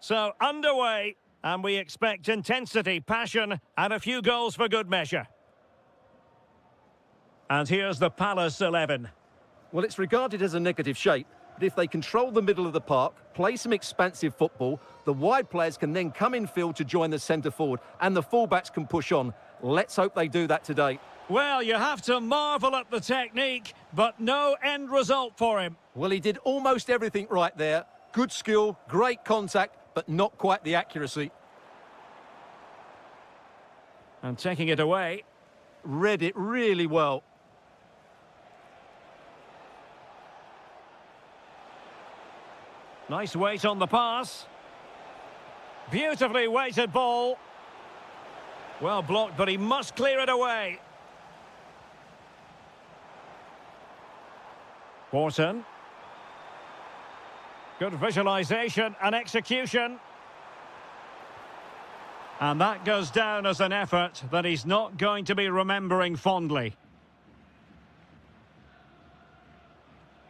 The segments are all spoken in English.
So, underway, and we expect intensity, passion, and a few goals for good measure. And here's the Palace 11. Well, it's regarded as a negative shape, but if they control the middle of the park, play some expansive football, the wide players can then come in field to join the centre forward, and the fullbacks can push on. Let's hope they do that today. Well, you have to marvel at the technique, but no end result for him. Well, he did almost everything right there. Good skill, great contact, but not quite the accuracy. And taking it away. Read it really well. Nice weight on the pass. Beautifully weighted ball. Well blocked, but he must clear it away. Wharton. Good visualization and execution. And that goes down as an effort that he's not going to be remembering fondly.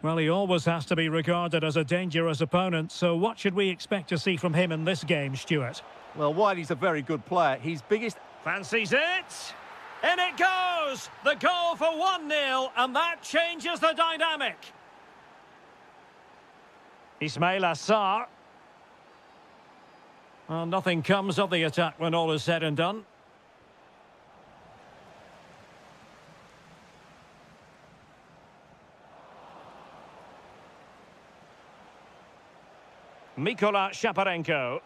Well, he always has to be regarded as a dangerous opponent, so what should we expect to see from him in this game, Stuart? Well, while he's a very good player, his biggest... Fancies it! In it goes! The goal for 1-0, and that changes the dynamic. Ismail Assar. Well, nothing comes of the attack when all is said and done. Mykola Shaparenko.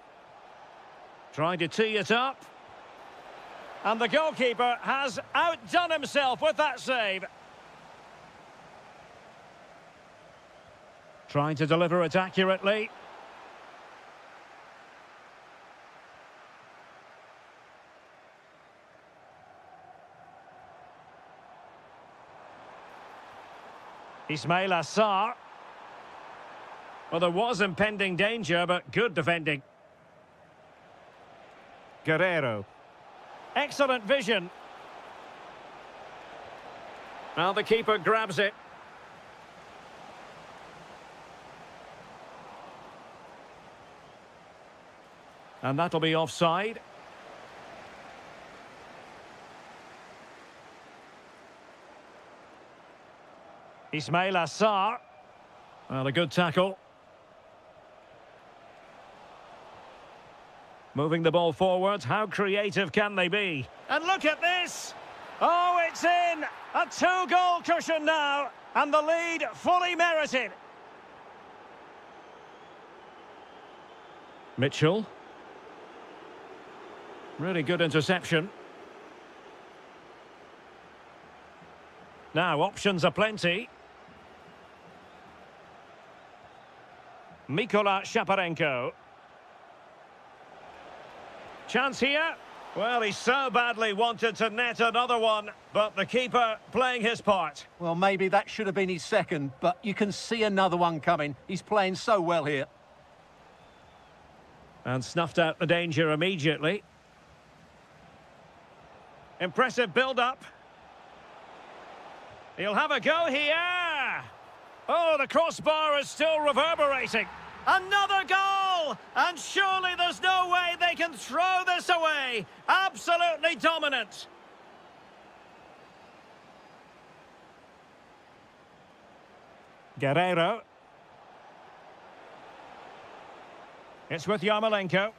Trying to tee it up. And the goalkeeper has outdone himself with that save. Trying to deliver it accurately. Ismail Assar. Well, there was impending danger, but good defending. Guerrero. Excellent vision. Well, the keeper grabs it. And that'll be offside. Ismail Assar. Well, a good tackle. Moving the ball forward, how creative can they be? And look at this! Oh, it's in! A 2-goal cushion now, and the lead fully merited. Mitchell. Really good interception. Now, options are plenty. Mykola Shaparenko. Chance here. Well, he so badly wanted to net another one, but the keeper playing his part. Well, maybe that should have been his second, but you can see another one coming. He's playing so well here. And snuffed out the danger immediately. Impressive build-up. He'll have a go here. Oh, the crossbar is still reverberating. Another goal! And surely there's no way they can throw this away. Absolutely dominant. Guerrero. It's with Yarmolenko.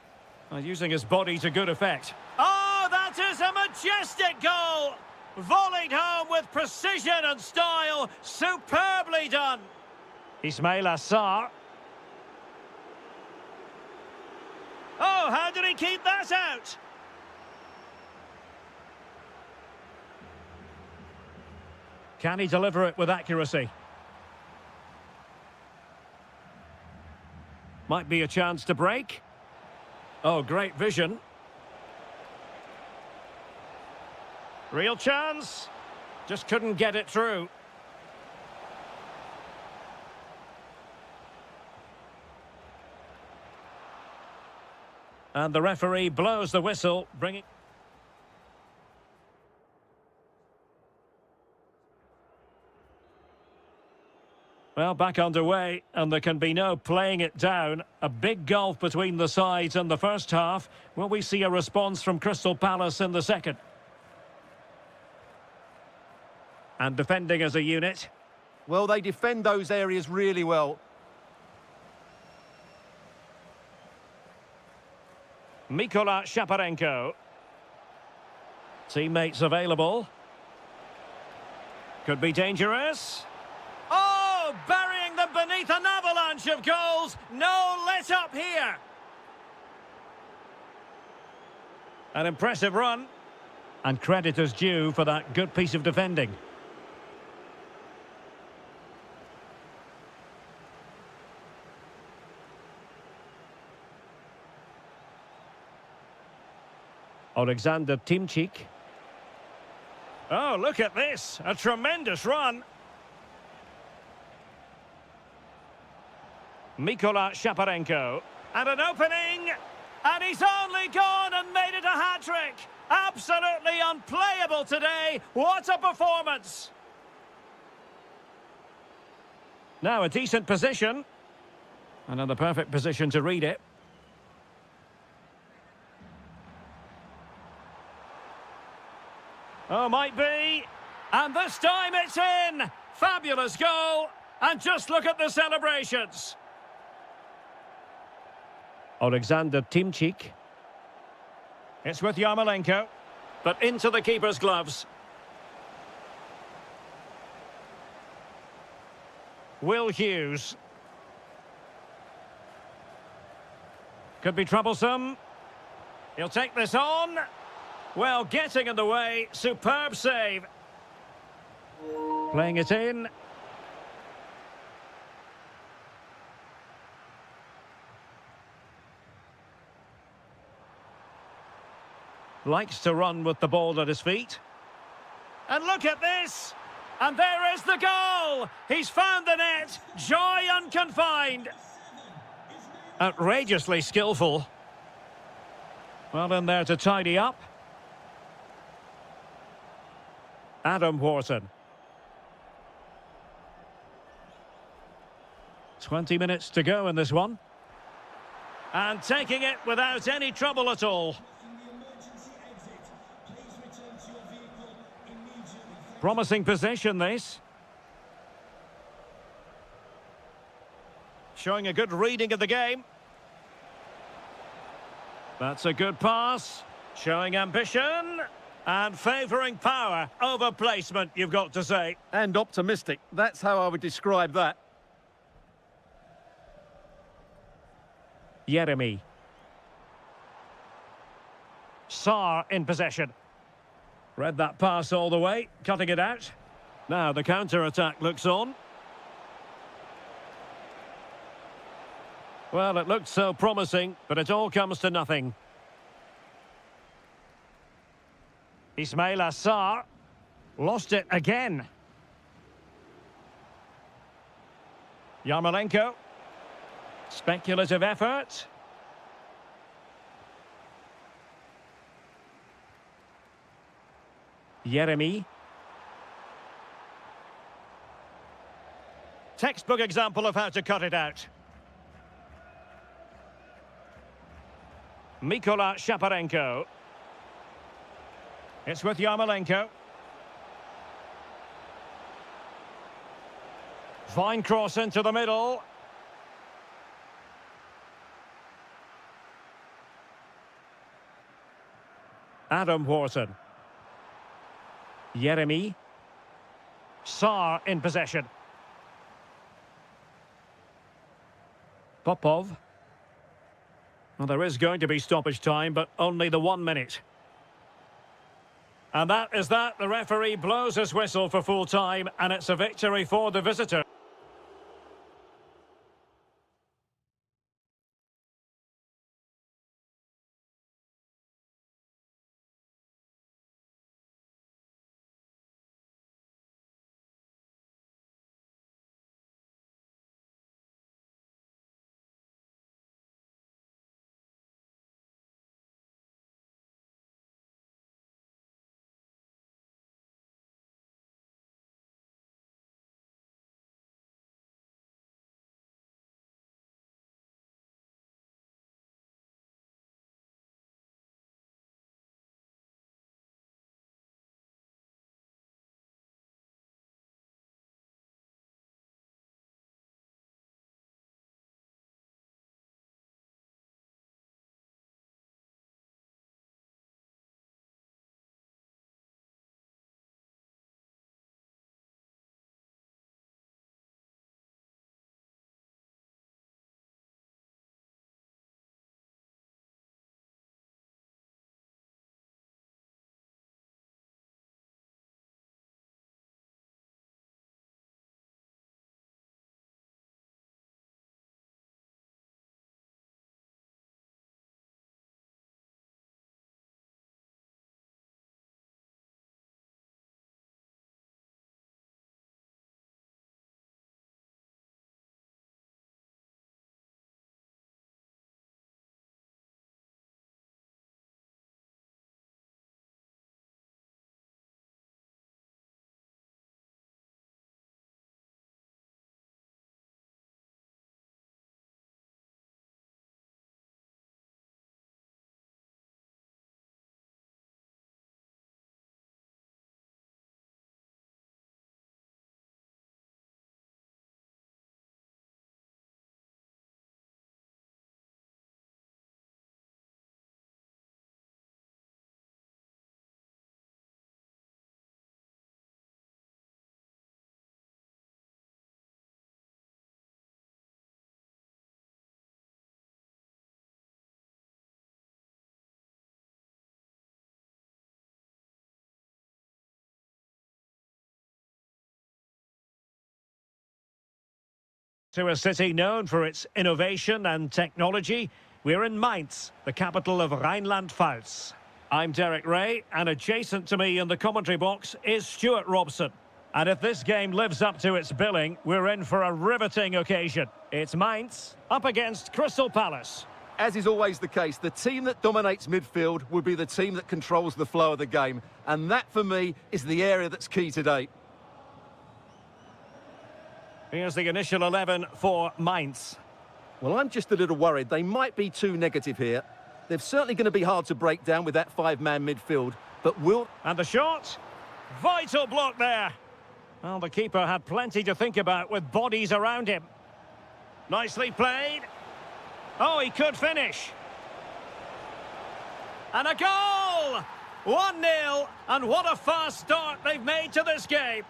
Using his body to good effect. Oh, that is a majestic goal! Volleyed home with precision and style. Superbly done. Ismail Assar. Oh, how did he keep that out? Can he deliver it with accuracy? Might be a chance to break. Oh, great vision. Real chance. Just couldn't get it through. And the referee blows the whistle, bringing... Well, back underway, and there can be no playing it down. A big gulf between the sides in the first half. Will we see a response from Crystal Palace in the second? And defending as a unit. Well, they defend those areas really well. Mykola Shaparenko. Teammates available. Could be dangerous. Oh, burying them beneath an avalanche of goals. No let up here. An impressive run. And credit is due for that good piece of defending. Alexander Timchik. Oh, look at this. A tremendous run. Mykola Shaparenko. And an opening. And he's only gone and made it a hat-trick. Absolutely unplayable today. What a performance. Now a decent position. Another perfect position to read it. Oh, might be. And this time it's in. Fabulous goal. And just look at the celebrations. Alexander Timchik. It's with Yarmolenko. But into the keeper's gloves. Will Hughes. Could be troublesome. He'll take this on. Well, getting in the way. Superb save. Playing it in. Likes to run with the ball at his feet. And look at this. And there is the goal. He's found the net. Joy unconfined. Outrageously skillful. Well in there to tidy up. Adam Wharton. 20 minutes to go in this one. And taking it without any trouble at all. Promising possession, this. Showing a good reading of the game. That's a good pass. Showing ambition. And favouring power over placement, you've got to say. And optimistic. That's how I would describe that. Yeremy. Sarr in possession. Read that pass all the way, cutting it out. Now the counter-attack looks on. Well, it looked so promising, but it all comes to nothing. Ismaila Sarr lost it again. Yarmolenko. Speculative effort. Yeremy. Textbook example of how to cut it out. Mykola Shaparenko. It's with Yarmolenko. Fine cross into the middle. Adam Wharton. Yeremy. Sarr in possession. Popov. Well, there is going to be stoppage time, but only the 1 minute. And that is that. The referee blows his whistle for full time, and it's a victory for the visitor. To a city known for its innovation and technology, we're in Mainz, the capital of Rhineland-Pfalz. I'm Derek Ray, and adjacent to me in the commentary box is Stuart Robson. And if this game lives up to its billing, we're in for a riveting occasion. It's Mainz up against Crystal Palace. As is always the case, the team that dominates midfield will be the team that controls the flow of the game. And that, for me, is the area that's key today. Here's the initial 11 for Mainz. Well, I'm just a little worried. They might be too negative here. They're certainly going to be hard to break down with that five-man midfield. But will... And the shot. Vital block there. Well, the keeper had plenty to think about with bodies around him. Nicely played. Oh, he could finish. And a goal! 1-0. And what a fast start they've made to this game.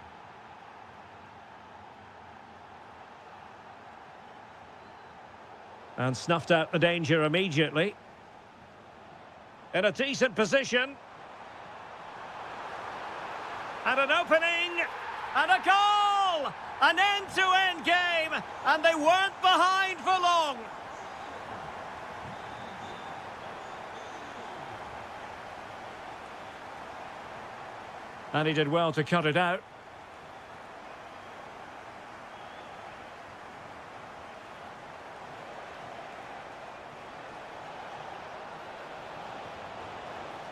And snuffed out the danger immediately. In a decent position. And an opening. And a goal! An end-to-end game. And they weren't behind for long. And he did well to cut it out.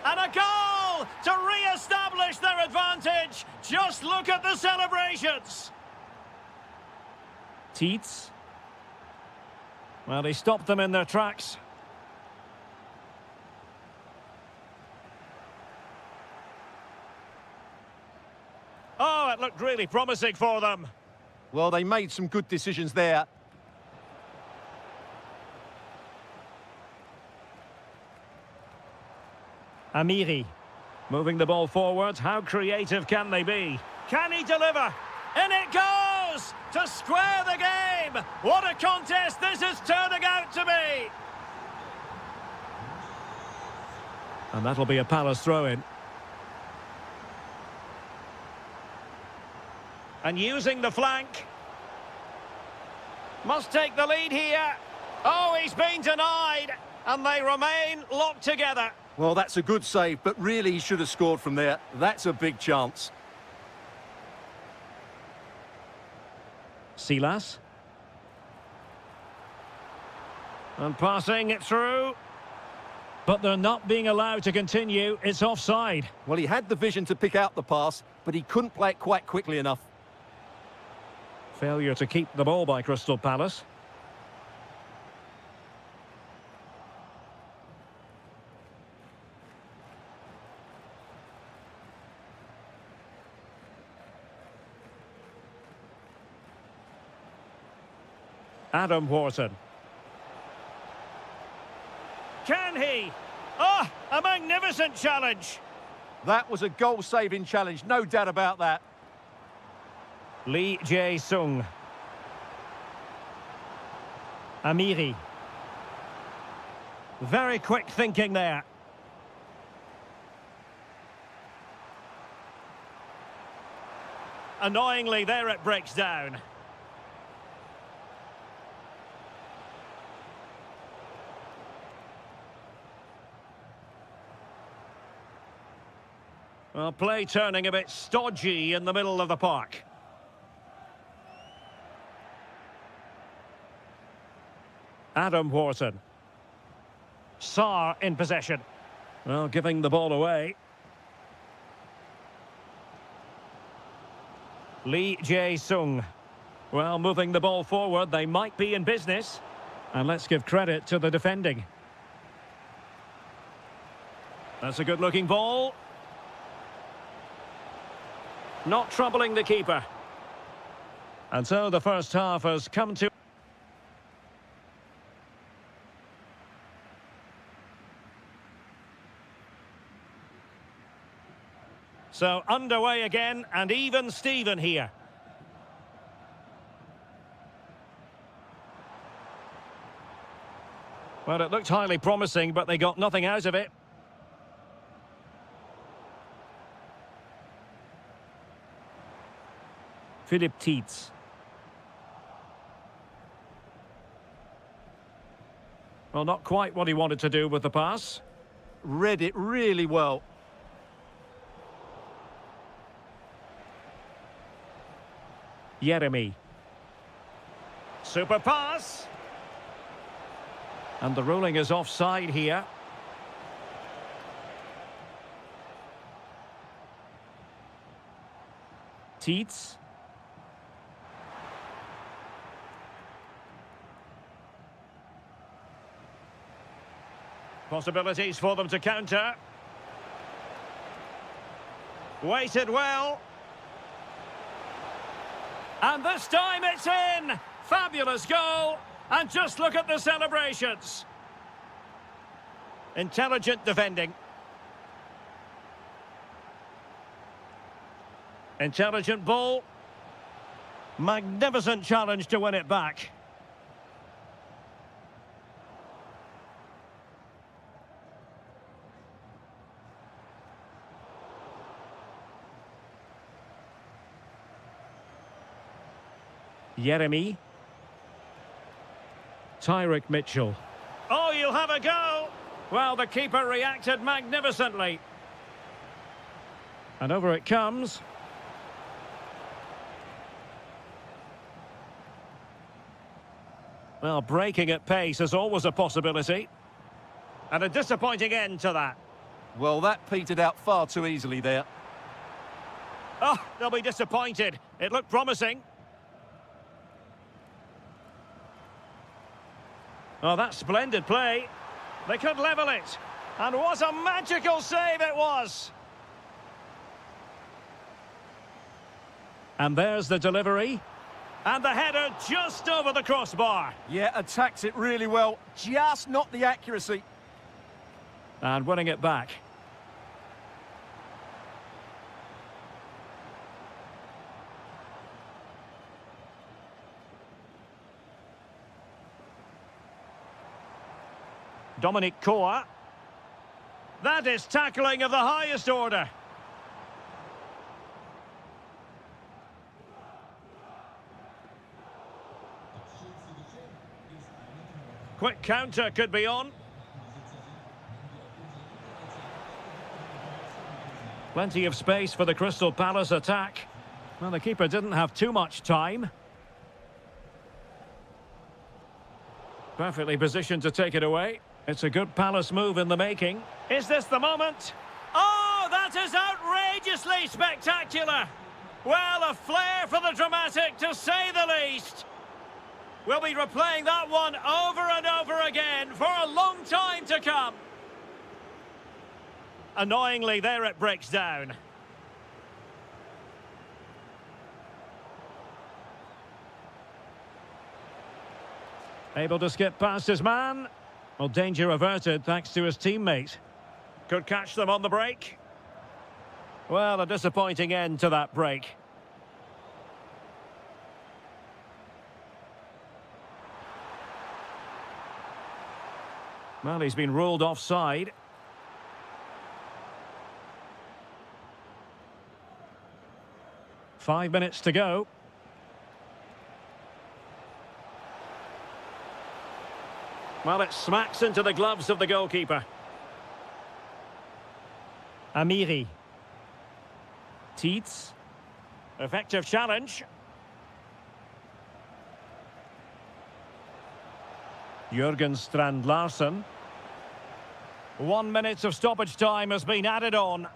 And a goal to re-establish their advantage. Just look at the celebrations. Tietz. Well, he stopped them in their tracks. Oh, it looked really promising for them. Well, they made some good decisions there. Amiri, moving the ball forward. How creative can they be? Can he deliver? In it goes! To square the game! What a contest this is turning out to be! And that'll be a Palace throw-in. And using the flank. Must take the lead here. Oh, he's been denied. And they remain locked together. Well, that's a good save, but really he should have scored from there. That's a big chance. Silas. And passing it through. But they're not being allowed to continue. It's offside. Well, he had the vision to pick out the pass, but he couldn't play it quite quickly enough. Failure to keep the ball by Crystal Palace. Adam Wharton. Can he? Oh, a magnificent challenge. That was a goal-saving challenge, no doubt about that. Lee Jae-sung. Amiri. Very quick thinking there. Annoyingly, there it breaks down. Well, play turning a bit stodgy in the middle of the park. Adam Wharton. Sarr in possession. Well, giving the ball away. Lee Jae-sung. Well, moving the ball forward, they might be in business. And let's give credit to the defending. That's a good-looking ball. Not troubling the keeper. And so the first half has come to... So underway again, and even Steven here. Well, it looked highly promising, but they got nothing out of it. Philip Tietz. Well, not quite what he wanted to do with the pass. Read it really well. Jeremy. Super pass. And the ruling is offside here. Tietz. Possibilities for them to counter. Waited well. And this time it's in! Fabulous goal! And just look at the celebrations. Intelligent defending. Intelligent ball. Magnificent challenge to win it back. Jeremy. Tyrick Mitchell. Oh, you'll have a go! Well, the keeper reacted magnificently. And over it comes. Well, breaking at pace is always a possibility. And a disappointing end to that. Well, that petered out far too easily there. Oh, they'll be disappointed. It looked promising. Oh, that's splendid play. They could level it. And what a magical save it was. And there's the delivery. And the header just over the crossbar. Yeah, attacks it really well. Just not the accuracy. And winning it back. Dominic Koa. That is tackling of the highest order. Quick counter could be on. Plenty of space for the Crystal Palace attack. Well, the keeper didn't have too much time. Perfectly positioned to take it away. It's a good Palace move in the making. Is this the moment? Oh, that is outrageously spectacular. Well, a flair for the dramatic, to say the least. We'll be replaying that one over and over again for a long time to come. Annoyingly, there it breaks down. Able to skip past his man. Well, danger averted thanks to his teammate. Could catch them on the break. Well, a disappointing end to that break. Well, he's been ruled offside. Five minutes to go. Well, it smacks into the gloves of the goalkeeper. Amiri. Tietz. Effective challenge. Jürgen Strand Larsen. 1 minute of stoppage time has been added on.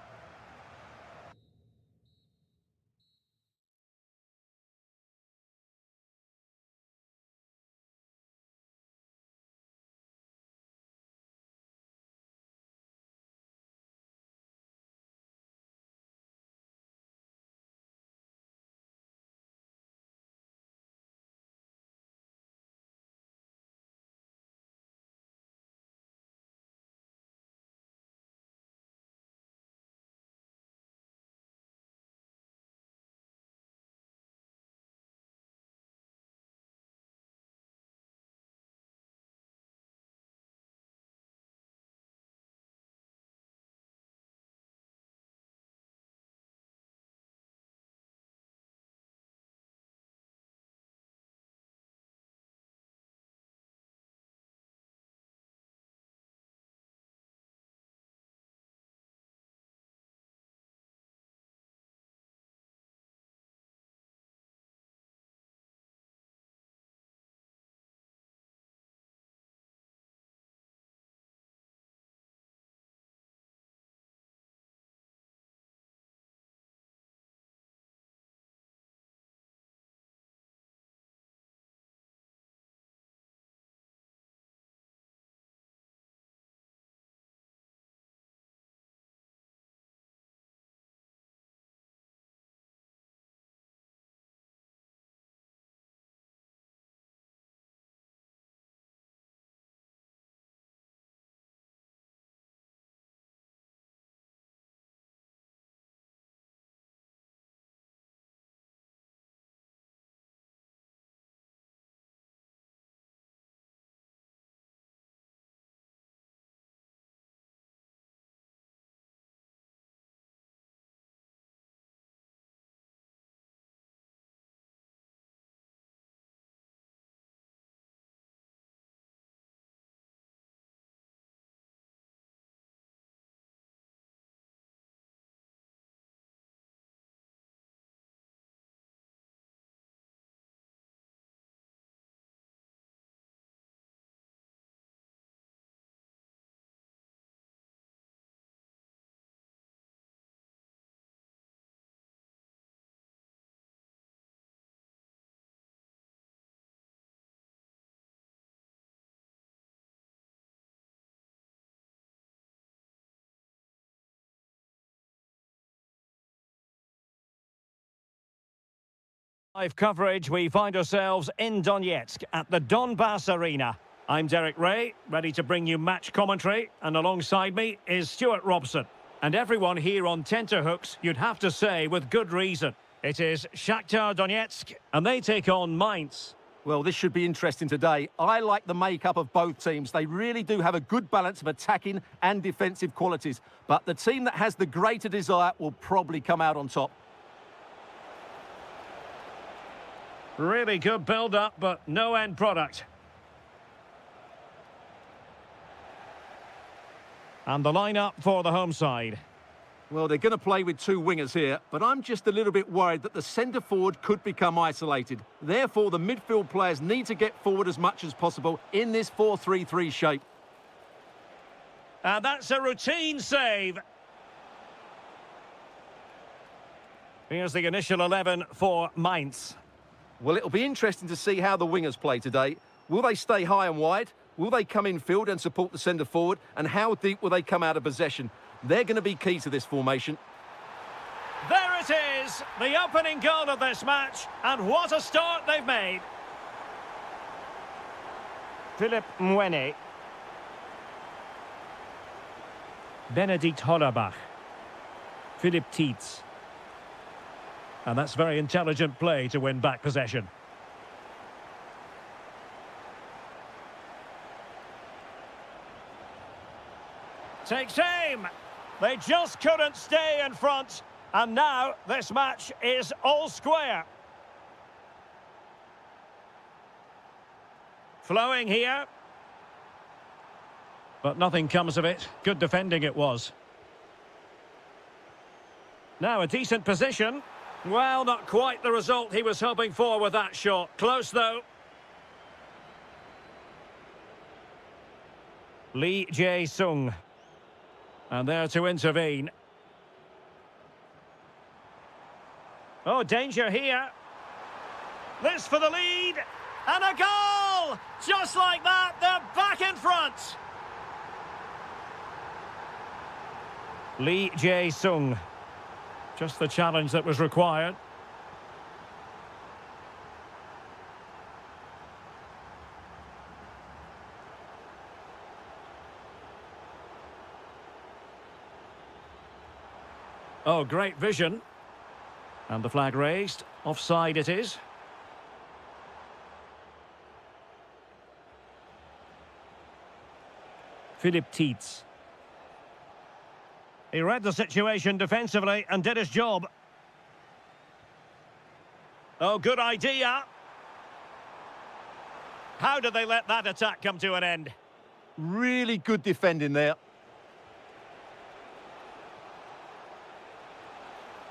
Live coverage, we find ourselves in Donetsk at the Donbas Arena. I'm Derek Ray, ready to bring you match commentary, and alongside me is Stuart Robson. And everyone here on tenterhooks, you'd have to say with good reason. It is Shakhtar Donetsk, and they take on Mainz. Well, this should be interesting today. I like the makeup of both teams. They really do have a good balance of attacking and defensive qualities. But the team that has the greater desire will probably come out on top. Really good build-up, but no end product. And the lineup for the home side. Well, they're going to play with two wingers here, but I'm just a little bit worried that the centre forward could become isolated. Therefore, the midfield players need to get forward as much as possible in this 4-3-3 shape. And that's a routine save. Here's the initial 11 for Mainz. Well, it'll be interesting to see how the wingers play today. Will they stay high and wide? Will they come in field and support the centre forward? And how deep will they come out of possession? They're going to be key to this formation. There it is, the opening goal of this match, and what a start they've made. Philip Mwene. Benedikt Hollerbach. Philip Tietz. And that's very intelligent play to win back possession. Takes aim. They just couldn't stay in front. And now this match is all square. Flowing here. But nothing comes of it. Good defending it was. Now a decent position. Well, not quite the result he was hoping for with that shot. Close, though. Lee Jae-sung. And there to intervene. Oh, danger here. This for the lead. And a goal! Just like that, they're back in front. Lee Jae-sung. Just the challenge that was required. Oh, great vision. And the flag raised. Offside it is. Philip Tietz. He read the situation defensively and did his job. Oh, good idea. How did they let that attack come to an end? Really good defending there.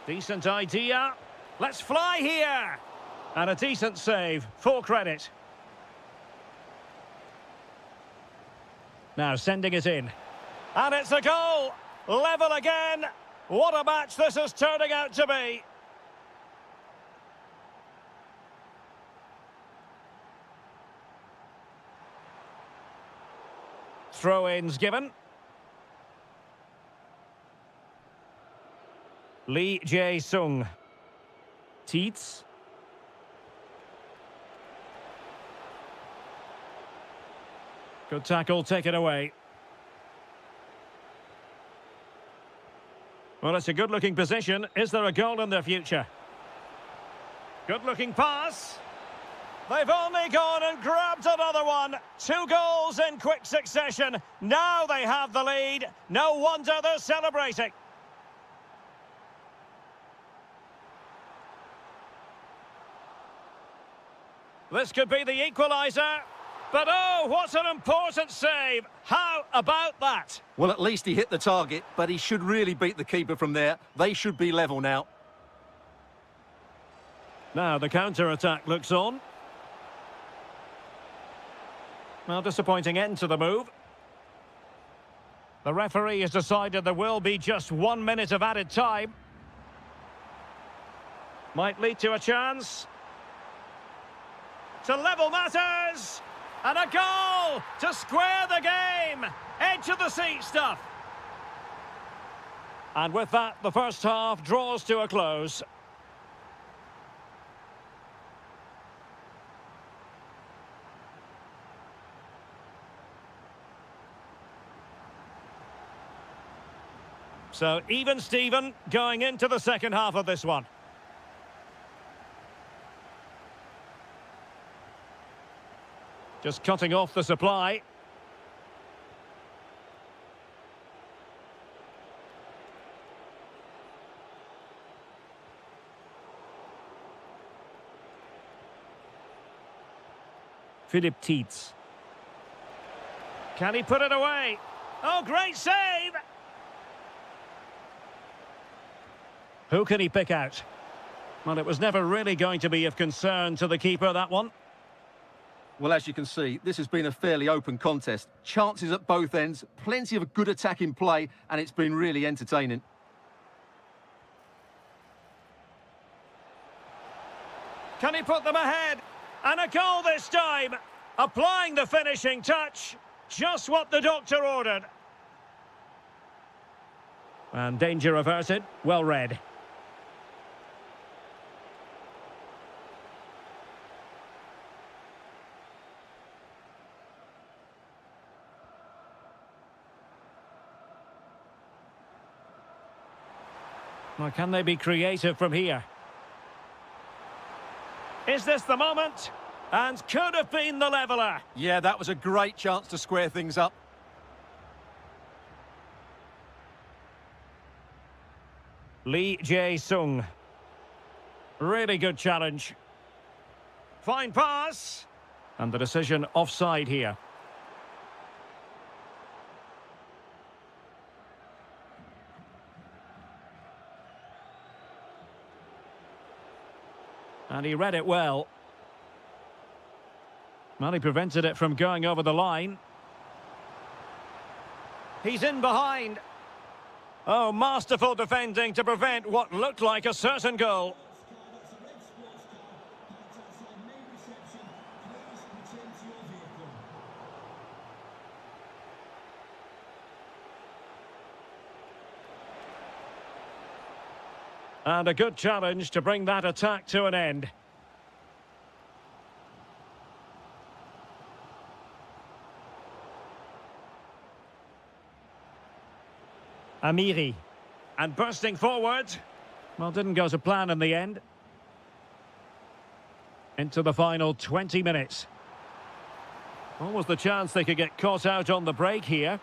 Decent idea. Let's fly here. And a decent save. Full credit. Now sending it in. And it's a goal. Level again. What a match this is turning out to be. Throw-ins given. Lee Jae-sung. Tietz. Good tackle, taken away. Well, it's a good-looking position. Is there a goal in their future? Good-looking pass. They've only gone and grabbed another one. 2 goals in quick succession. Now they have the lead. No wonder they're celebrating. This could be the equaliser. But oh, what an important save. How about that? Well, at least he hit the target, but he should really beat the keeper from there. They should be level now. Now the counter-attack looks on. Well, disappointing end to the move. The referee has decided there will be just 1 minute of added time. Might lead to a chance. To level matters. And a goal to square the game. Edge of the seat stuff. And with that, the first half draws to a close. So even Steven going into the second half of this one. Just cutting off the supply. Philip Tietz. Can he put it away? Oh, great save! Who can he pick out? Well, it was never really going to be of concern to the keeper, that one. Well, as you can see, this has been a fairly open contest. Chances at both ends, plenty of good attacking play, and it's been really entertaining. Can he put them ahead? And a goal this time! Applying the finishing touch. Just what the doctor ordered. And danger averted. Well read. Well, can they be creative from here? Is this the moment? And could have been the leveller. Yeah, that was a great chance to square things up. Lee Jae-sung. Really good challenge. Fine pass. And the decision offside here. And he read it well. Well, he prevented it from going over the line. He's in behind. Oh, masterful defending to prevent what looked like a certain goal. And a good challenge to bring that attack to an end. Amiri. And bursting forward. Well, didn't go to plan in the end. Into the final 20 minutes. What was the chance they could get caught out on the break here?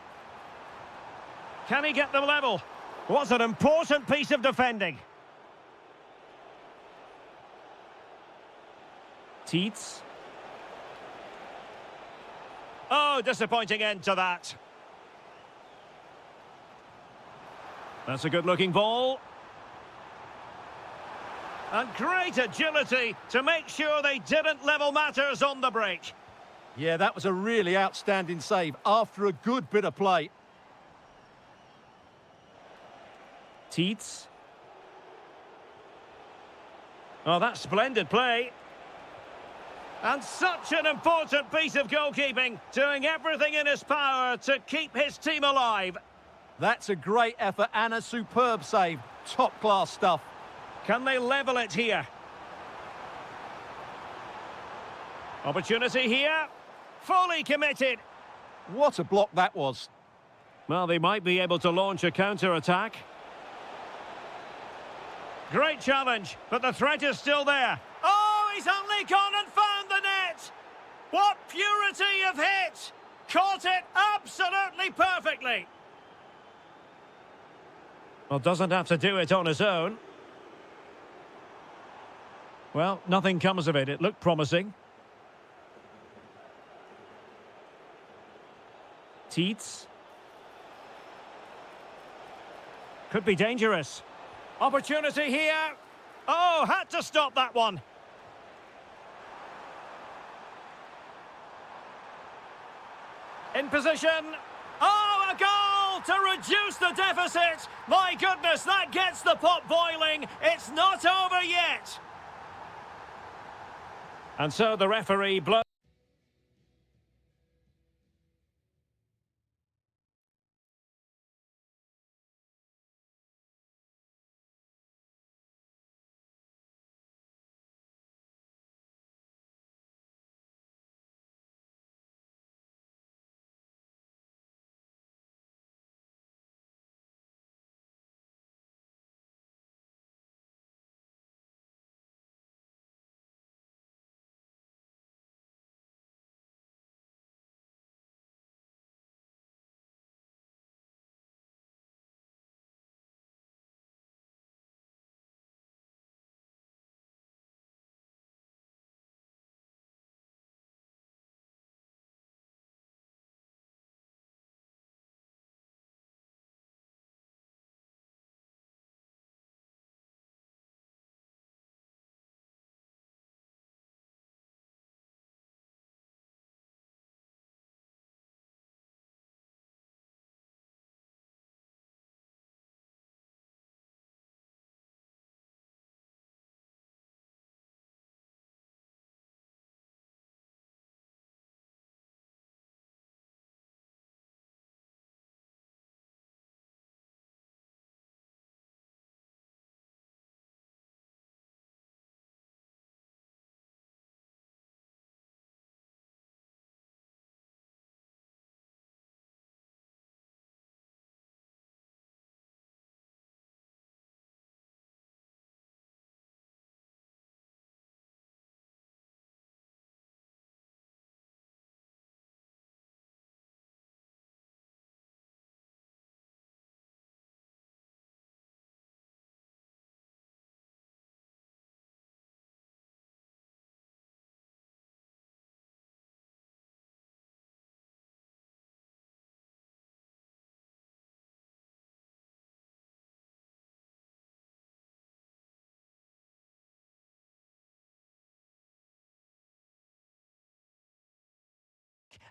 Can he get them level? Was an important piece of defending. Tietz. Oh, disappointing end to that. That's a good-looking ball. And great agility to make sure they didn't level matters on the break. Yeah, that was a really outstanding save after a good bit of play. Tietz. Oh, that's splendid play. And such an important piece of goalkeeping, doing everything in his power to keep his team alive. That's a great effort and a superb save. Top-class stuff. Can they level it here? Opportunity here. Fully committed. What a block that was. Well, they might be able to launch a counter-attack. Great challenge, but the threat is still there. Oh, he's only gone and found the net! What purity of hit! Caught it absolutely perfectly! Well, doesn't have to do it on his own. Well, nothing comes of it. It looked promising. Tietz. Could be dangerous. Opportunity here. Oh, had to stop that one. In position. Oh, a goal to reduce the deficit. My goodness, that gets the pot boiling. It's not over yet. And so the referee blows.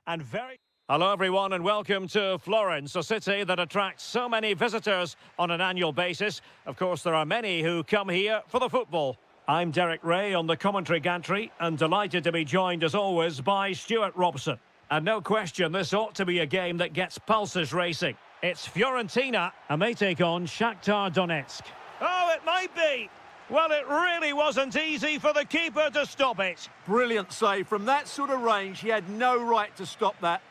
and very... Hello everyone and welcome to Florence, a city that attracts so many visitors on an annual basis. Of course, there are many who come here for the football. I'm Derek Ray on the commentary gantry and delighted to be joined as always by Stuart Robson. And no question, this ought to be a game that gets pulses racing. It's Fiorentina and they take on Shakhtar Donetsk. Oh, it might be. Well, it really wasn't easy for the keeper to stop it. Brilliant save. From that sort of range, he had no right to stop that.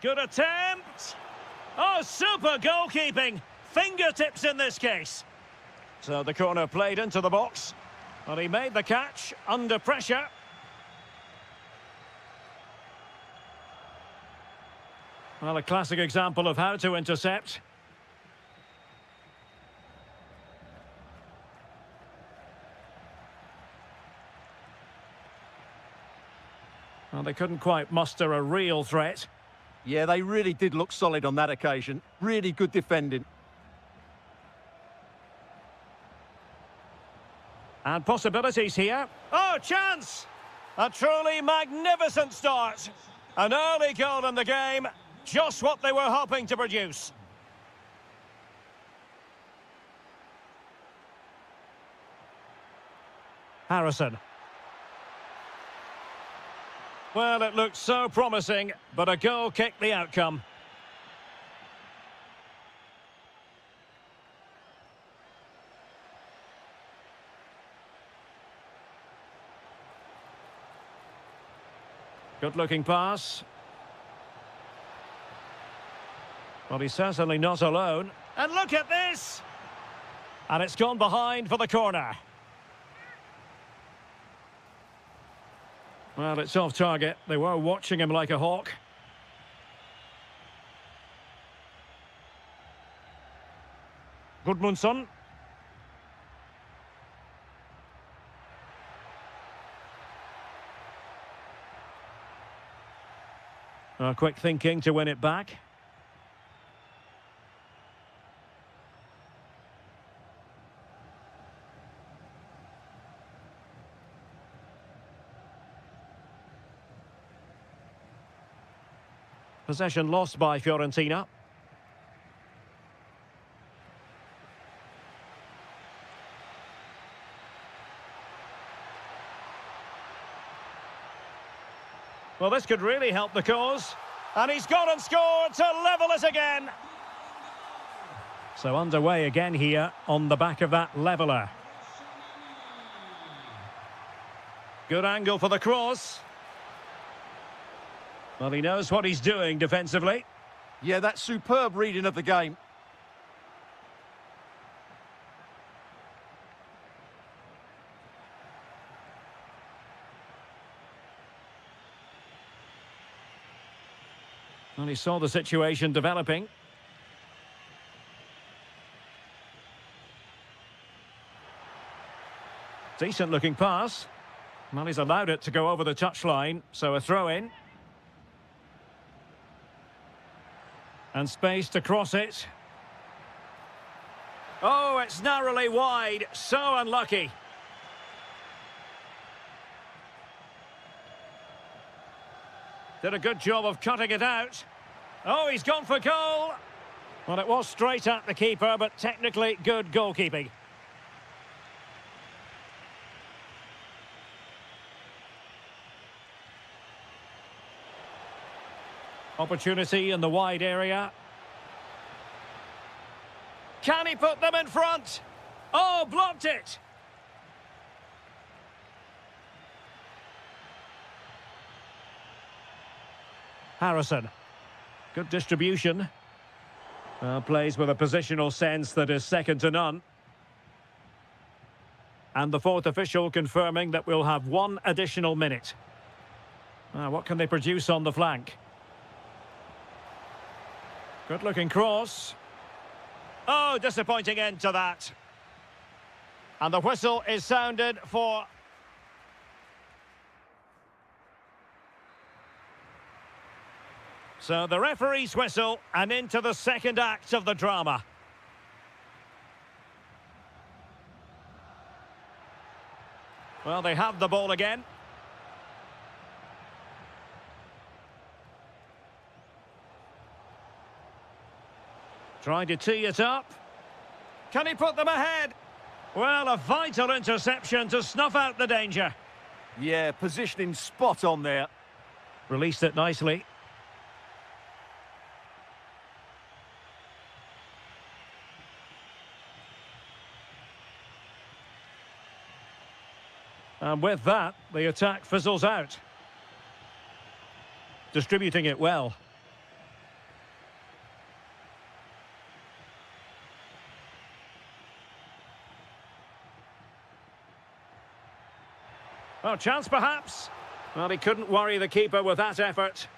Good attempt. Oh, super goalkeeping. Fingertips in this case. So the corner played into the box. Well, he made the catch under pressure. Well, a classic example of how to intercept. Well, they couldn't quite muster a real threat. Yeah, they really did look solid on that occasion. Really good defending. And possibilities here. Oh, chance! A truly magnificent start. An early goal in the game. Just what they were hoping to produce. Harrison. Well, it looked so promising, but a goal kicked the outcome. Good-looking pass. Well, he's certainly not alone. And look at this! And it's gone behind for the corner. Well, it's off target. They were watching him like a hawk. Gudmundsson. Quick thinking to win it back. Possession lost by Fiorentina. Well, this could really help the cause. And he's gone and scored to level it again. So underway again here on the back of that leveller. Good angle for the cross. Well, he knows what he's doing defensively. Yeah, that's superb reading of the game. Well, he saw the situation developing. Decent looking pass. Well, he's allowed it to go over the touchline, so a throw in. And space to cross it. Oh, it's narrowly wide. So unlucky. Did a good job of cutting it out. Oh, he's gone for goal. Well, it was straight at the keeper, but technically good goalkeeping. Opportunity in the wide area. Can he put them in front? Oh, blocked it. Harrison. Good distribution. Plays with a positional sense that is second to none. And the fourth official confirming that we'll have one additional minute. What can they produce on the flank? Good looking cross. Oh, disappointing end to that. And the whistle is sounded for... So the referee's whistle and into the second act of the drama. Well, they have the ball again. Trying to tee it up. Can he put them ahead? Well, a vital interception to snuff out the danger. Yeah, positioning spot on there. Released it nicely. And with that, the attack fizzles out. Distributing it well. Oh, chance perhaps. Well, he couldn't worry the keeper with that effort.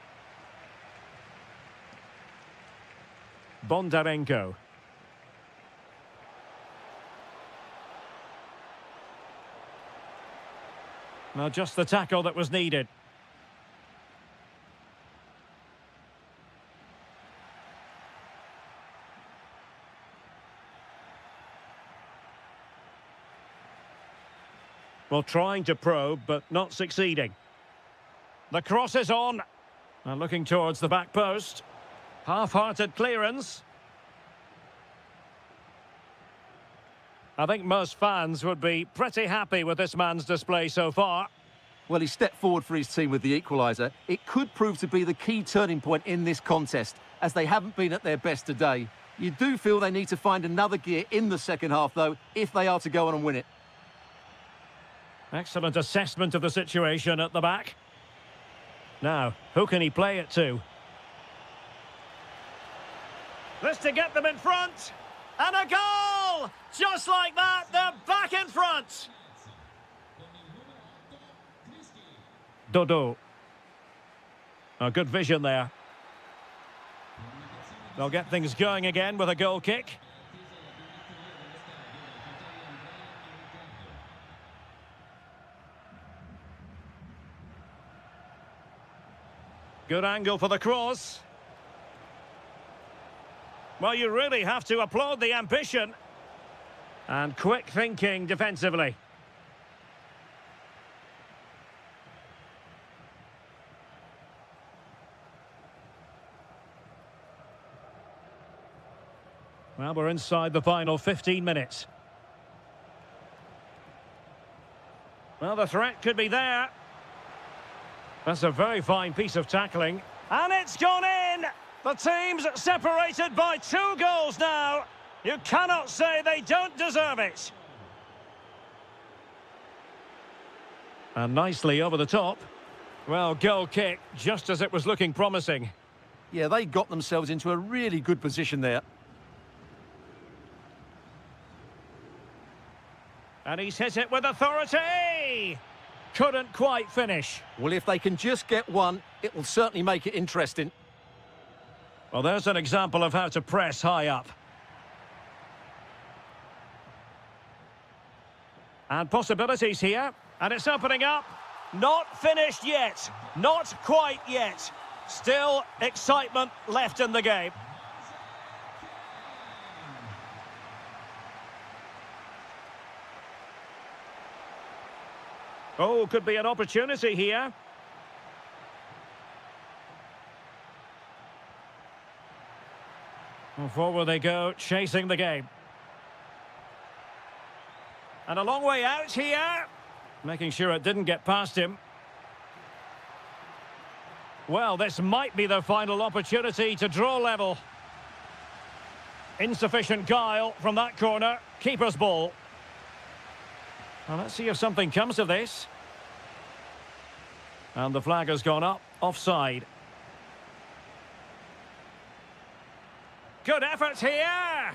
Bondarenko. Well, just the tackle that was needed. Well, trying to probe, but not succeeding. The cross is on. And looking towards the back post. Half-hearted clearance. I think most fans would be pretty happy with this man's display so far. Well, he stepped forward for his team with the equaliser. It could prove to be the key turning point in this contest, as they haven't been at their best today. You do feel they need to find another gear in the second half, though, if they are to go on and win it. Excellent assessment of the situation at the back. Now, who can he play it to? This to get them in front. And a goal! Just like that, they're back in front. Dodo. A good vision there. They'll get things going again with a goal kick. Good angle for the cross. Well, you really have to applaud the ambition. And quick thinking defensively. Well, we're inside the final 15 minutes. Well, the threat could be there. That's a very fine piece of tackling. And it's gone in! The team's separated by 2 goals now. You cannot say they don't deserve it. And nicely over the top. Well, goal kick, just as it was looking promising. Yeah, they got themselves into a really good position there. And he's hit it with authority! Couldn't quite finish. Well, if they can just get one, it will certainly make it interesting. Well, there's an example of how to press high up. And possibilities here. And it's opening up. Not finished yet. Not quite yet. Still excitement left in the game. Oh, could be an opportunity here. Well, forward they go, chasing the game. And a long way out here. Making sure it didn't get past him. Well, this might be the final opportunity to draw level. Insufficient guile from that corner. Keeper's ball. Well, let's see if something comes of this. And the flag has gone up, offside. Good effort here!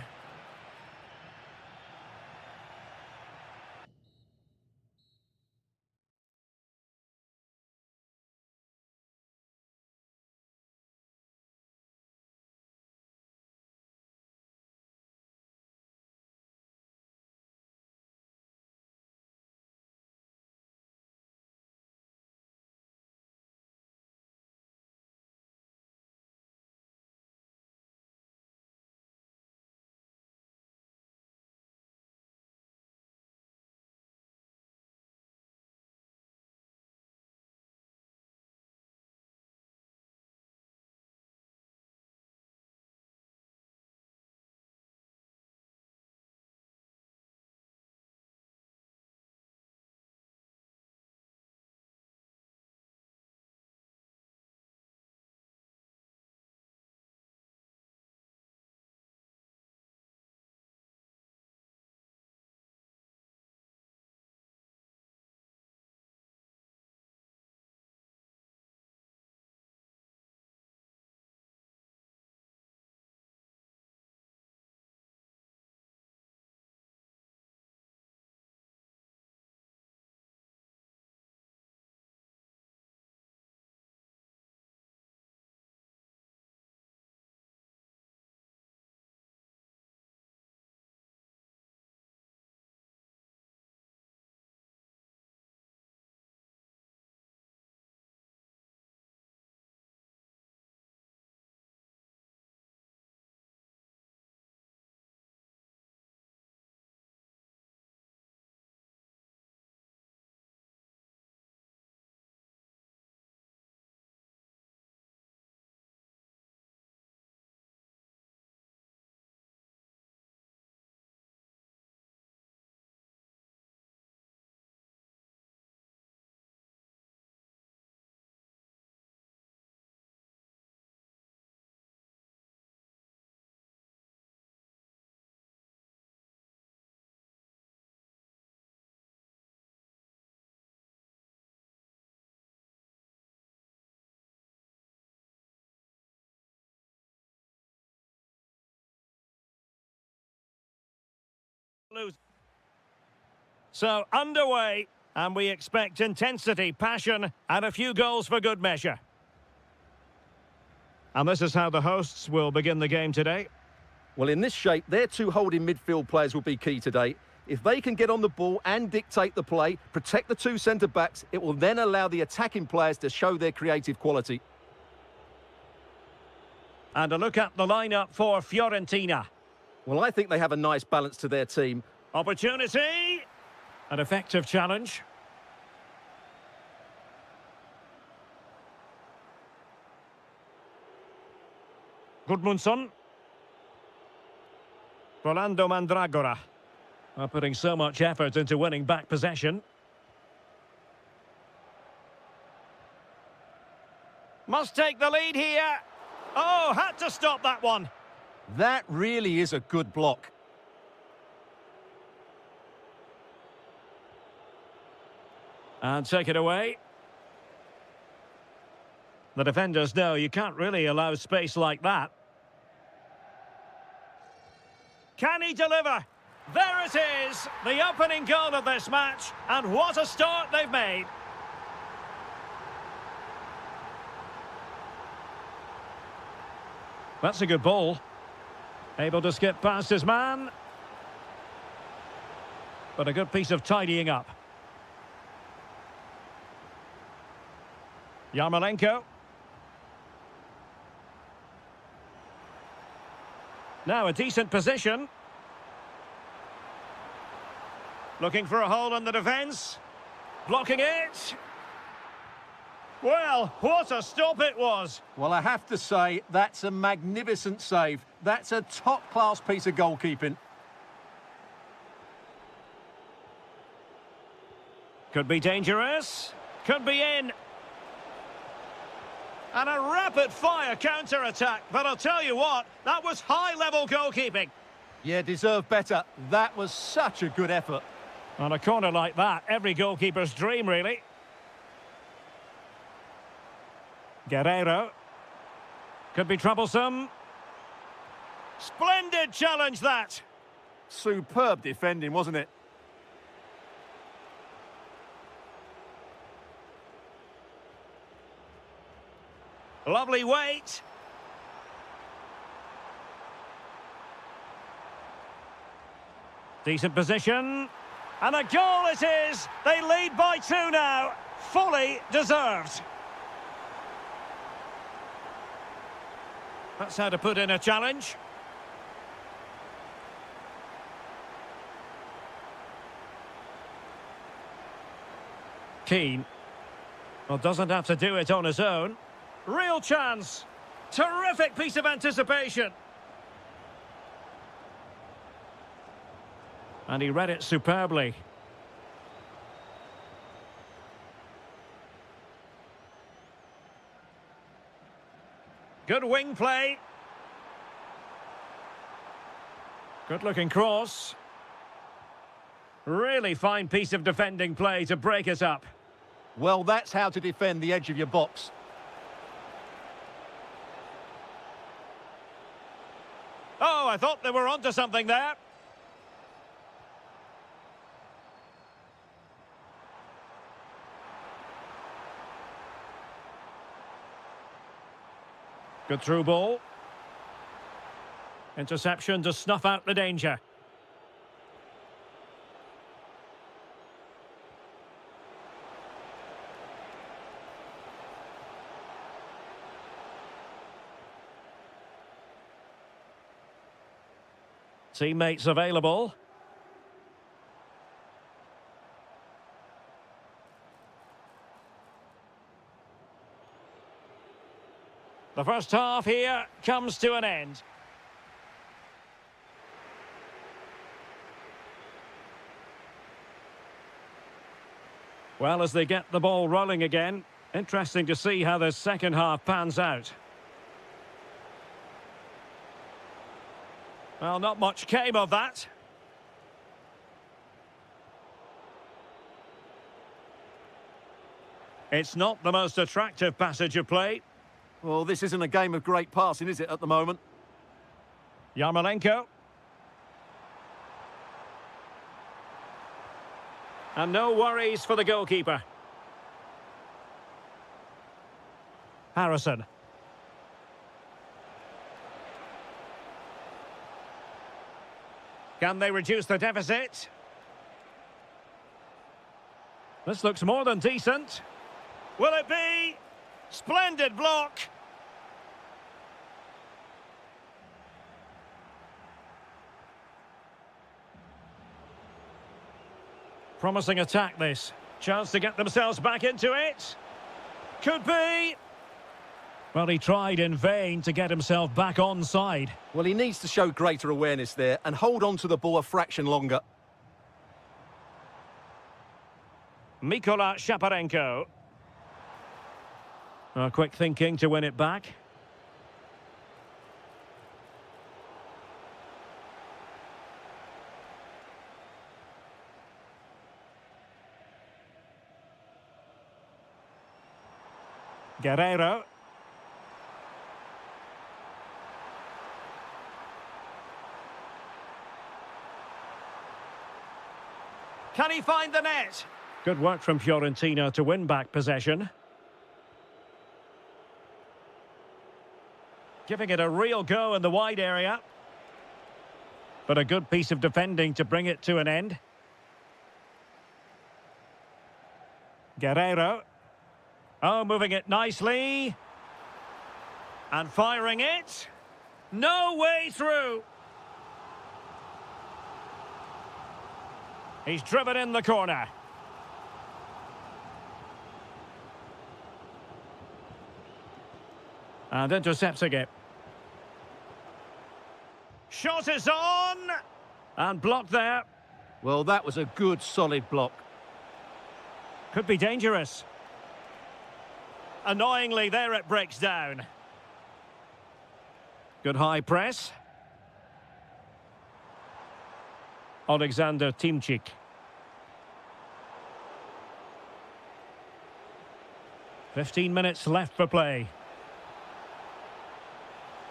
lose. So, underway, and we expect intensity, passion, and a few goals for good measure. And this is how the hosts will begin the game today. Well, in this shape, their two holding midfield players will be key today. If they can get on the ball and dictate the play, protect the two centre-backs, it will then allow the attacking players to show their creative quality. And a look at the lineup for Fiorentina. Well, I think they have a nice balance to their team. Opportunity. An effective challenge. Gudmundsson. Rolando Mandragora. Are putting so much effort into winning back possession. Must take the lead here. Oh, had to stop that one. That really is a good block. And take it away. The defenders know you can't really allow space like that. Can he deliver? There it is, the opening goal of this match, and what a start they've made. That's a good ball. Able to skip past his man. But a good piece of tidying up. Yarmolenko. Now a decent position. Looking for a hole in the defence. Blocking it. Well, what a stop it was. Well, I have to say, that's a magnificent save. That's a top-class piece of goalkeeping. Could be dangerous. Could be in. And a rapid-fire counter-attack. But I'll tell you what, that was high-level goalkeeping. Yeah, deserved better. That was such a good effort. On a corner like that, every goalkeeper's dream, really. Guerrero. Could be troublesome. Splendid challenge, that. Superb defending, wasn't it? Lovely weight. Decent position. And a goal it is. They lead by 2 now. Fully deserved. That's how to put in a challenge. Keane. Well, doesn't have to do it on his own. Real chance. Terrific piece of anticipation. And he read it superbly. Good wing play. Good looking cross. Really fine piece of defending play to break it up. Well, that's how to defend the edge of your box. Oh, I thought they were onto something there. Good through ball. Interception to snuff out the danger. Teammates available. The first half here comes to an end. Well, as they get the ball rolling again, interesting to see how the second half pans out. Well, not much came of that. It's not the most attractive passage of play. Well, this isn't a game of great passing, is it, at the moment? Yarmolenko. And no worries for the goalkeeper. Harrison. Can they reduce the deficit? This looks more than decent. Will it be? Splendid block. Promising attack this. Chance to get themselves back into it. Could be. Well, he tried in vain to get himself back onside. Well, he needs to show greater awareness there and hold on to the ball a fraction longer. Mikola Shaparenko. Quick thinking to win it back. Guerrero. Can he find the net? Good work from Fiorentina to win back possession. Giving it a real go in the wide area. But a good piece of defending to bring it to an end. Guerrero. Oh, moving it nicely. And firing it. No way through. He's driven in the corner. And intercepting it. Shot is on. And blocked there. Well, that was a good, solid block. Could be dangerous. Annoyingly, there it breaks down. Good high press. Alexander Timchik. "15 minutes left for play.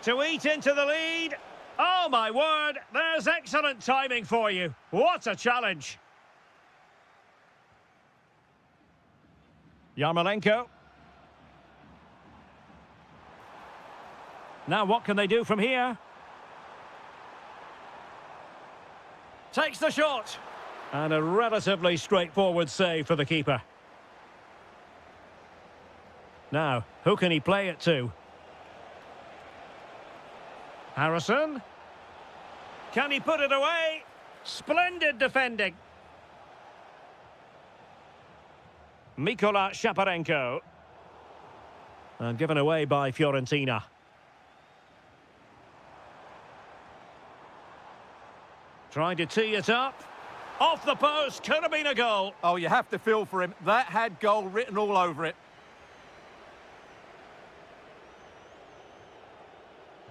To eat into the lead. Oh, my word. There's excellent timing for you. What a challenge. Yarmolenko. Now what can they do from here? Takes the shot. And a relatively straightforward save for the keeper. Now, who can he play it to? Harrison. Can he put it away? Splendid defending. Mikola Shaparenko. And given away by Fiorentina. Trying to tee it up. Off the post, could have been a goal. Oh, you have to feel for him. That had goal written all over it.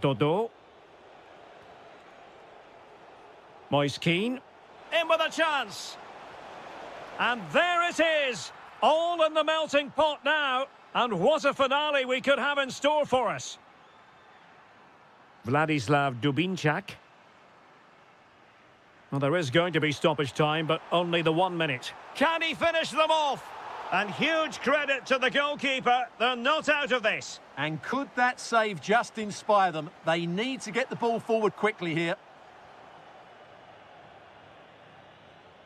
Dodo. Moise Keane. In with a chance. And there it is. All in the melting pot now. And what a finale we could have in store for us. Vladislav Dubinčak. Well, there is going to be stoppage time, but only the 1 minute. Can he finish them off? And huge credit to the goalkeeper. They're not out of this. And could that save just inspire them? They need to get the ball forward quickly here.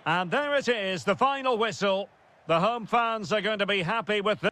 And there it is, the final whistle. The home fans are going to be happy with this.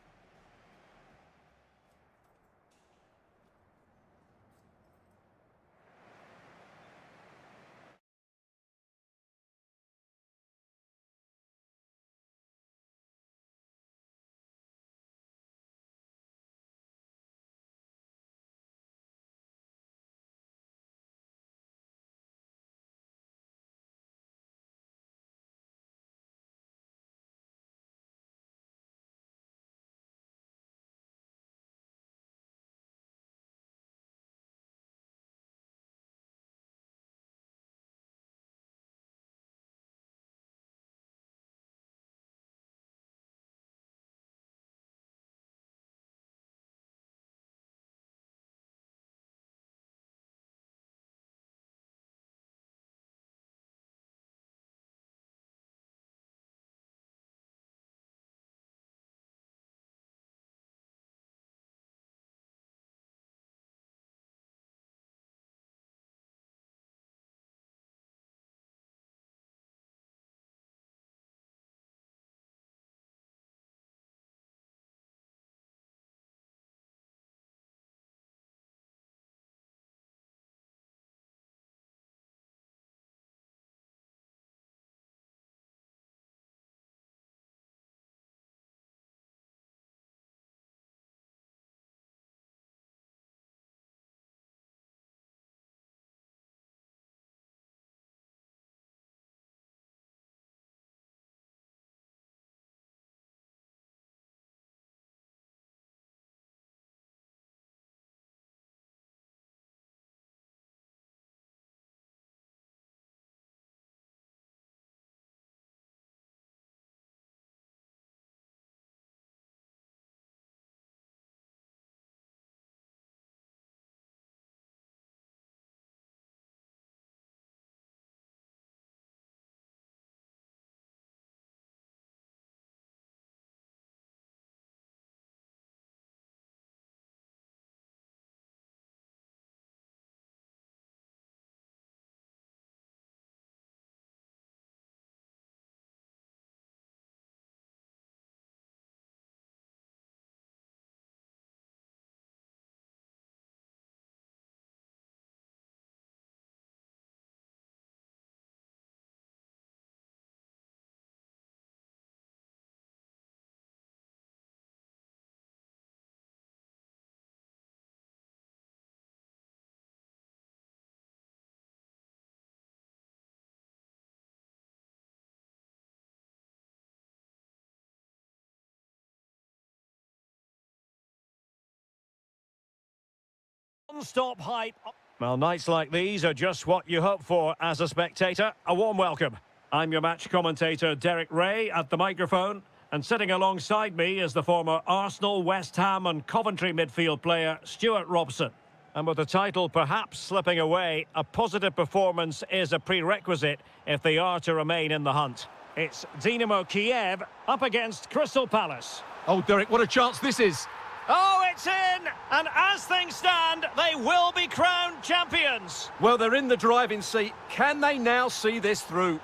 Non-stop hype. Well, nights like these are just what you hope for as a spectator. A warm welcome. I'm your match commentator, Derek Ray, at the microphone. And sitting alongside me is the former Arsenal, West Ham and Coventry midfield player, Stuart Robson. And with the title perhaps slipping away, a positive performance is a prerequisite if they are to remain in the hunt. It's Dynamo Kiev up against Crystal Palace. Oh, Derek, what a chance this is. Oh, it's in! And as things stand, they will be crowned champions. Well, they're in the driving seat. Can they now see this through?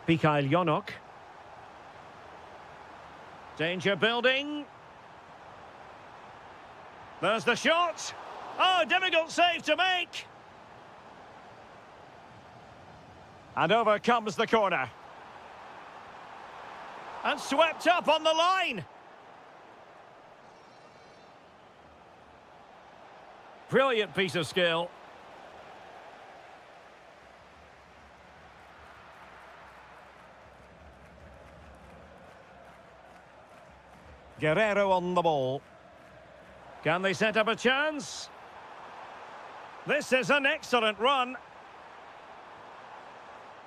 Mikhail Yonok. Danger building. There's the shot. Oh, difficult save to make. And over comes the corner. And swept up on the line. Brilliant piece of skill. Guerrero on the ball. Can they set up a chance? This is an excellent run.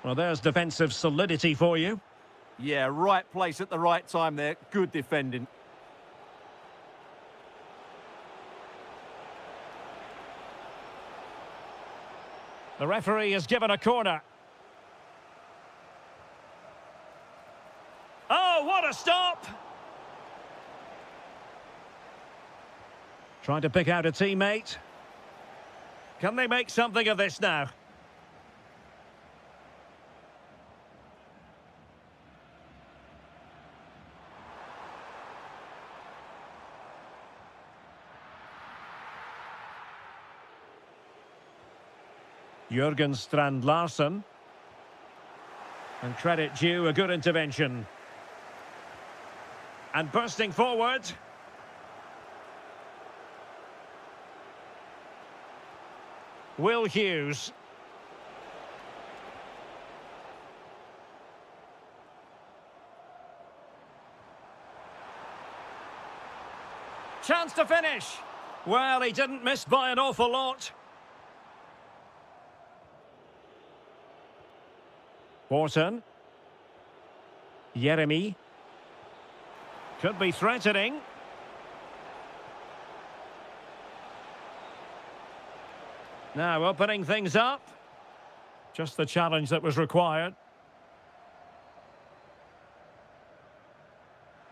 Well, there's defensive solidity for you. Yeah, right place at the right time there. Good defending. The referee has given a corner. Oh, what a stop! Trying to pick out a teammate. Can they make something of this now? Jürgen Strand Larsen. And credit due, a good intervention. And bursting forward. Will Hughes. Chance to finish. Well, he didn't miss by an awful lot. Wharton. Jeremy. Could be threatening. Now opening things up. Just the challenge that was required.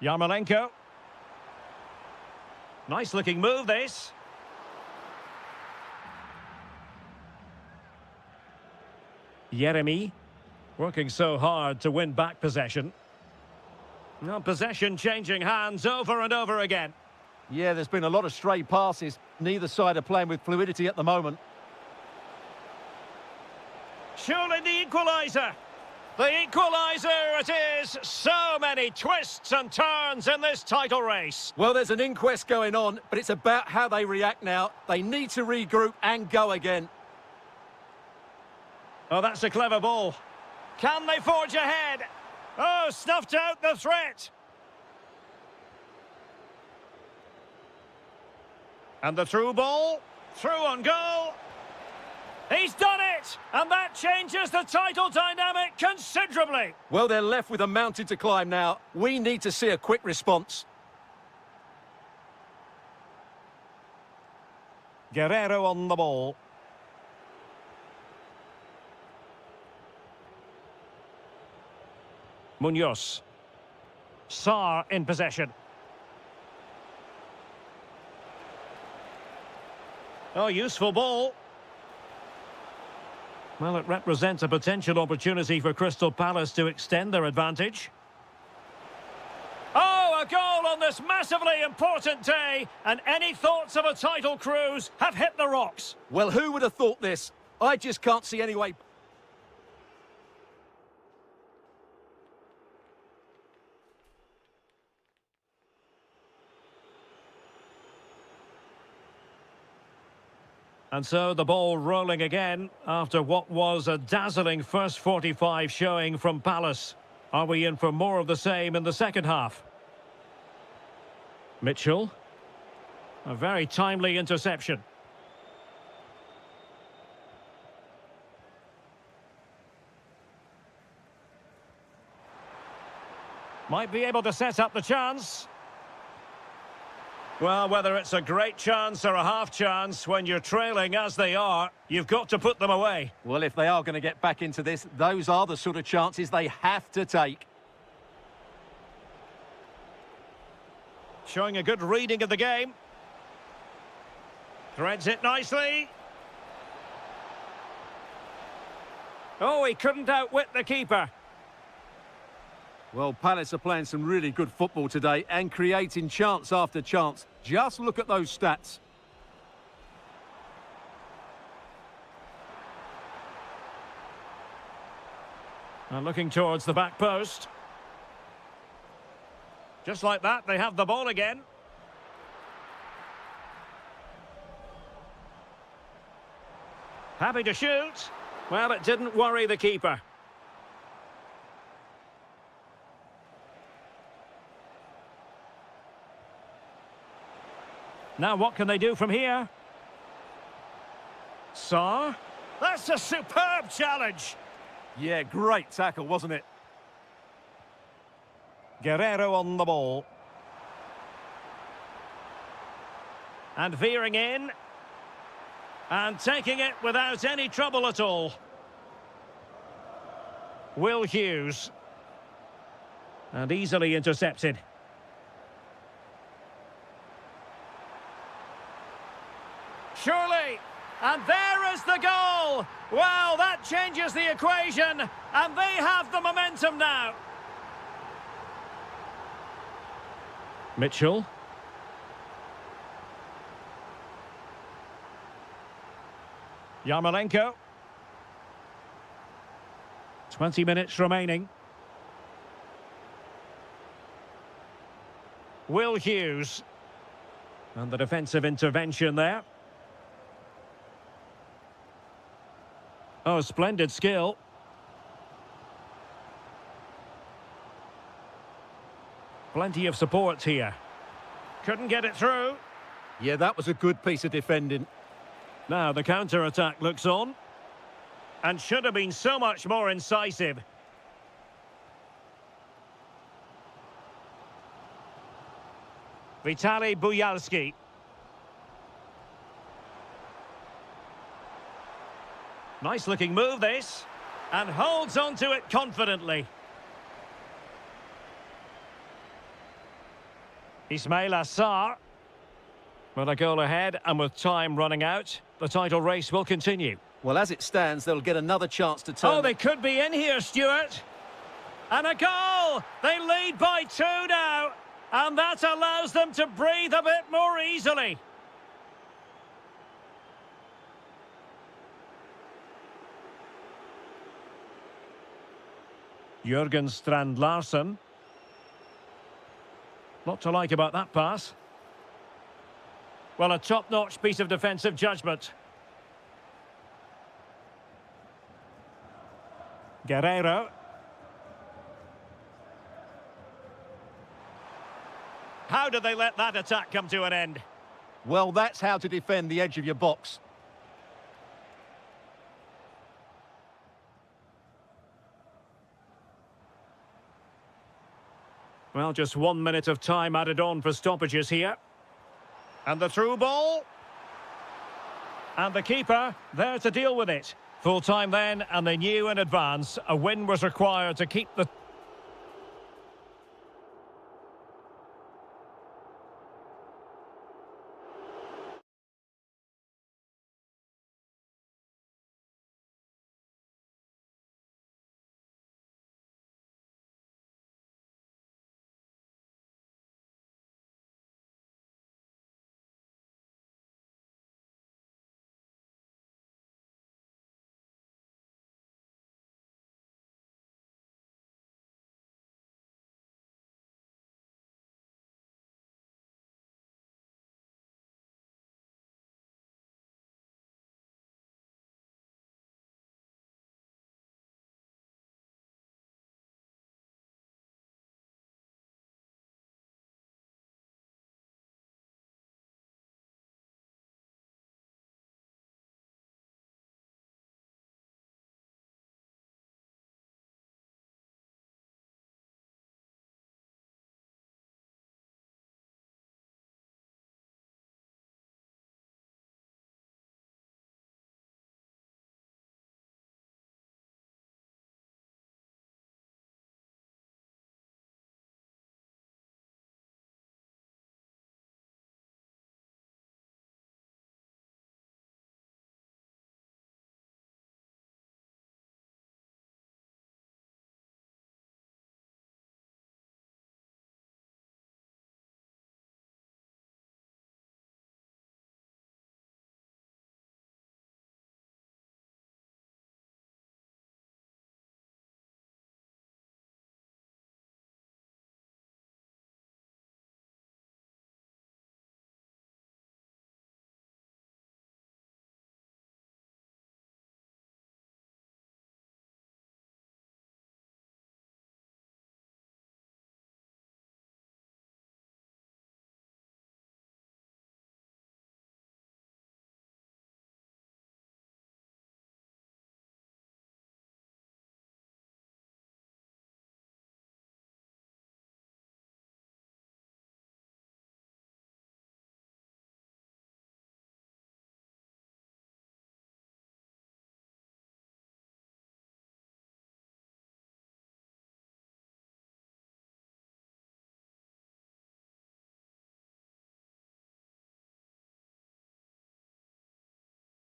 Yarmolenko. Nice looking move this. Jeremy. Working so hard to win back possession. Now possession changing hands over and over again. Yeah, there's been a lot of stray passes. Neither side are playing with fluidity at the moment. Surely the equaliser. The equaliser it is. So many twists and turns in this title race. Well, there's an inquest going on, but it's about how they react now. They need to regroup and go again. Oh, that's a clever ball. Can they forge ahead? Oh, snuffed out the threat. And the through ball. Through on goal. He's done it! And that changes the title dynamic considerably. Well, they're left with a mountain to climb now. We need to see a quick response. Guerrero on the ball. Munoz. Sarr in possession. Oh, useful ball. Well, it represents a potential opportunity for Crystal Palace to extend their advantage. Oh, a goal on this massively important day, and any thoughts of a title cruise have hit the rocks. Well, who would have thought this? I just can't see any way. And so the ball rolling again after what was a dazzling first 45 showing from Palace. Are we in for more of the same in the second half? Mitchell. A very timely interception. Might be able to set up the chance. Well, whether it's a great chance or a half chance, when you're trailing as they are, you've got to put them away. Well, if they are going to get back into this, those are the sort of chances they have to take. Showing a good reading of the game. Threads it nicely. Oh, he couldn't outwit the keeper. Well, Palace are playing some really good football today and creating chance after chance. Just look at those stats. And looking towards the back post. Just like that, they have the ball again. Happy to shoot. Well, it didn't worry the keeper. Now what can they do from here? Saar? That's a superb challenge. Yeah, great tackle, wasn't it? Guerrero on the ball. And veering in. And taking it without any trouble at all. Will Hughes. And easily intercepted. Surely, and there is the goal! Well, that changes the equation, and they have the momentum now. Mitchell. Yarmolenko. 20 minutes remaining. Will Hughes. And the defensive intervention there. Oh, splendid skill. Plenty of support here. Couldn't get it through. Yeah, that was a good piece of defending. Now the counter-attack looks on. And should have been so much more incisive. Vitaly Buyalski. Nice looking move this, and holds on to it confidently. Ismail Assar. With a goal ahead and with time running out, the title race will continue. Well, as it stands, they'll get another chance to turn. Oh, they could be in here, Stuart. And a goal! They lead by 2 now, and that allows them to breathe a bit more easily. Jürgen Strand Larsen. Lot to like about that pass. Well, a top-notch piece of defensive judgment. Guerrero. How did they let that attack come to an end? Well, that's how to defend the edge of your box. Well, just 1 minute of time added on for stoppages here. And the through ball. And the keeper there to deal with it. Full time then, and they knew in advance a win was required to keep the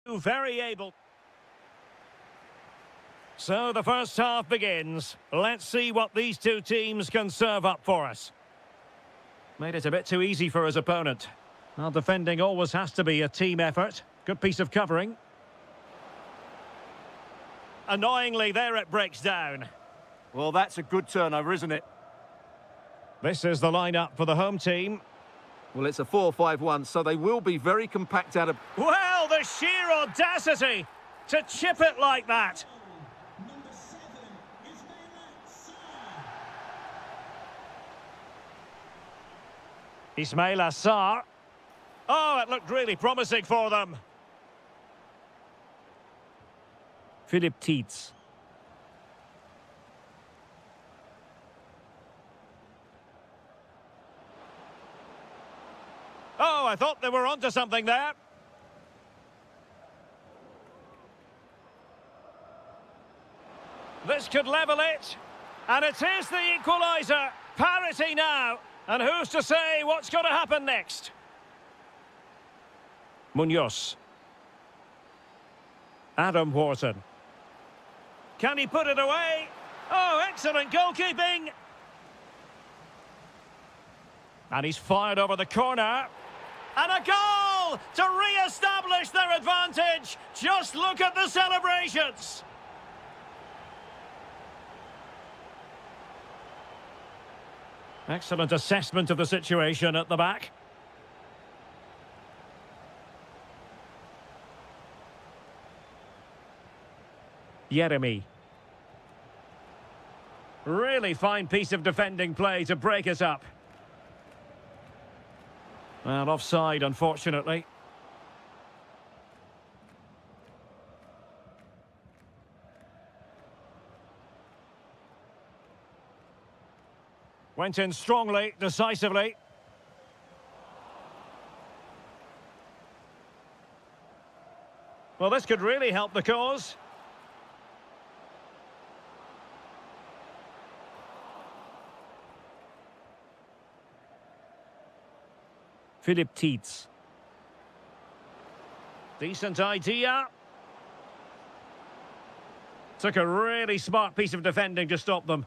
Very able. So the first half begins. Let's see what these two teams can serve up for us. Made it a bit too easy for his opponent. Well, defending always has to be a team effort. Good piece of covering. Annoyingly, there it breaks down. Well, that's a good turnover, isn't it? This is the lineup for the home team. Well, it's a 4-5-1, so they will be very compact out of... Well, the sheer audacity to chip it like that. Ismail Assar. Oh, it looked really promising for them. Philip Tietz. Oh, I thought they were onto something there. This could level it. And it is the equaliser. Parity now. And who's to say what's going to happen next? Munoz. Adam Wharton. Can he put it away? Oh, excellent goalkeeping. And he's fired over the corner. And a goal to re-establish their advantage. Just look at the celebrations. Excellent assessment of the situation at the back. Jeremy. Really fine piece of defending play to break us up. Well, offside, unfortunately. Went in strongly, decisively. Well, this could really help the cause. Philip Tietz. Decent idea. Took a really smart piece of defending to stop them.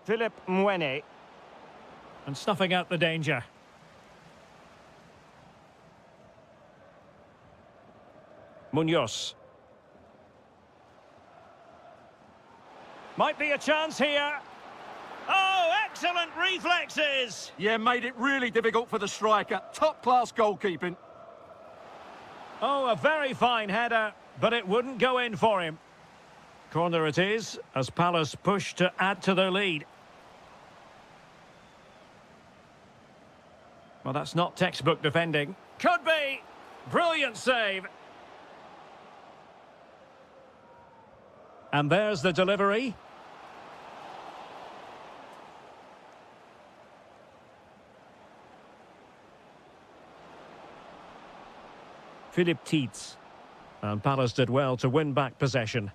Philip Mwene. And snuffing out the danger. Munoz. Might be a chance here. Oh, excellent reflexes! Yeah, made it really difficult for the striker. Top-class goalkeeping. Oh, a very fine header, but it wouldn't go in for him. Corner it is, as Palace push to add to their lead. Well, that's not textbook defending. Could be! Brilliant save. And there's the delivery. Philip Tietz. And Palace did well to win back possession.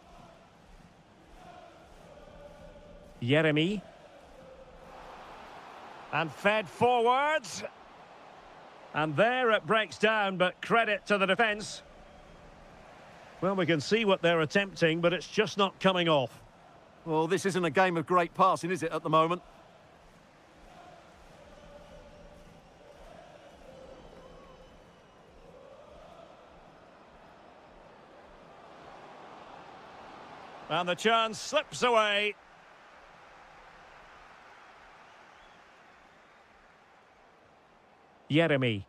Jeremy. And fed forwards. And there it breaks down, but credit to the defence. Well, we can see what they're attempting, but it's just not coming off. Well, this isn't a game of great passing, is it, at the moment? And the chance slips away. Jeremy.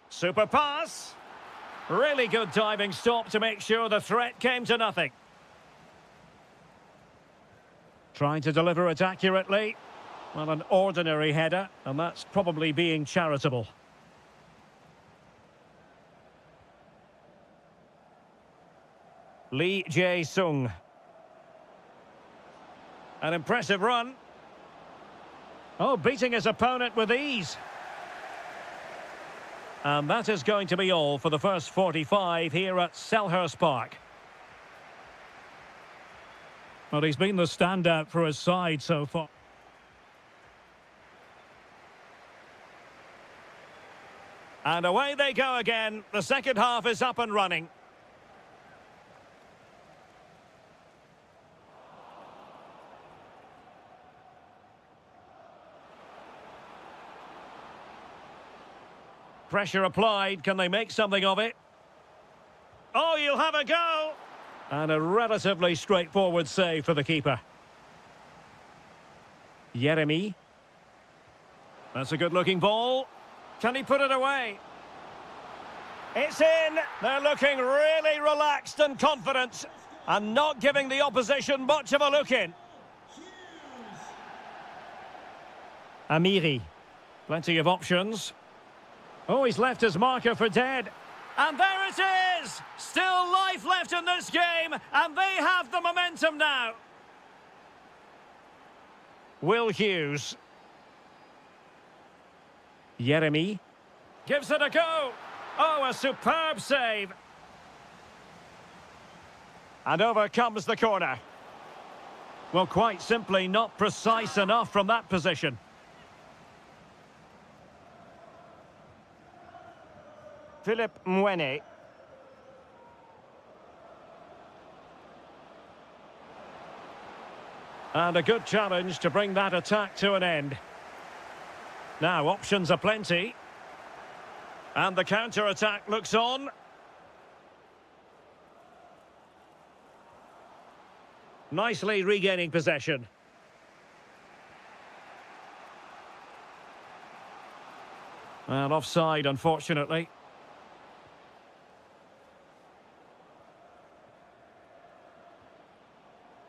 Super pass. Really good diving stop to make sure the threat came to nothing. Trying to deliver it accurately. Well, an ordinary header, and that's probably being charitable. Lee Jae-sung. An impressive run. Oh, beating his opponent with ease. And that is going to be all for the first 45 here at Selhurst Park. Well, he's been the standout for his side so far. And away they go again. The second half is up and running. Pressure applied. Can they make something of it? Oh, you'll have a go. And a relatively straightforward save for the keeper. Jeremy. That's a good-looking ball. Can he put it away? It's in. They're looking really relaxed and confident and not giving the opposition much of a look in. Amiri. Plenty of options. Oh, he's left his marker for dead. And there it is! Still life left in this game, and they have the momentum now. Will Hughes. Jeremy. Gives it a go. Oh, a superb save. And over comes the corner. Well, quite simply not precise enough from that position. Philip Mwene. And a good challenge to bring that attack to an end. Now, options are plenty. And the counter-attack looks on. Nicely regaining possession. And offside, unfortunately.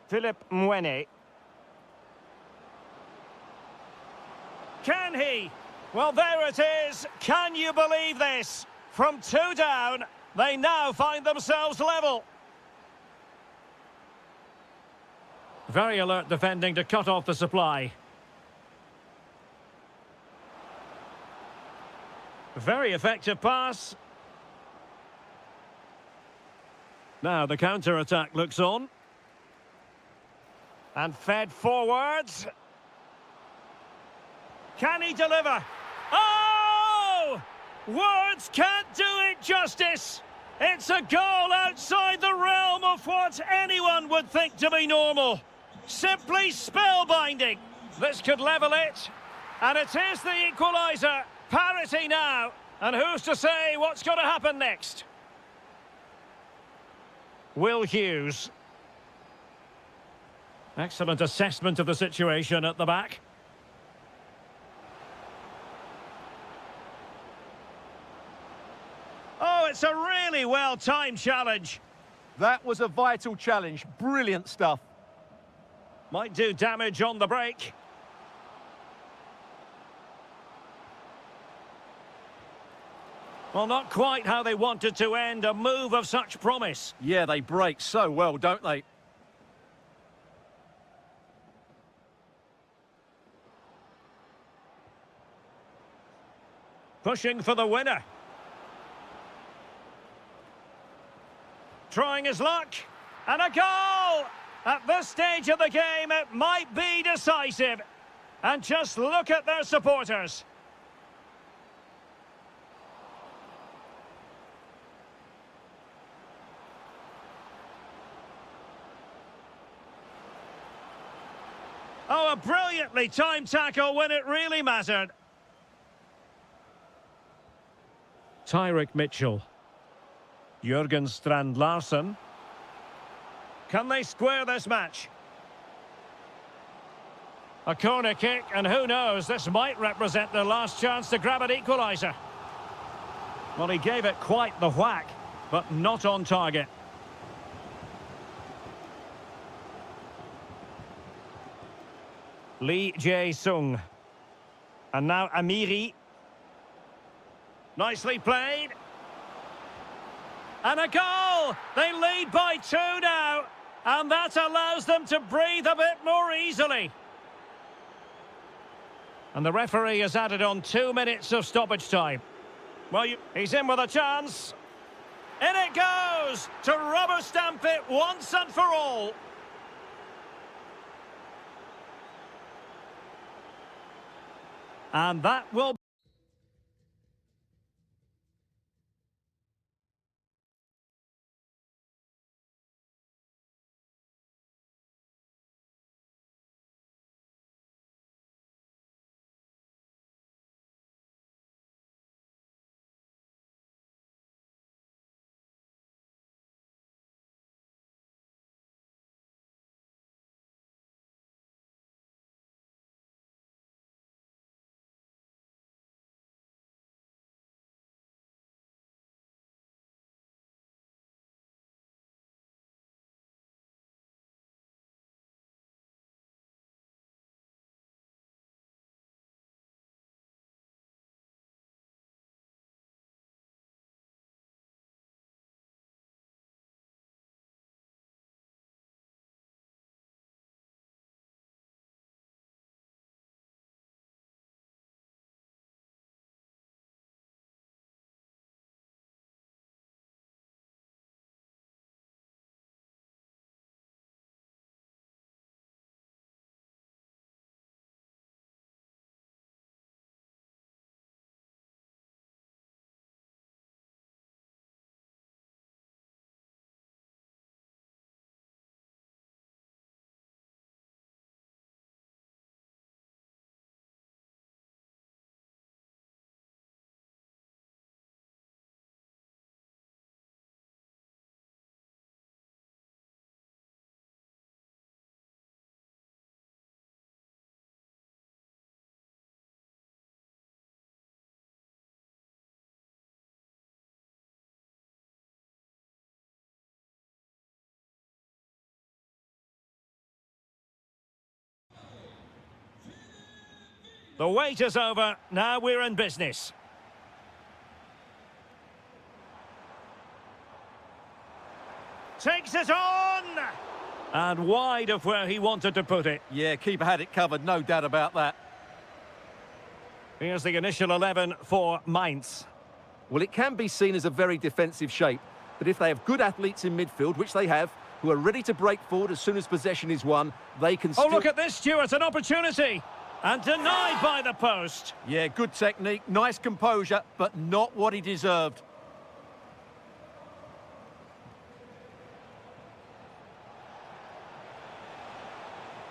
Philip Mwene. Can he? Well, there it is. Can you believe this? From 2 down, they now find themselves level. Very alert defending to cut off the supply. Very effective pass. Now the counter-attack looks on. And fed forwards. Can he deliver? Oh! Words can't do it justice. It's a goal outside the realm of what anyone would think to be normal. Simply spellbinding. This could level it. And it is the equaliser. Parity now. And who's to say what's going to happen next? Will Hughes. Excellent assessment of the situation at the back. Oh, it's a really well-timed challenge. That was a vital challenge. Brilliant stuff. Might do damage on the break. Well, not quite how they wanted to end a move of such promise. Yeah, they break so well, don't they? Pushing for the winner. Trying his luck. And a goal! At this stage of the game, it might be decisive. And just look at their supporters. Oh, a brilliantly timed tackle when it really mattered. Tyrick Mitchell. Jürgen Strand Larsen. Can they square this match? A corner kick, and who knows, this might represent their last chance to grab an equaliser. Well, he gave it quite the whack, but not on target. Lee Jae-sung. And now Amiri. Nicely played. And a goal! They lead by 2 now. And that allows them to breathe a bit more easily. And the referee has added on 2 minutes of stoppage time. Well, he's in with a chance. In it goes! To rubber stamp it once and for all. And that will... The wait is over. Now we're in business. Takes it on! And wide of where he wanted to put it. Yeah, keeper had it covered, no doubt about that. Here's the initial 11 for Mainz. Well, it can be seen as a very defensive shape, but if they have good athletes in midfield, which they have, who are ready to break forward as soon as possession is won, they can still... Oh, look at this, Stuart, an opportunity! And denied by the post. Yeah, good technique, nice composure, but not what he deserved.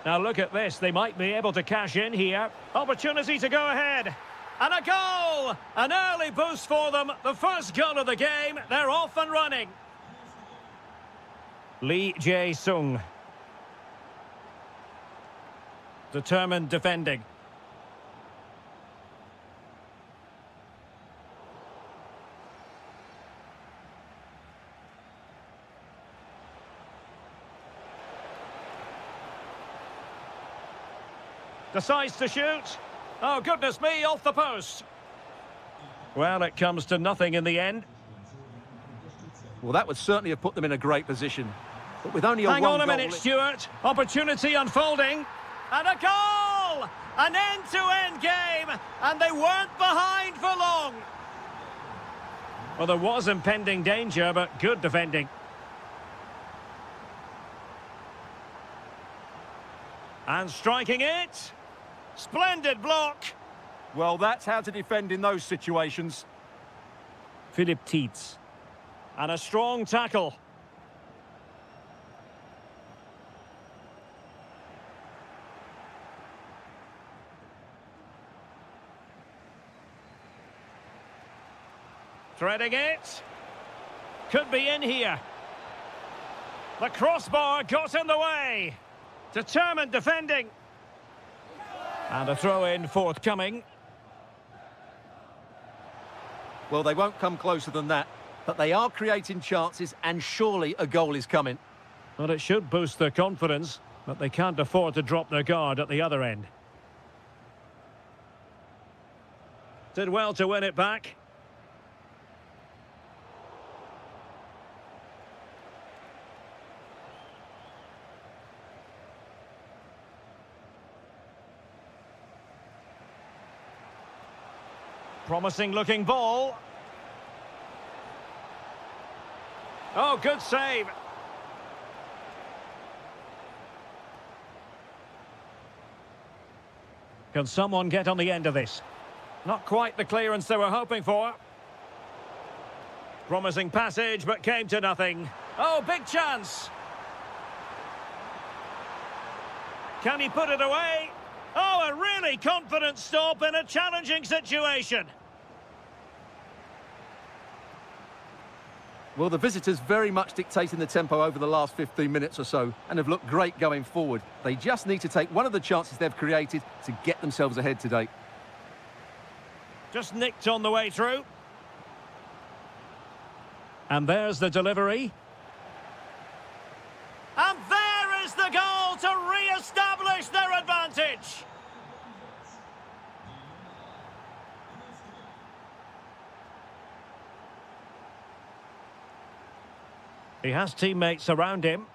Now look at this, they might be able to cash in here. Opportunity to go ahead. And a goal! An early boost for them. The first goal of the game. They're off and running. Lee Jae-sung. Determined defending. Decides to shoot. Oh, goodness me, off the post. Well, it comes to nothing in the end. Well, that would certainly have put them in a great position. But with only a Hang on a minute, goal... Stuart. Opportunity unfolding. And a goal! An end-to-end game. And they weren't behind for long. Well, there was impending danger, but good defending. And striking it. Splendid block. Well, that's how to defend in those situations. Philip Tietz. And a strong tackle. Threading it. Could be in here. The crossbar got in the way. Determined defending. And a throw-in forthcoming. Well, they won't come closer than that, but they are creating chances, and surely a goal is coming. Well, it should boost their confidence, but they can't afford to drop their guard at the other end. Did well to win it back. Promising looking ball. Oh, good save. Can someone get on the end of this? Not quite the clearance they were hoping for. Promising passage, but came to nothing. Oh, big chance. Can he put it away? Oh, a really confident stop in a challenging situation. Well, the visitors very much dictating the tempo over the last 15 minutes or so and have looked great going forward. They just need to take one of the chances they've created to get themselves ahead today. Just nicked on the way through. And there's the delivery. And there is the goal to re-establish their advantage. He has teammates around him.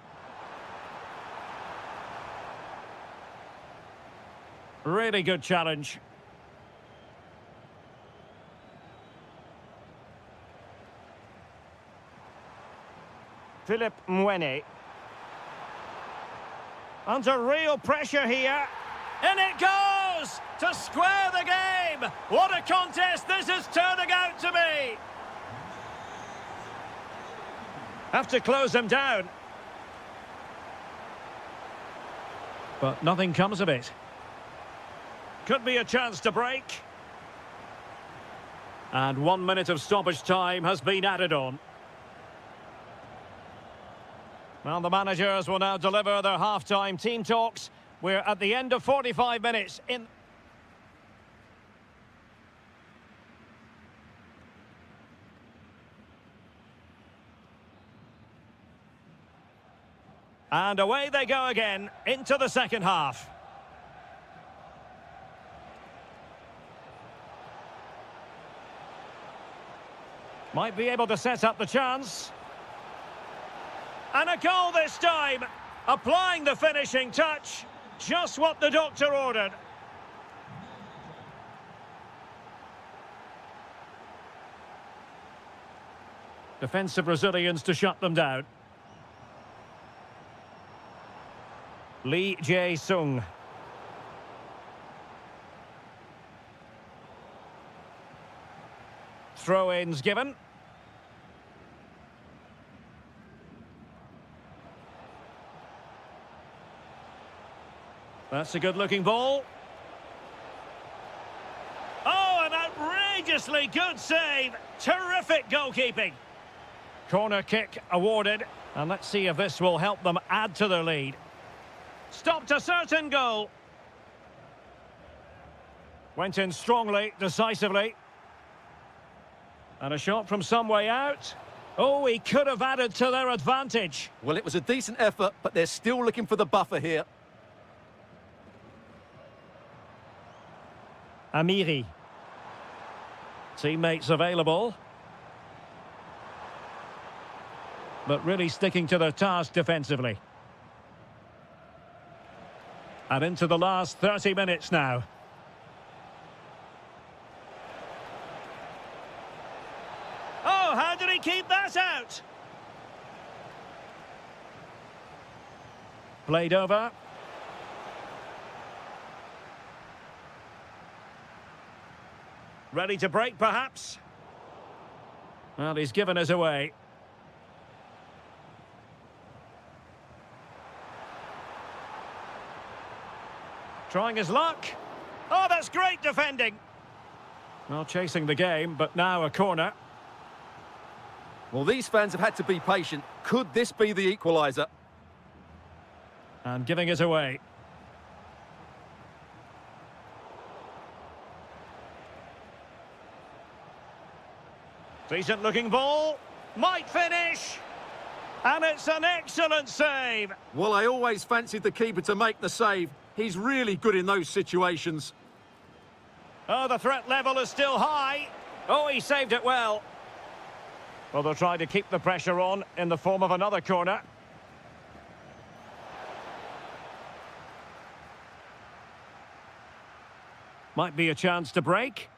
Really good challenge. Philip Mwene. Under real pressure here. And it goes to square the game. What a contest this is turning out to be. Have to close them down. But nothing comes of it. Could be a chance to break. And 1 minute of stoppage time has been added on. Well, the managers will now deliver their half-time team talks. We're at the end of 45 minutes in... And away they go again into the second half. Might be able to set up the chance. And a goal this time. Applying the finishing touch. Just what the doctor ordered. Defensive Brazilians to shut them down. Lee Jae-sung. Throw-ins given. That's a good-looking ball. Oh, an outrageously good save. Terrific goalkeeping. Corner kick awarded. And let's see if this will help them add to their lead. Stopped a certain goal. Went in strongly, decisively. And a shot from some way out. Oh, he could have added to their advantage. Well, it was a decent effort, but they're still looking for the buffer here. Amiri. Teammates available. But really sticking to their task defensively. And into the last 30 minutes now. Oh, how did he keep that out? Played over. Ready to break, perhaps? Well, he's given us away. Trying his luck. Oh, that's great defending. Well, chasing the game, but now a corner. Well, these fans have had to be patient. Could this be the equaliser? And giving it away. Decent looking ball. Might finish. And it's an excellent save. Well, I always fancied the keeper to make the save. He's really good in those situations. Oh, the threat level is still high. Oh, he saved it well. Well, they'll try to keep the pressure on in the form of another corner. Might be a chance to break.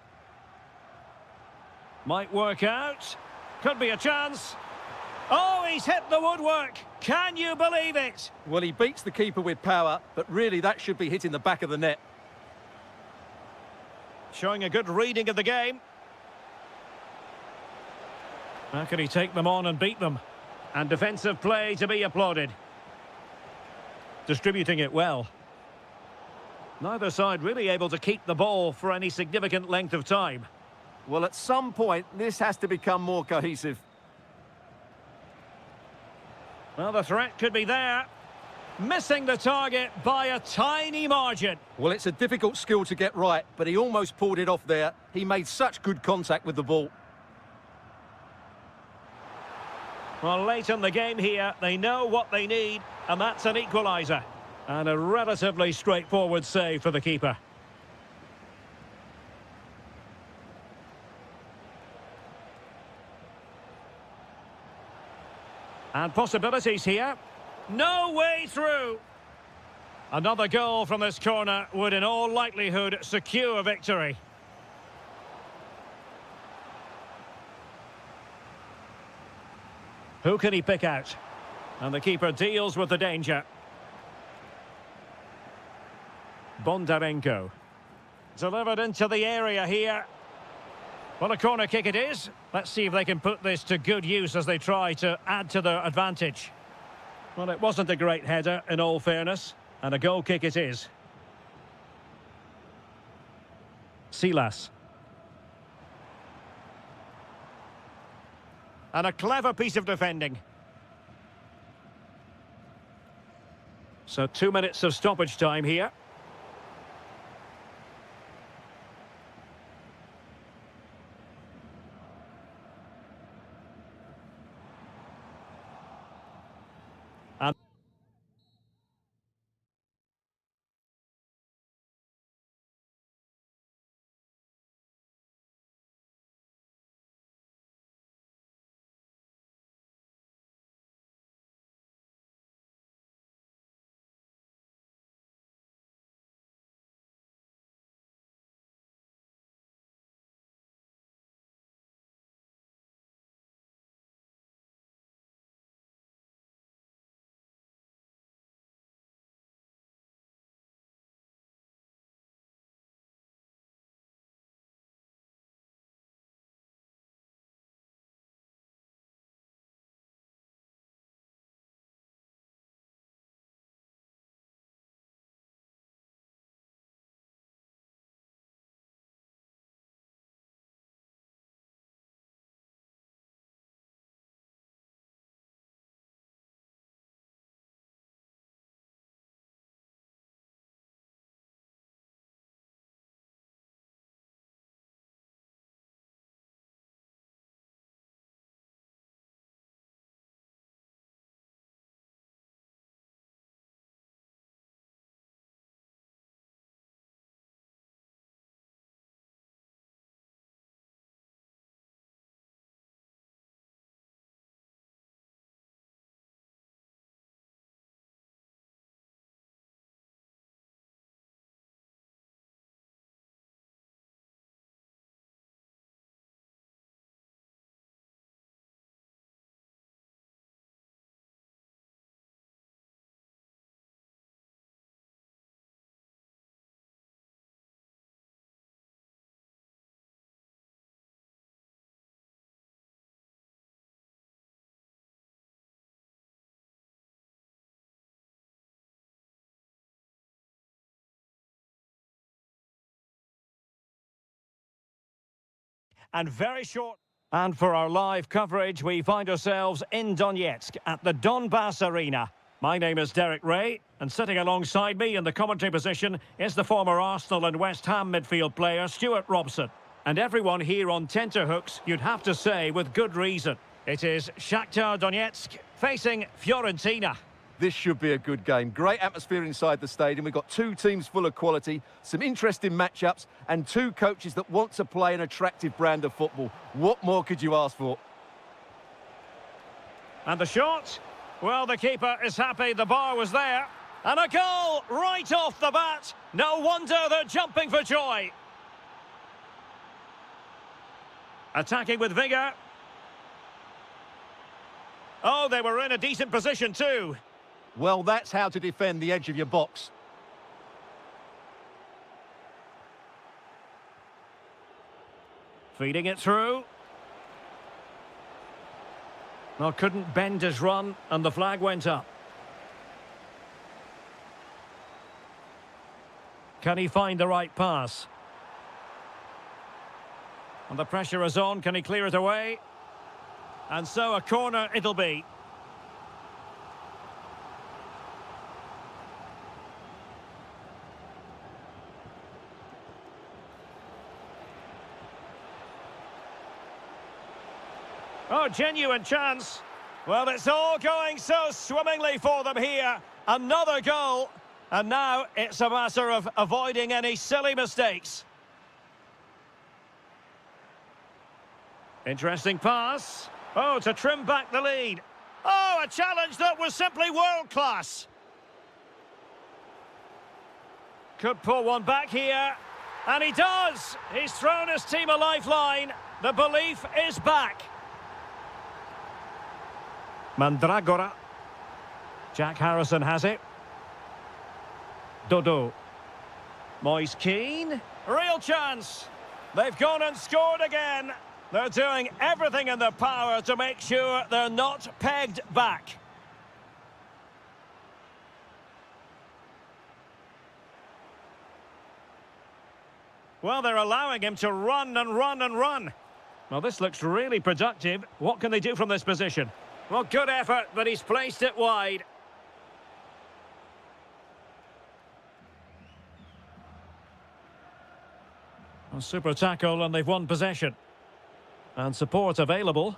Might work out. Could be a chance. Oh, he's hit the woodwork. Can you believe it? Well, he beats the keeper with power, but really that should be hitting the back of the net. Showing a good reading of the game. How can he take them on and beat them? And defensive play to be applauded. Distributing it well. Neither side really able to keep the ball for any significant length of time. Well, at some point, this has to become more cohesive. Well, the threat could be there. Missing the target by a tiny margin. Well, it's a difficult skill to get right, but he almost pulled it off there. He made such good contact with the ball. Well, late in the game here, they know what they need, and that's an equaliser. And a relatively straightforward save for the keeper. And possibilities here. No way through. Another goal from this corner would in all likelihood secure victory. Who can he pick out? And the keeper deals with the danger. Bondarenko. Delivered into the area here. Well, a corner kick it is. Let's see if they can put this to good use as they try to add to their advantage. Well, it wasn't a great header, in all fairness. And a goal kick it is. Silas. And a clever piece of defending. So 2 minutes of stoppage time here. and very short. And for our live coverage, we find ourselves in Donetsk at the Donbas Arena. My name is Derek Ray, and sitting alongside me in the commentary position is the former Arsenal and West Ham midfield player Stuart Robson. And everyone here on tenterhooks, you'd have to say with good reason. It is Shakhtar Donetsk facing Fiorentina. This should be a good game. Great atmosphere inside the stadium. We've got two teams full of quality, some interesting matchups, and two coaches that want to play an attractive brand of football. What more could you ask for? And the shot? Well, the keeper is happy the bar was there. And a goal right off the bat. No wonder they're jumping for joy. Attacking with vigour. Oh, they were in a decent position too. Well, that's how to defend the edge of your box. Feeding it through. Well, couldn't bend his run, and the flag went up. Can he find the right pass? And the pressure is on. Can he clear it away? And so a corner it'll be. Oh, genuine chance. Well, it's all going so swimmingly for them here. Another goal. And now it's a matter of avoiding any silly mistakes. Interesting pass. Oh, to trim back the lead. Oh, a challenge that was simply world-class. Could pull one back here. And he does. He's thrown his team a lifeline. The belief is back. Mandragora. Jack Harrison has it. Dodo. Moise Keane. Real chance. They've gone and scored again. They're doing everything in their power to make sure they're not pegged back. Well, they're allowing him to run and run and run. Well, this looks really productive. What can they do from this position? Well, good effort, but he's placed it wide. A super tackle, and they've won possession. And support available.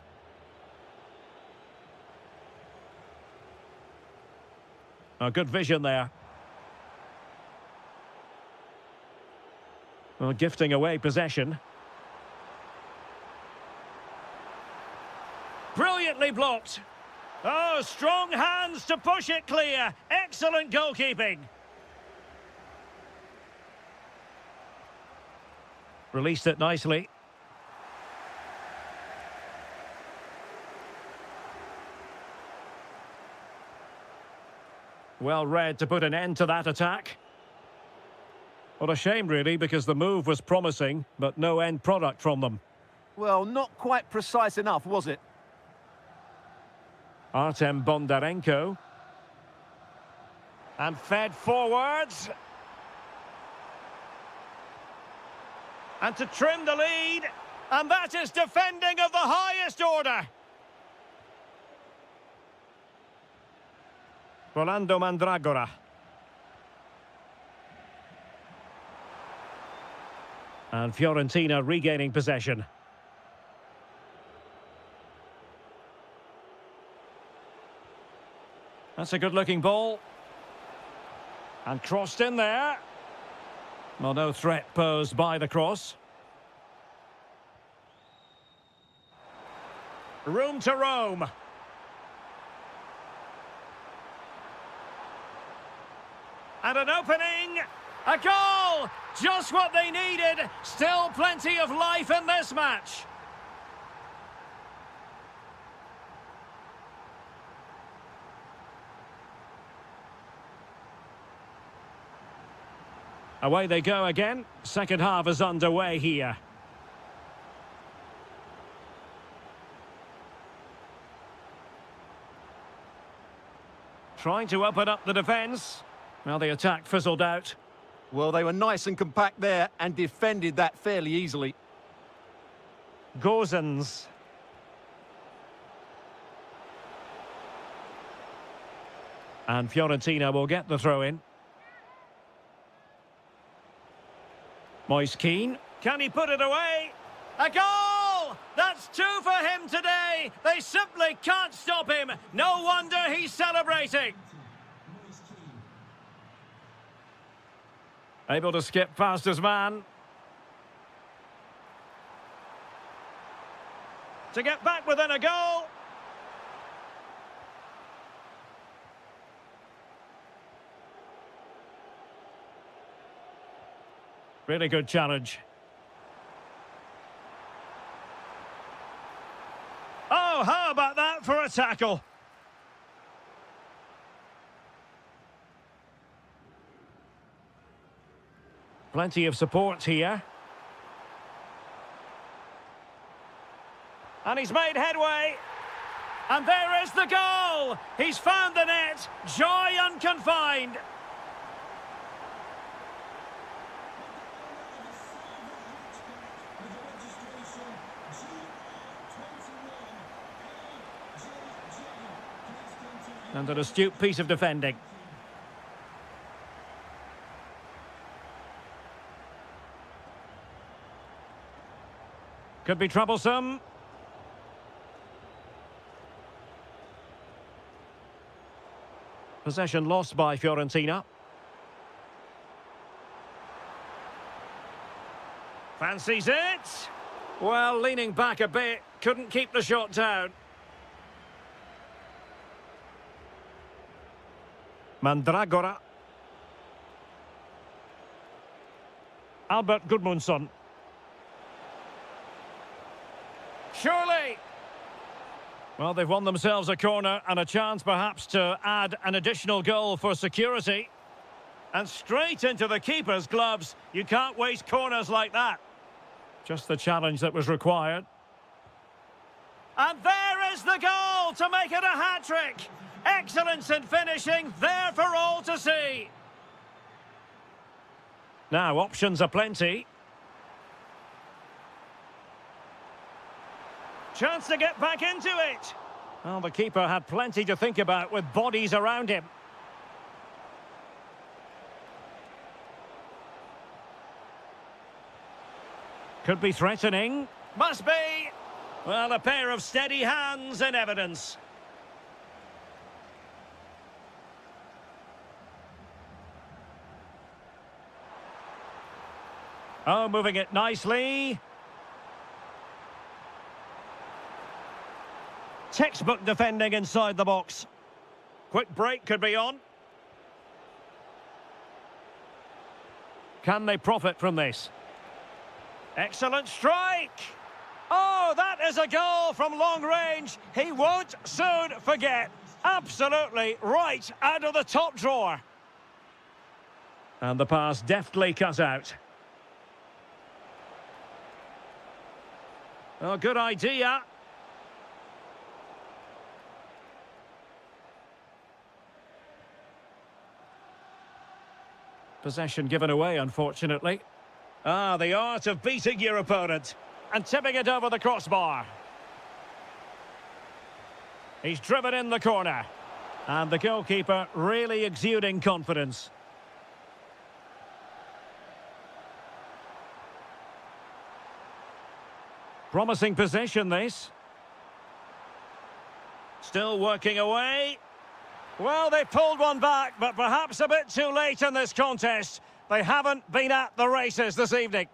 A good vision there. Well, gifting away possession. Brilliantly blocked. Oh, strong hands to push it clear. Excellent goalkeeping. Released it nicely. Well read to put an end to that attack. What a shame, really, because the move was promising, but no end product from them. Well, not quite precise enough, was it? Artem Bondarenko. And fed forwards. And to trim the lead. And that is defending of the highest order. Rolando Mandragora. And Fiorentina regaining possession. That's a good-looking ball. And crossed in there. Well, no threat posed by the cross. Room to roam. And an opening. A goal! Just what they needed. Still plenty of life in this match. Away they go again. Second half is underway here. Trying to open up the defence. Well, the attack fizzled out. Well, they were nice and compact there and defended that fairly easily. Gozens. And Fiorentina will get the throw in. Moise Keane. Can he put it away? A goal! That's 2 for him today. They simply can't stop him. No wonder he's celebrating. Able to skip past his man. To get back within a goal. Really good challenge. Oh, how about that for a tackle? Plenty of support here. And he's made headway. And there is the goal! He's found the net. Joy unconfined. And an astute piece of defending. Could be troublesome. Possession lost by Fiorentina. Fancies it. Well, leaning back a bit, couldn't keep the shot down. Mandragora. Albert Gudmundsson. Surely! Well, they've won themselves a corner and a chance perhaps to add an additional goal for security. And straight into the keeper's gloves. You can't waste corners like that. Just the challenge that was required. And there is the goal to make it a hat-trick. Excellence in finishing, there for all to see. Now, options are plenty. Chance to get back into it. Well, the keeper had plenty to think about with bodies around him. Could be threatening. Must be. Well, a pair of steady hands in evidence. Oh, moving it nicely. Textbook defending inside the box. Quick break could be on. Can they profit from this? Excellent strike. Oh, that is a goal from long range. He won't soon forget. Absolutely right out of the top drawer. And the pass deftly cut out. Oh, good idea. Possession given away, unfortunately. Ah, the art of beating your opponent and tipping it over the crossbar. He's driven in the corner. And the goalkeeper really exuding confidence. Promising possession, this. Still working away. Well, they pulled one back, but perhaps a bit too late in this contest. They haven't been at the races this evening.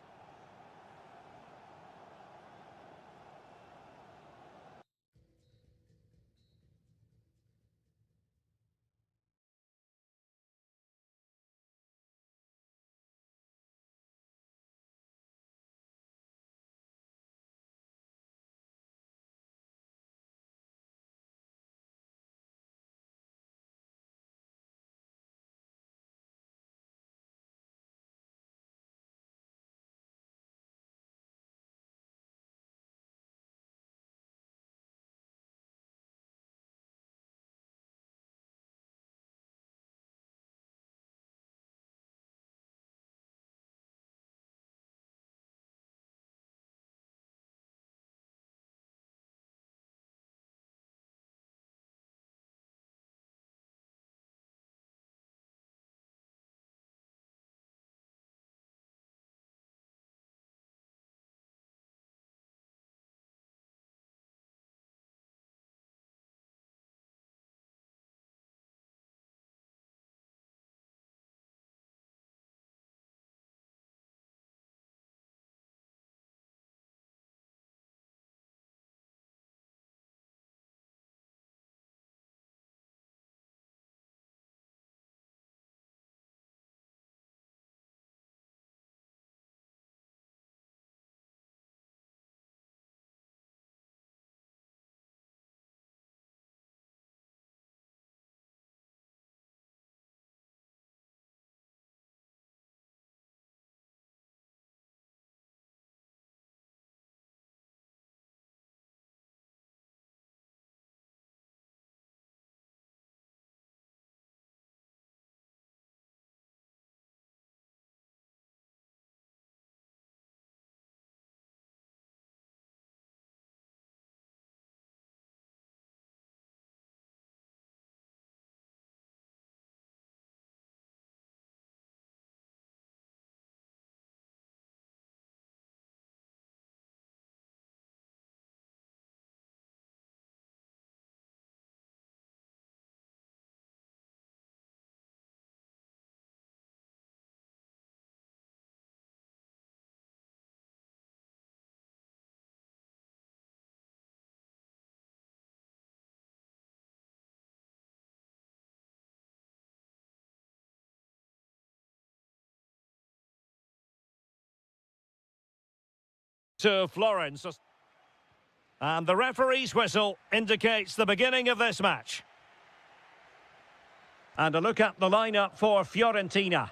to Florence. And the referee's whistle indicates the beginning of this match. And a look at the lineup for Fiorentina.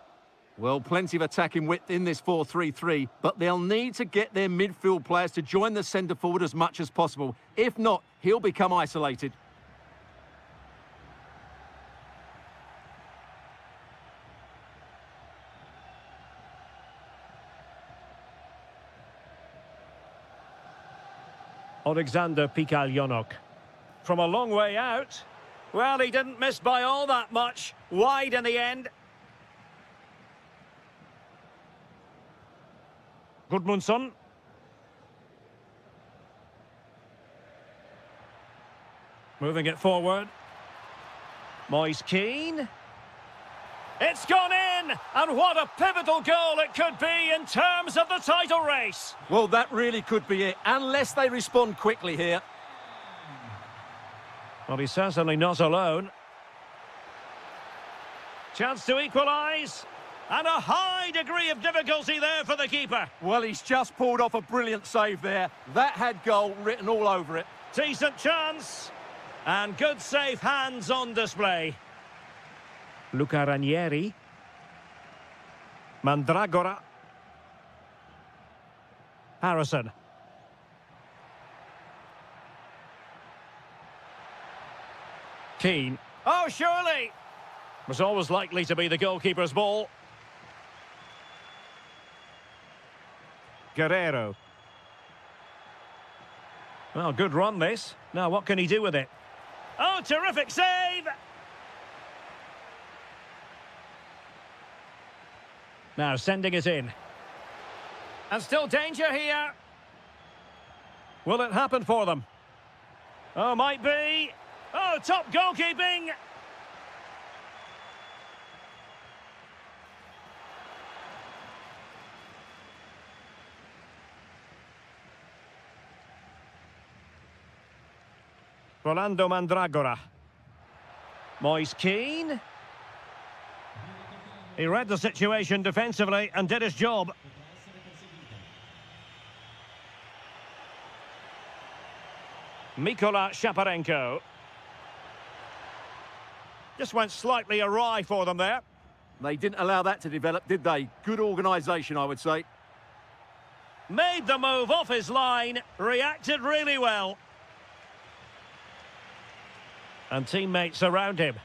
Well, plenty of attacking width in this 4-3-3, but they'll need to get their midfield players to join the centre forward as much as possible. If not, he'll become isolated. Alexander Pikaljonok. From a long way out. Well, he didn't miss by all that much. Wide in the end. Gudmundsson. Moving it forward. Moise Keane. It's gone in! And what a pivotal goal it could be in terms of the title race. Well, that really could be it, unless they respond quickly here. Well, he's certainly not alone. Chance to equalise. And a high degree of difficulty there for the keeper. Well, he's just pulled off a brilliant save there. That had goal written all over it. Decent chance. And good safe hands on display. Luca Ranieri. Mandragora. Harrison. Keane. Oh, surely! Was always likely to be the goalkeeper's ball. Guerrero. Well, good run this. Now, what can he do with it? Oh, terrific save! Now, sending it in. And still danger here. Will it happen for them? Oh, might be. Oh, top goalkeeping! Rolando Mandragora. Moise Keane. He read the situation defensively and did his job. Mikola Shaparenko. Just went slightly awry for them there. They didn't allow that to develop, did they? Good organisation, I would say. Made the move off his line, reacted really well. And teammates around him.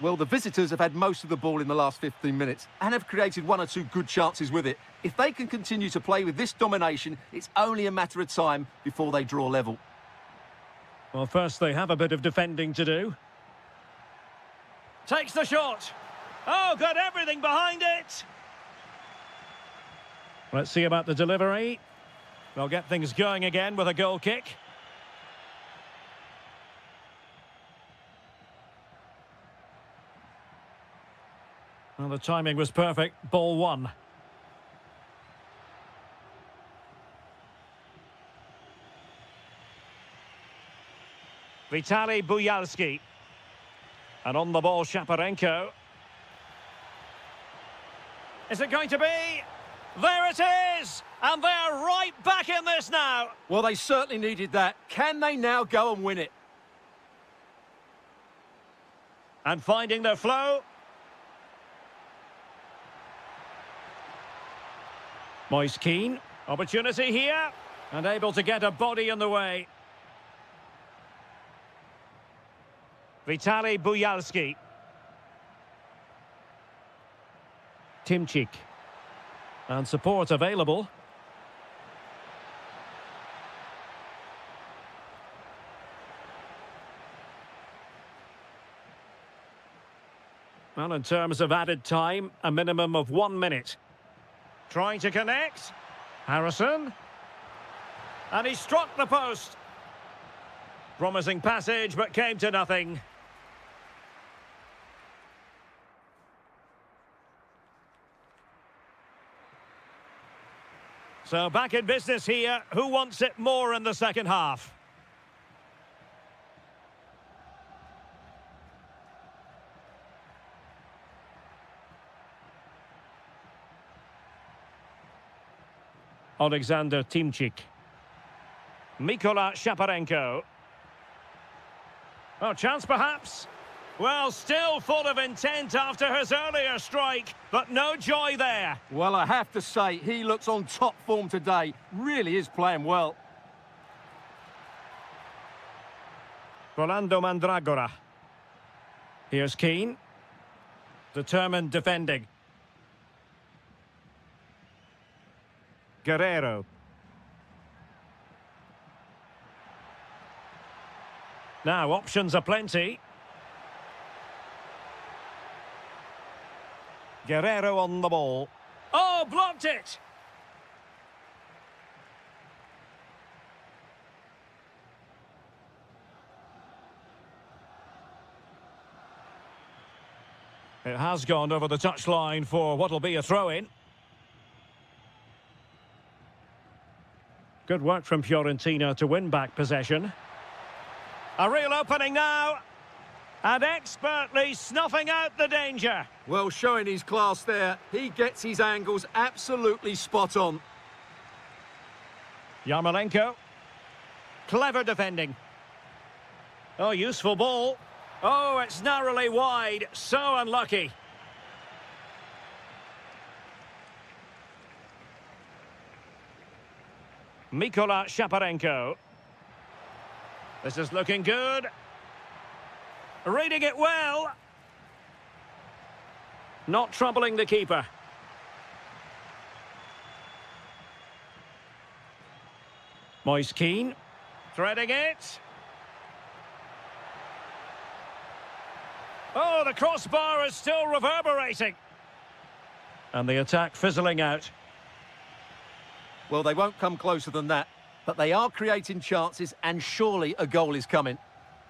Well, the visitors have had most of the ball in the last 15 minutes and have created one or two good chances with it. If they can continue to play with this domination, it's only a matter of time before they draw level. Well, first they have a bit of defending to do. Takes the shot. Oh, got everything behind it. Let's see about the delivery. They'll get things going again with a goal kick. Well, the timing was perfect. Ball one. Vitaly Buyalski. And on the ball, Shaparenko. Is it going to be? There it is! And they're right back in this now. Well, they certainly needed that. Can they now go and win it? And finding their flow. Moise Keane. Opportunity here. And able to get a body in the way. Vitaly Buyalski. Timchik. And support available. Well, in terms of added time, a minimum of 1 minute. Trying to connect. Harrison. And he struck the post. Promising passage, but came to nothing. So back in business here. Who wants it more in the second half? Alexander Timchik. Mikola Shaparenko. Oh, chance perhaps. Well, still full of intent after his earlier strike, but no joy there. Well, I have to say, he looks on top form today. Really is playing well. Rolando Mandragora. Here's Keane. Determined defending. Guerrero. Now, options are plenty. Guerrero on the ball. Oh, blocked it! It has gone over the touchline for what'll be a throw-in. Good work from Fiorentina to win back possession. A real opening now. And expertly snuffing out the danger. Well, showing his class there. He gets his angles absolutely spot on. Yarmolenko. Clever defending. Oh, useful ball. Oh, it's narrowly wide. So unlucky. Mikola Shaparenko. This is looking good. Reading it well. Not troubling the keeper. Moise Keane. Threading it. Oh, the crossbar is still reverberating. And the attack fizzling out. Well, they won't come closer than that, but they are creating chances, and surely a goal is coming.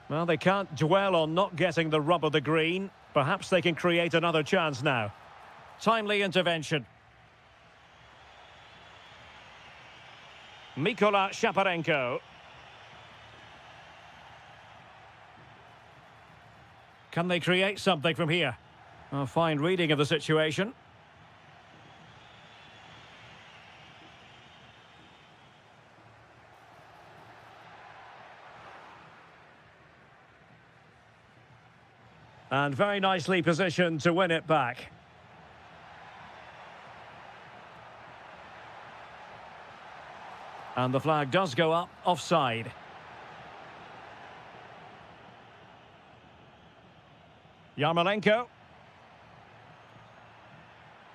Well, they can't dwell on not getting the rub of the green. Perhaps they can create another chance now. Timely intervention. Mikola Shaparenko. Can they create something from here? A fine reading of the situation. And very nicely positioned to win it back. And the flag does go up, offside. Yarmolenko.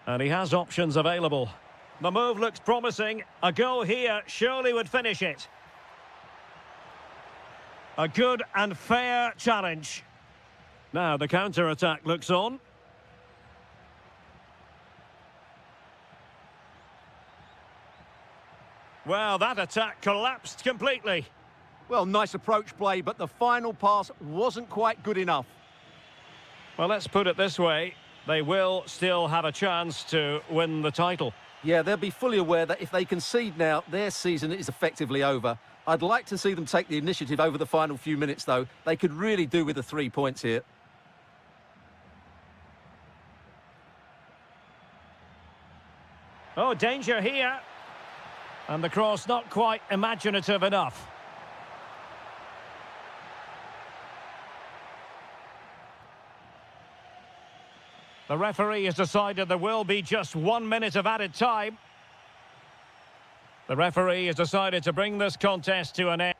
And he has options available. The move looks promising. A goal here surely would finish it. A good and fair challenge. Now the counter-attack looks on. Well, that attack collapsed completely. Well, nice approach play, but the final pass wasn't quite good enough. Well, let's put it this way. They will still have a chance to win the title. Yeah, they'll be fully aware that if they concede now, their season is effectively over. I'd like to see them take the initiative over the final few minutes, though. They could really do with the 3 points here. Oh, danger here. And the cross not quite imaginative enough. The referee has decided there will be just 1 minute of added time. The referee has decided to bring this contest to an end.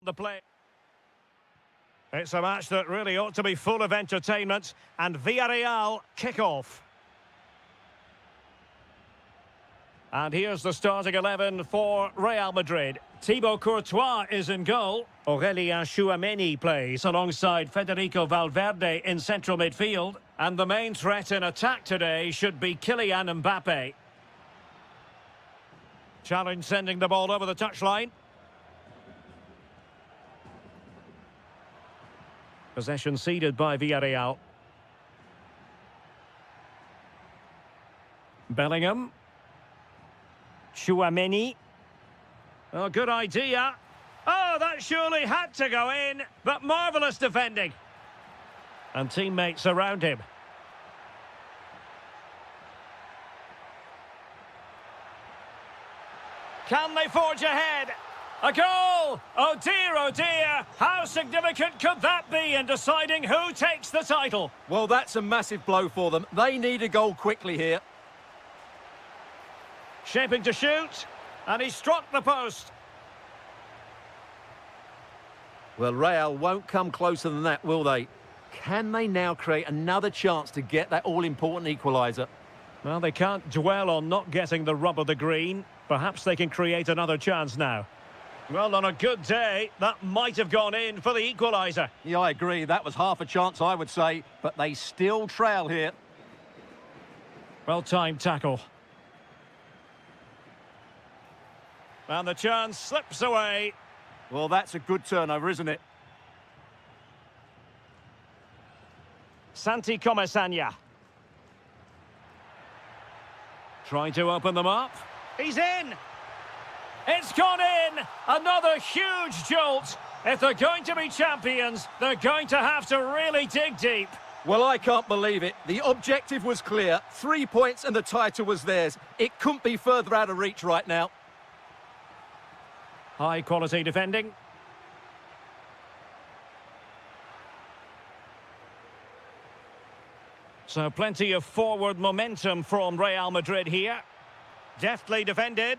The play. It's a match that really ought to be full of entertainment, and Villarreal kick-off. And here's the starting 11 for Real Madrid. Thibaut Courtois is in goal. Aurélien Tchouameni plays alongside Federico Valverde in central midfield. And the main threat in attack today should be Kylian Mbappe. Challenge sending the ball over the touchline. Possession ceded by Villarreal. Bellingham. Tchouameni. Oh, good idea. Oh, that surely had to go in, but marvellous defending. And teammates around him. Can they forge ahead? A goal! Oh dear, how significant could that be in deciding who takes the title? Well, that's a massive blow for them. They need a goal quickly here. Shaping to shoot, and he struck the post. Well, Real won't come closer than that, will they? Can they now create another chance to get that all-important equaliser? Well, they can't dwell on not getting the rub of the green. Perhaps they can create another chance now. Well, on a good day, that might have gone in for the equaliser. Yeah, I agree. That was half a chance, I would say. But they still trail here. Well-timed tackle. And the chance slips away. Well, that's a good turnover, isn't it? Santi Comesaña. Trying to open them up. He's in! It's gone in! Another huge jolt. If they're going to be champions, they're going to have to really dig deep. Well, I can't believe it. The objective was clear. 3 points and the title was theirs. It couldn't be further out of reach right now. High quality defending. So plenty of forward momentum from Real Madrid here. Deftly defended.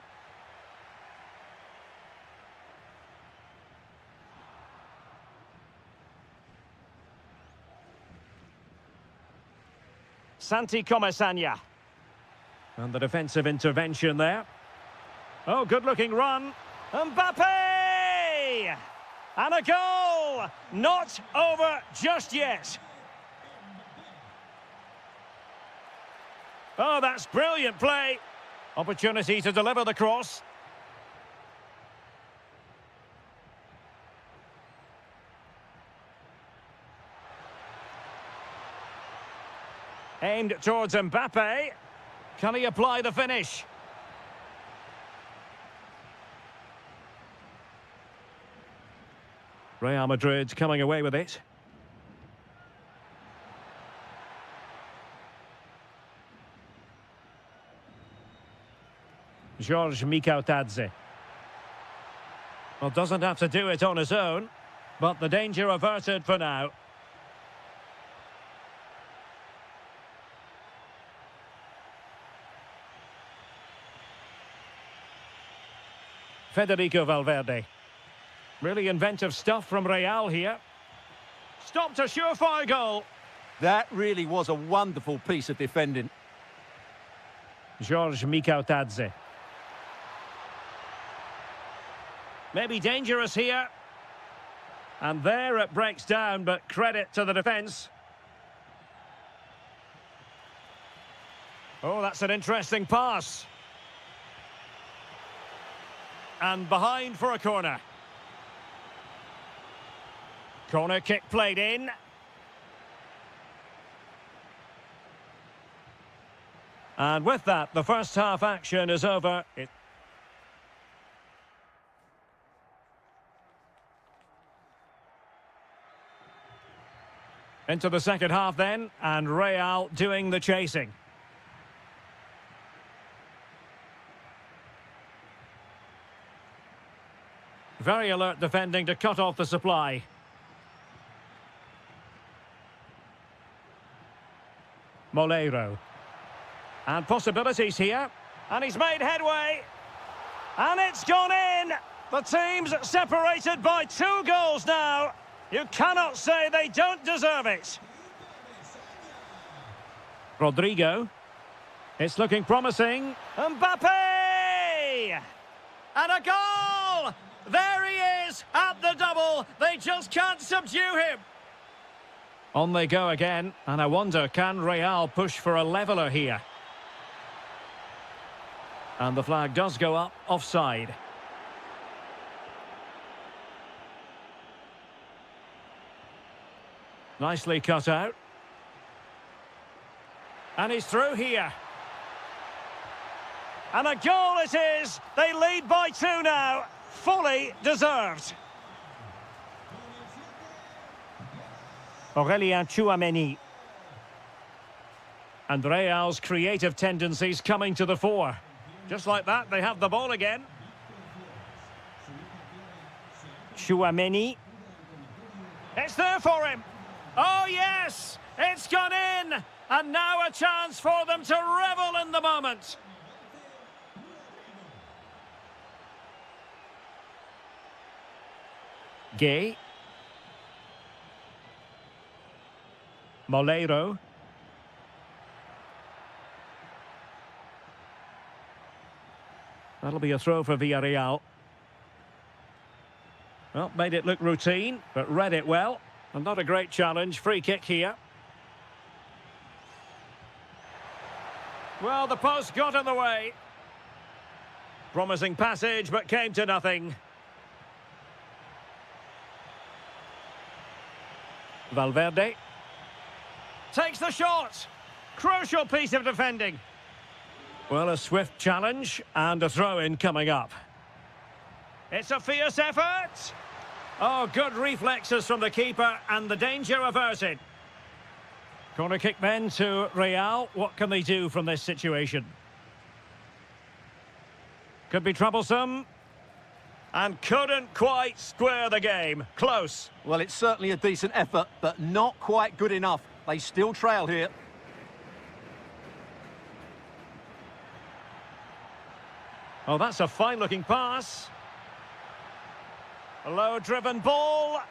Santi Comesaña. And the defensive intervention there. Oh, good-looking run. Mbappe! And a goal! Not over just yet. Oh, that's brilliant play. Opportunity to deliver the cross. Aimed towards Mbappe. Can he apply the finish? Real Madrid coming away with it. George Mikautadze. Well, doesn't have to do it on his own, but the danger averted for now. Federico Valverde. Really inventive stuff from Real here. Stopped a surefire goal. That really was a wonderful piece of defending. George Mikautadze. Maybe dangerous here. And there it breaks down, but credit to the defence. Oh, that's an interesting pass. And behind for a corner. Corner kick played in. And with that, the first half action is over. Into the second half then, and Real doing the chasing. Very alert defending to cut off the supply. Moleiro. And possibilities here. And he's made headway. And it's gone in! The team's separated by 2 goals now. You cannot say they don't deserve it. Rodrigo. It's looking promising. Mbappe! And a goal! There he is at the double. They just can't subdue him. On they go again. And I wonder, can Real push for a leveller here? And the flag does go up offside. Nicely cut out. And he's through here. And a goal it is. They lead by 2 now. Fully deserved. Aurélien Tchouaméni. And Real's creative tendencies coming to the fore. Just like that, they have the ball again. Tchouaméni. It's there for him. Oh, yes! It's gone in! And now a chance for them to revel in the moment. Gay. Moleiro. That'll be a throw for Villarreal. Well, made it look routine, but read it well. And not a great challenge. Free kick here. Well, the post got in the way. Promising passage, but came to nothing. Valverde. Takes the shot. Crucial piece of defending. Well, a swift challenge and a throw-in coming up. It's a fierce effort. Oh, good reflexes from the keeper and the danger averted. Corner kick then to Real. What can they do from this situation? Could be troublesome. And couldn't quite square the game. Close. Well, it's certainly a decent effort, but not quite good enough. They still trail here. Oh, that's a fine-looking pass. A low-driven ball.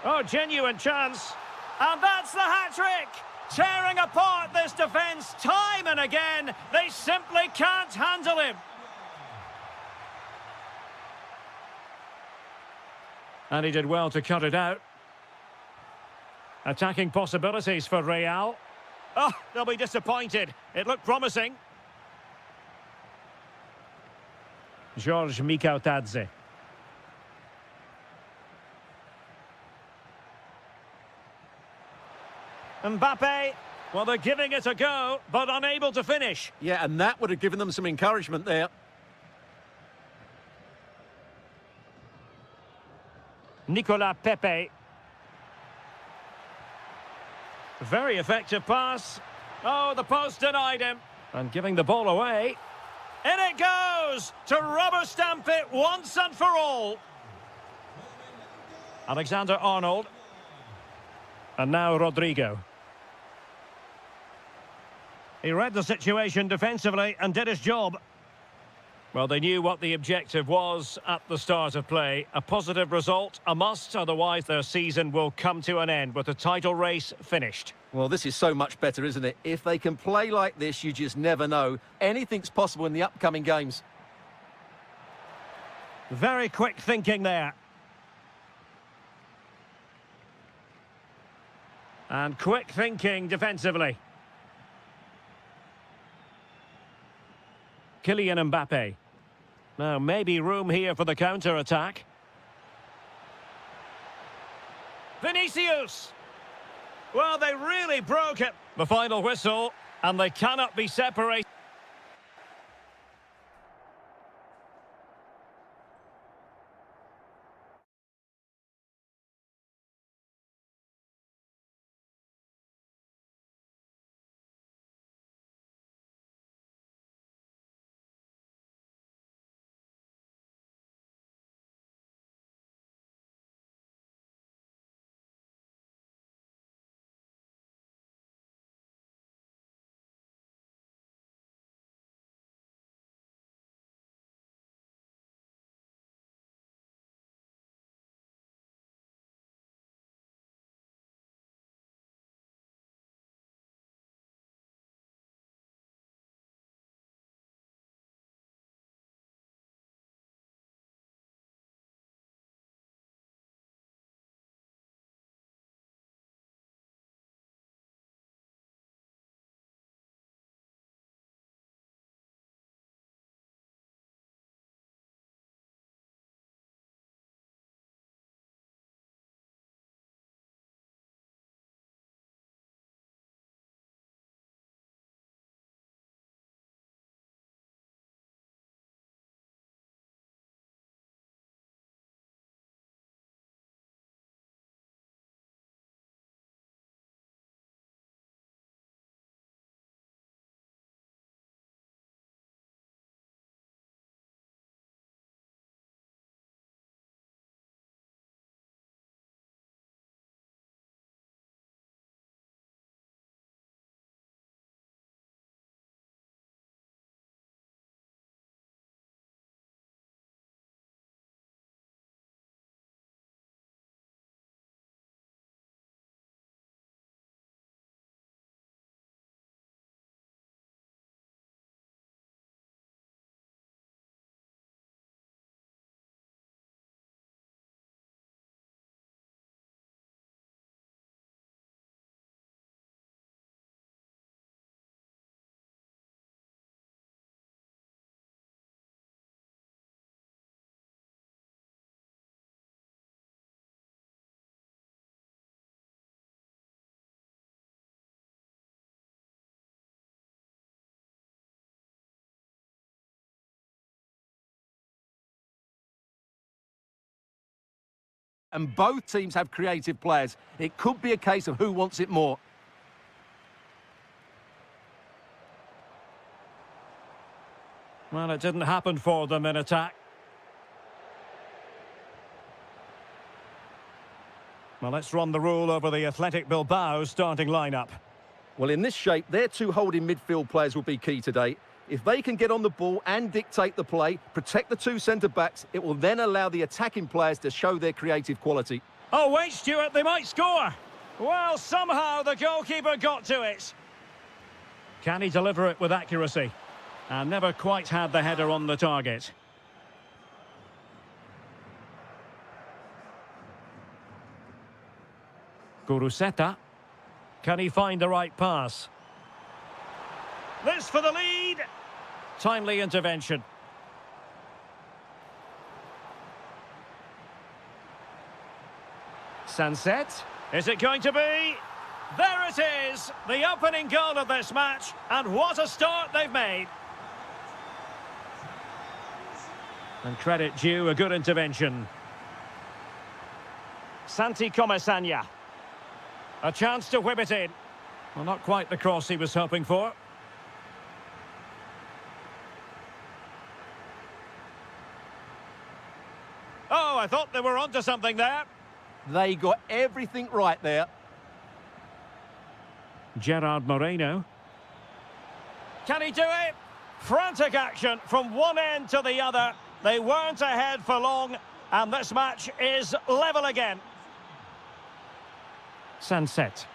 Oh, genuine chance. And that's the hat-trick! Tearing apart this defence time and again. They simply can't handle him. And he did well to cut it out. Attacking possibilities for Real. Oh, they'll be disappointed. It looked promising. George Mikautadze. Mbappe, well, they're giving it a go, but unable to finish. Yeah, and that would have given them some encouragement there. Nicolas Pepe. Very effective pass. Oh, the post denied him. And giving the ball away. In it goes to rubber stamp it once and for all. Alexander-Arnold. And now Rodrigo. He read the situation defensively and did his job. Well, they knew what the objective was at the start of play. A positive result, a must, otherwise their season will come to an end with the title race finished. Well, this is so much better, isn't it? If they can play like this, you just never know. Anything's possible in the upcoming games. Very quick thinking there. And quick thinking defensively. Kylian Mbappe. Now, maybe room here for the counter-attack. Vinicius! Well, they really broke it. The final whistle, and they cannot be separated. And both teams have creative players. It could be a case of who wants it more. Well, it didn't happen for them in attack. Well, let's run the rule over the Athletic Bilbao starting lineup. Well, in this shape, their two holding midfield players will be key today. If they can get on the ball and dictate the play, protect the two centre-backs, it will then allow the attacking players to show their creative quality. Oh, wait, Stuart, they might score. Well, somehow the goalkeeper got to it. Can he deliver it with accuracy? And never quite had the header on the target. Guruseta. Can he find the right pass? This for the lead. Timely intervention. Sunset. Is it going to be? There it is. The opening goal of this match. And what a start they've made. And credit due, a good intervention. Santi Comesanya. A chance to whip it in. Well, not quite the cross he was hoping for. Oh, I thought they were onto something there. They got everything right there. Gerard Moreno. Can he do it? Frantic action from one end to the other. They weren't ahead for long, and this match is level again. Sunset.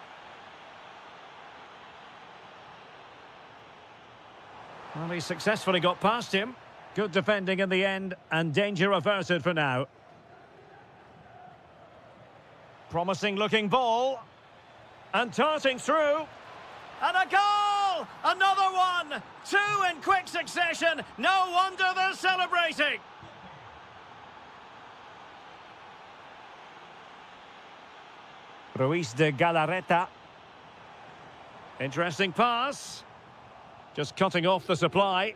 Well, he successfully got past him. Good defending in the end, and danger averted for now. Promising looking ball. And darting through. And a goal! Another one! Two in quick succession. No wonder they're celebrating. Ruiz de Galarreta. Interesting pass. Just cutting off the supply.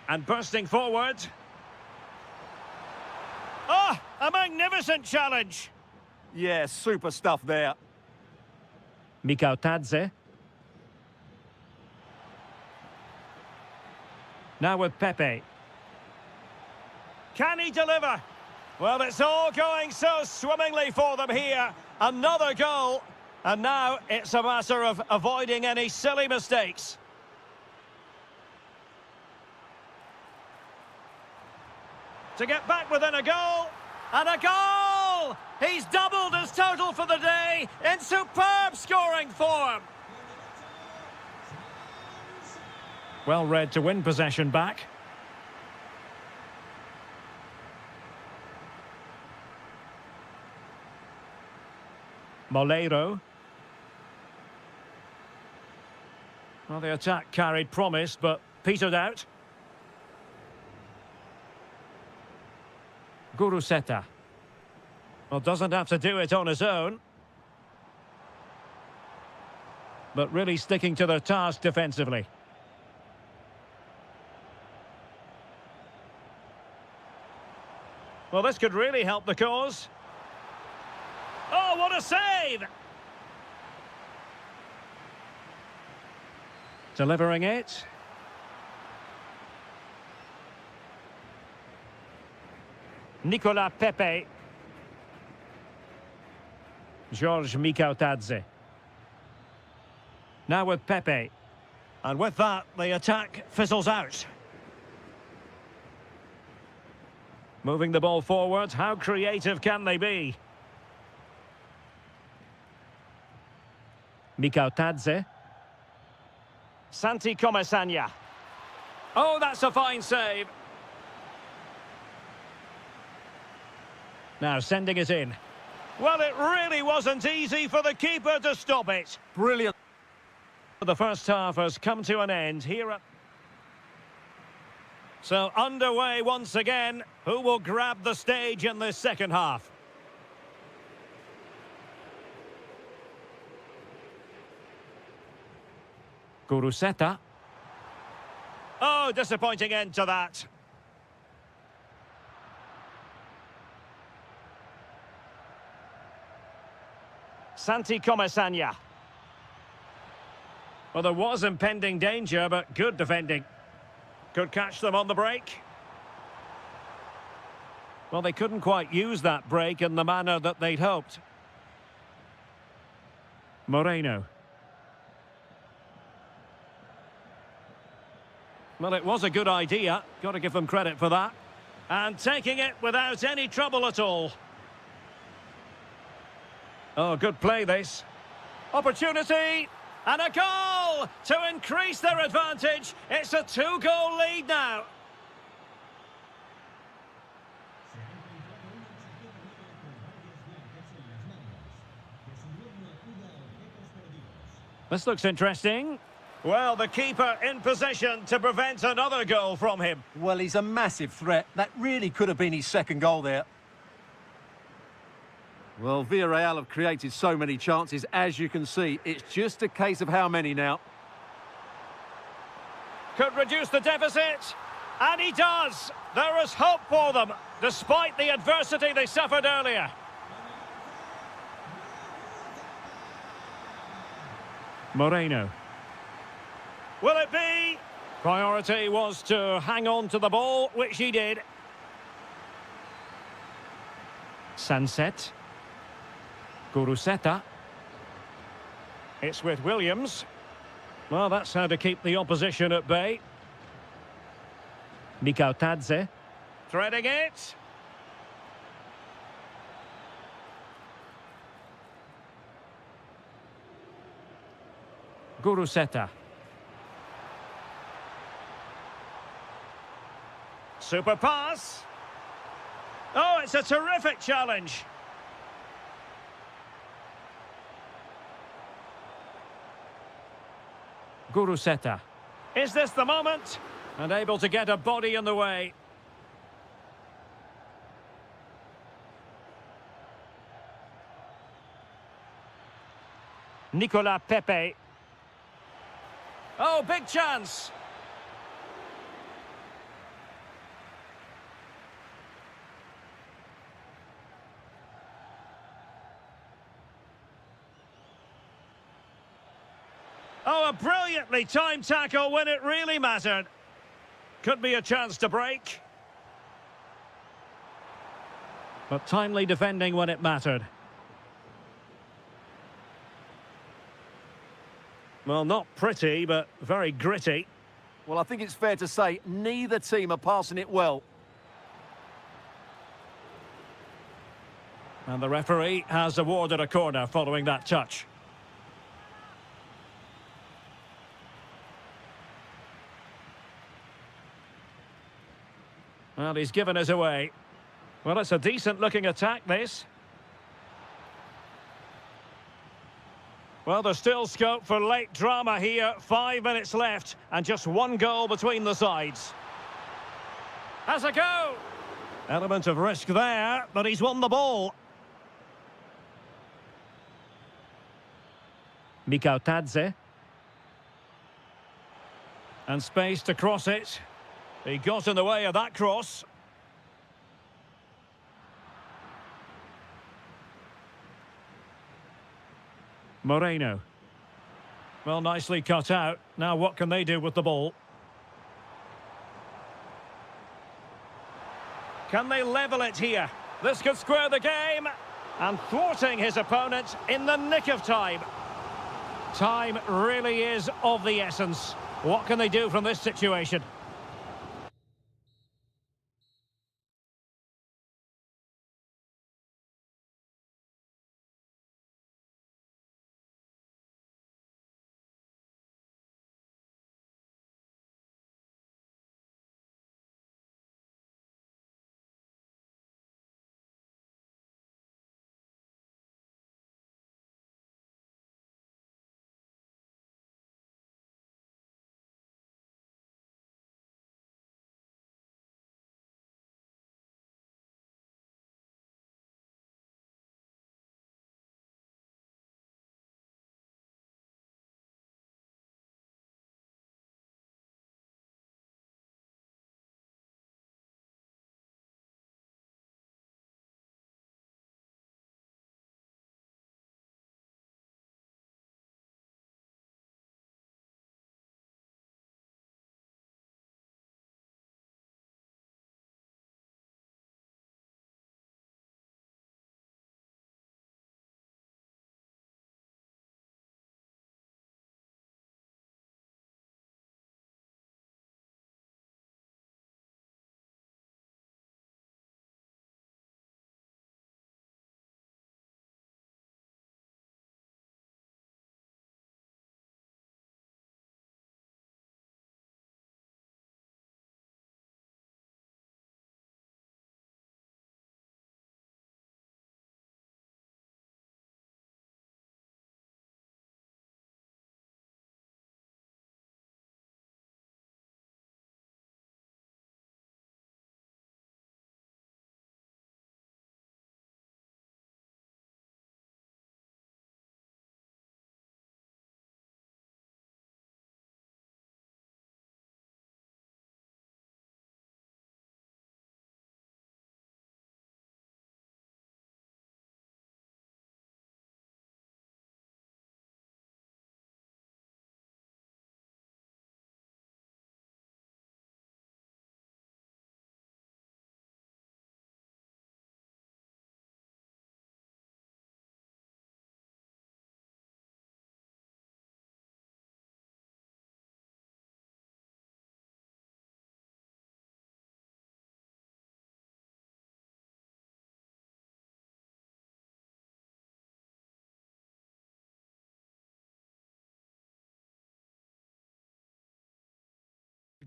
And bursting forward. Ah, a magnificent challenge. Yeah, super stuff there. Mikautadze. Now with Pepe. Can he deliver? Well, it's all going so swimmingly for them here. Another goal. And now it's a matter of avoiding any silly mistakes. To get back within a goal. And a goal! He's doubled his total for the day in superb scoring form. Well read to win possession back. Moleiro. Well, the attack carried promise, but petered out. Guruseta. Well, doesn't have to do it on his own. But really sticking to their task defensively. Well, this could really help the cause. Oh, what a save! Delivering it. Nicolas Pepe. George Mikautadze. Now with Pepe. And with that, the attack fizzles out. Moving the ball forward, how creative can they be? Mikautadze. Santi Comesanya. Oh, that's a fine save. Now sending it in. Well, it really wasn't easy for the keeper to stop it. Brilliant. The first half has come to an end here at... So underway once again. Who will grab the stage in this second half? Guruseta. Oh, disappointing end to that. Santi Comesaña. Well, there was impending danger, but good defending. Could catch them on the break. Well, they couldn't quite use that break in the manner that they'd hoped. Moreno. Well, it was a good idea. Got to give them credit for that. And taking it without any trouble at all. Oh, good play this. Opportunity. And a goal to increase their advantage. It's a 2-goal lead now. This looks interesting. Well, the keeper in position to prevent another goal from him. Well, he's a massive threat. That really could have been his second goal there. Well, Villarreal have created so many chances, as you can see. It's just a case of how many now. Could reduce the deficit. And he does. There is hope for them, despite the adversity they suffered earlier. Moreno. Will it be? Priority was to hang on to the ball, which he did. Sunset. Guruseta. It's with Williams. Well, that's how to keep the opposition at bay. Nikautadze. Threading it. Guruseta. Super pass. Oh, it's a terrific challenge. Guruseta. Is this the moment? And able to get a body in the way. Nicola Pepe. Oh, big chance. Oh, a brilliantly timed tackle when it really mattered. Could be a chance to break. But timely defending when it mattered. Well, not pretty, but very gritty. Well, I think it's fair to say neither team are passing it well. And the referee has awarded a corner following that touch. Well, he's given us away. Well, it's a decent-looking attack, this. Well, there's still scope for late drama here. 5 minutes left, and just one goal between the sides. Has a go! Element of risk there, but he's won the ball. Nikautadze. And space to cross it. He got in the way of that cross. Moreno. Well, nicely cut out. Now what can they do with the ball? Can they level it here? This could square the game. And thwarting his opponent in the nick of time. Time really is of the essence. What can they do from this situation?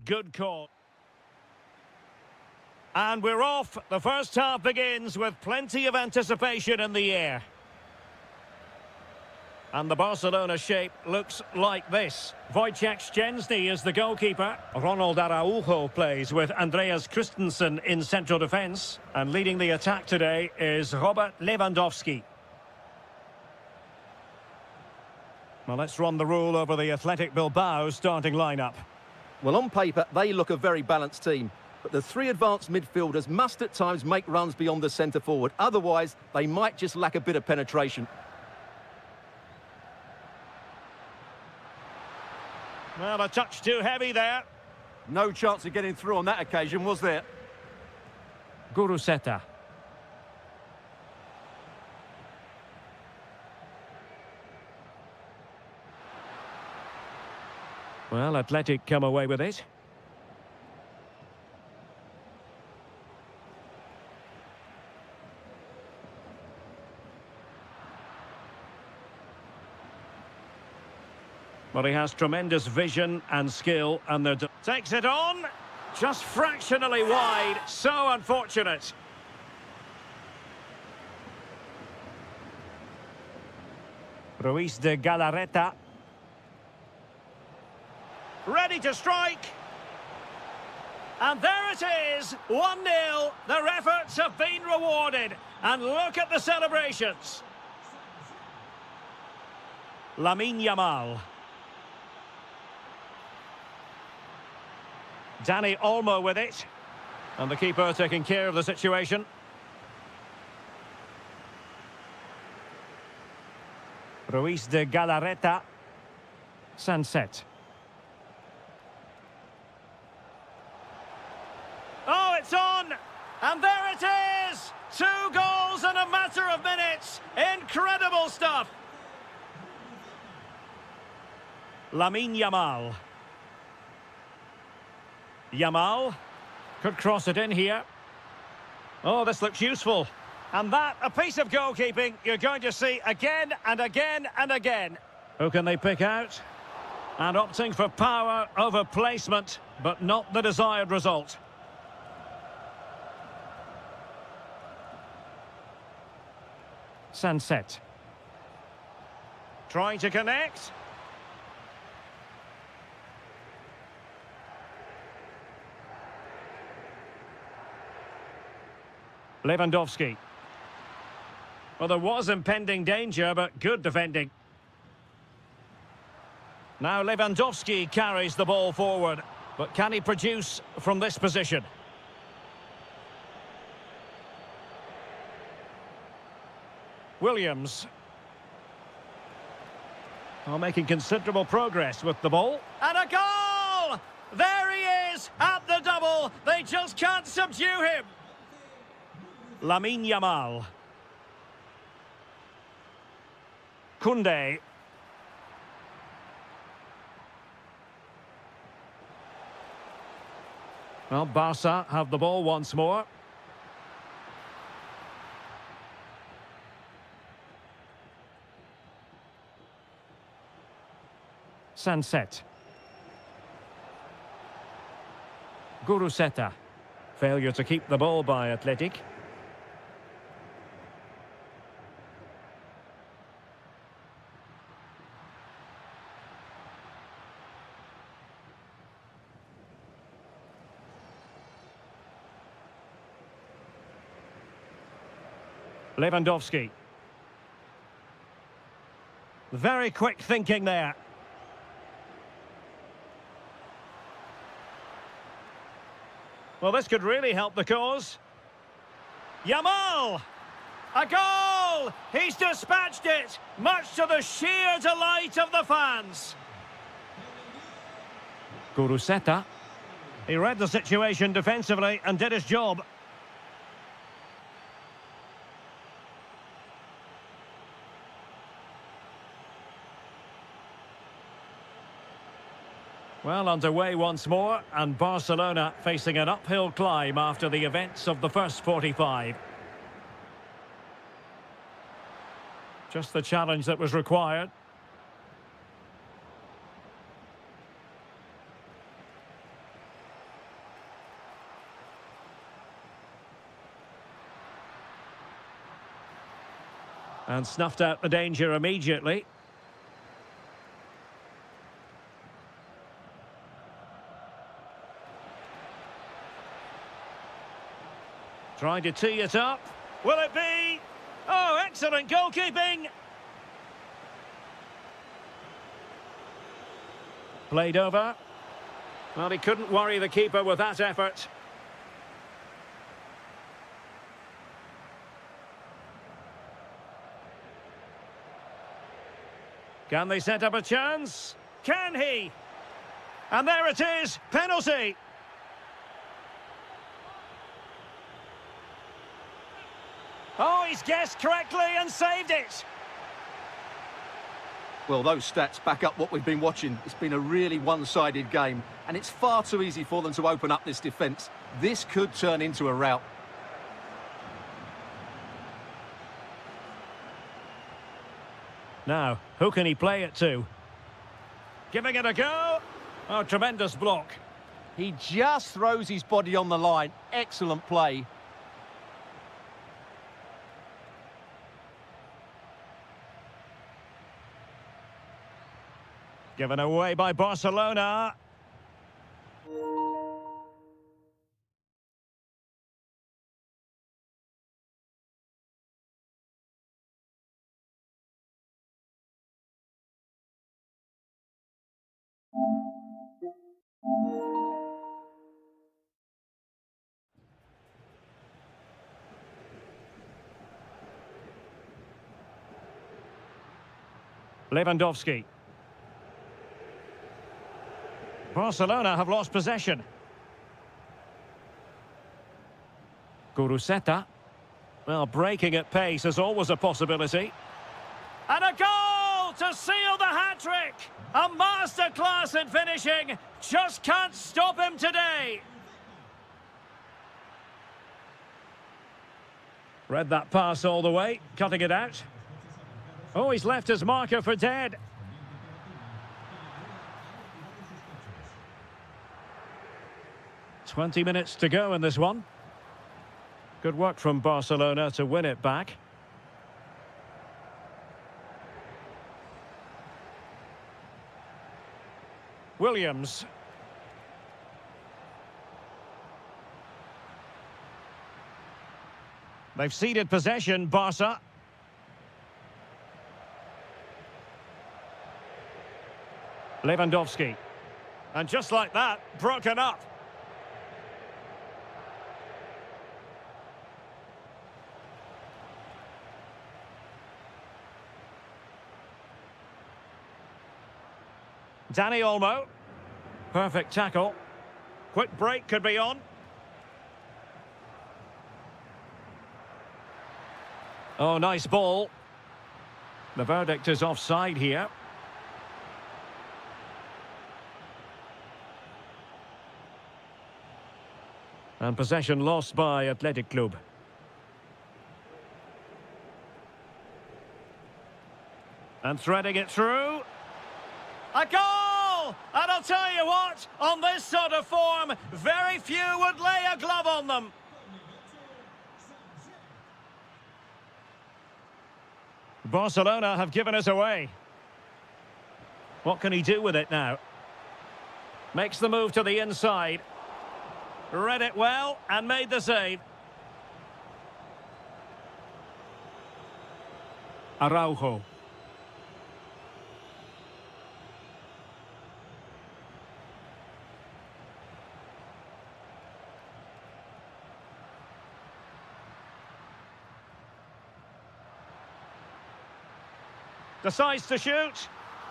good call. And we're off. The first half begins with plenty of anticipation in the air. And the Barcelona shape looks like this. Wojciech Szczęsny is the goalkeeper. Ronald Araujo plays with Andreas Christensen in central defence. And leading the attack today is Robert Lewandowski. Well, let's run the rule over the Athletic Bilbao starting lineup. Well, on paper, they look a very balanced team. But the three advanced midfielders must at times make runs beyond the centre forward. Otherwise, they might just lack a bit of penetration. Well, a touch too heavy there. No chance of getting through on that occasion, was there? Guruseta. Well, Athletic come away with it. Well, he has tremendous vision and skill, and takes it on, just fractionally wide. So unfortunate. Ruiz de Galarreta. Ready to strike. And there it is, 1-0. Their efforts have been rewarded. And look at the celebrations. Lamine Yamal. Dani Olmo with it. And the keeper taking care of the situation. Ruiz de Galarreta. Sunset. Oh, it's on! And there it is! 2 goals in a matter of minutes. Incredible stuff. Lamine Yamal. Yamal could cross it in here. Oh, this looks useful. And that, a piece of goalkeeping you're going to see again and again and again. Who can they pick out? And opting for power over placement, but not the desired result. Sunset. Trying to connect. Lewandowski. Well, there was impending danger, but good defending. Now Lewandowski carries the ball forward, but can he produce from this position? Williams. Oh, making considerable progress with the ball. And a goal! There he is at the double. They just can't subdue him. Lamine Yamal. Koundé. Well, Barca have the ball once more. Sunset. Guruseta. Failure to keep the ball by Athletic. Lewandowski. Very quick thinking there. Well, this could really help the cause. Yamal! A goal! He's dispatched it, much to the sheer delight of the fans. Guruseta. He read the situation defensively and did his job. Well, underway once more, and Barcelona facing an uphill climb after the events of the first 45. Just the challenge that was required. And snuffed out the danger immediately. Trying to tee it up. Will it be? Oh, excellent goalkeeping! Played over. Well, he couldn't worry the keeper with that effort. Can they set up a chance? Can he? And there it is, penalty! Oh, he's guessed correctly and saved it! Well, those stats back up what we've been watching. It's been a really one-sided game, and it's far too easy for them to open up this defence. This could turn into a rout. Now, who can he play it to? Giving it a go. Oh, tremendous block. He just throws his body on the line. Excellent play. Given away by Barcelona. Lewandowski. Barcelona have lost possession. Guruseta. Well, breaking at pace is always a possibility. And a goal to seal the hat-trick! A masterclass in finishing. Just can't stop him today. Read that pass all the way, cutting it out. Oh, he's left his marker for dead. "20 minutes to go in this one. Good work from Barcelona to win it back. Williams. They've ceded possession, Barca. Lewandowski. And just like that, broken up. Dani Olmo. Perfect tackle. Quick break could be on. Oh, nice ball. The verdict is offside here. And possession lost by Athletic Club. And threading it through. A goal! And I'll tell you what, on this sort of form, very few would lay a glove on them. Barcelona have given us away. What can he do with it now? Makes the move to the inside. Read it well and made the save. Araujo. Decides to shoot.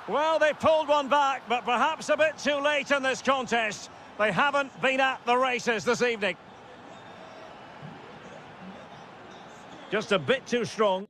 Well, they pulled one back, but perhaps a bit too late in this contest. They haven't been at the races this evening. Just a bit too strong.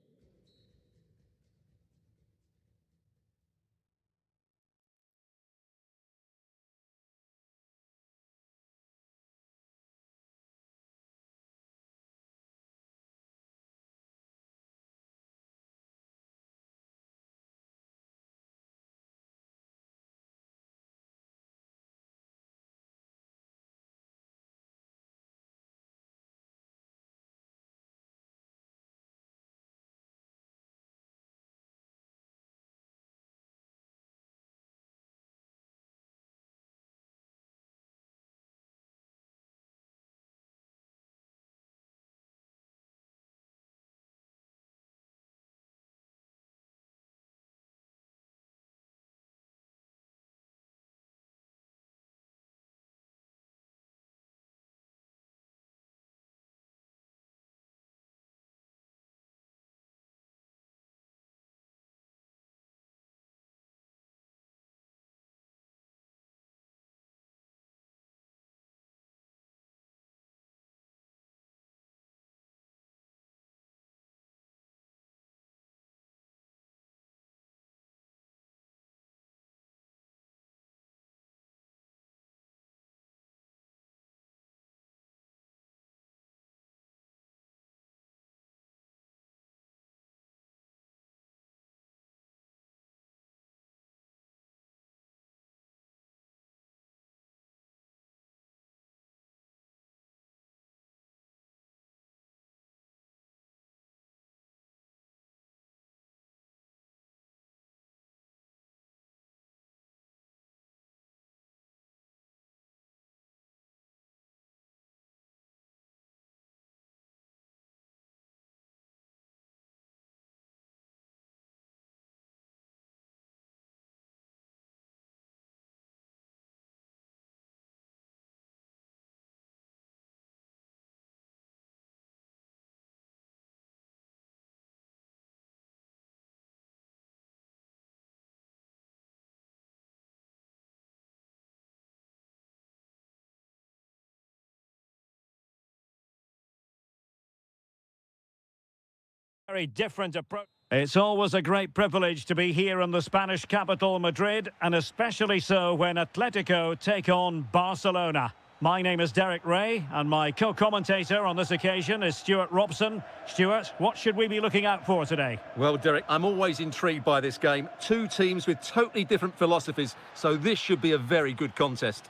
Very different approach. It's always a great privilege to be here in the Spanish capital, Madrid, and especially so when Atletico take on Barcelona. My name is Derek Ray, and my co-commentator on this occasion is Stuart Robson. Stuart, what should we be looking out for today? Well, Derek, I'm always intrigued by this game. Two teams with totally different philosophies, so this should be a very good contest.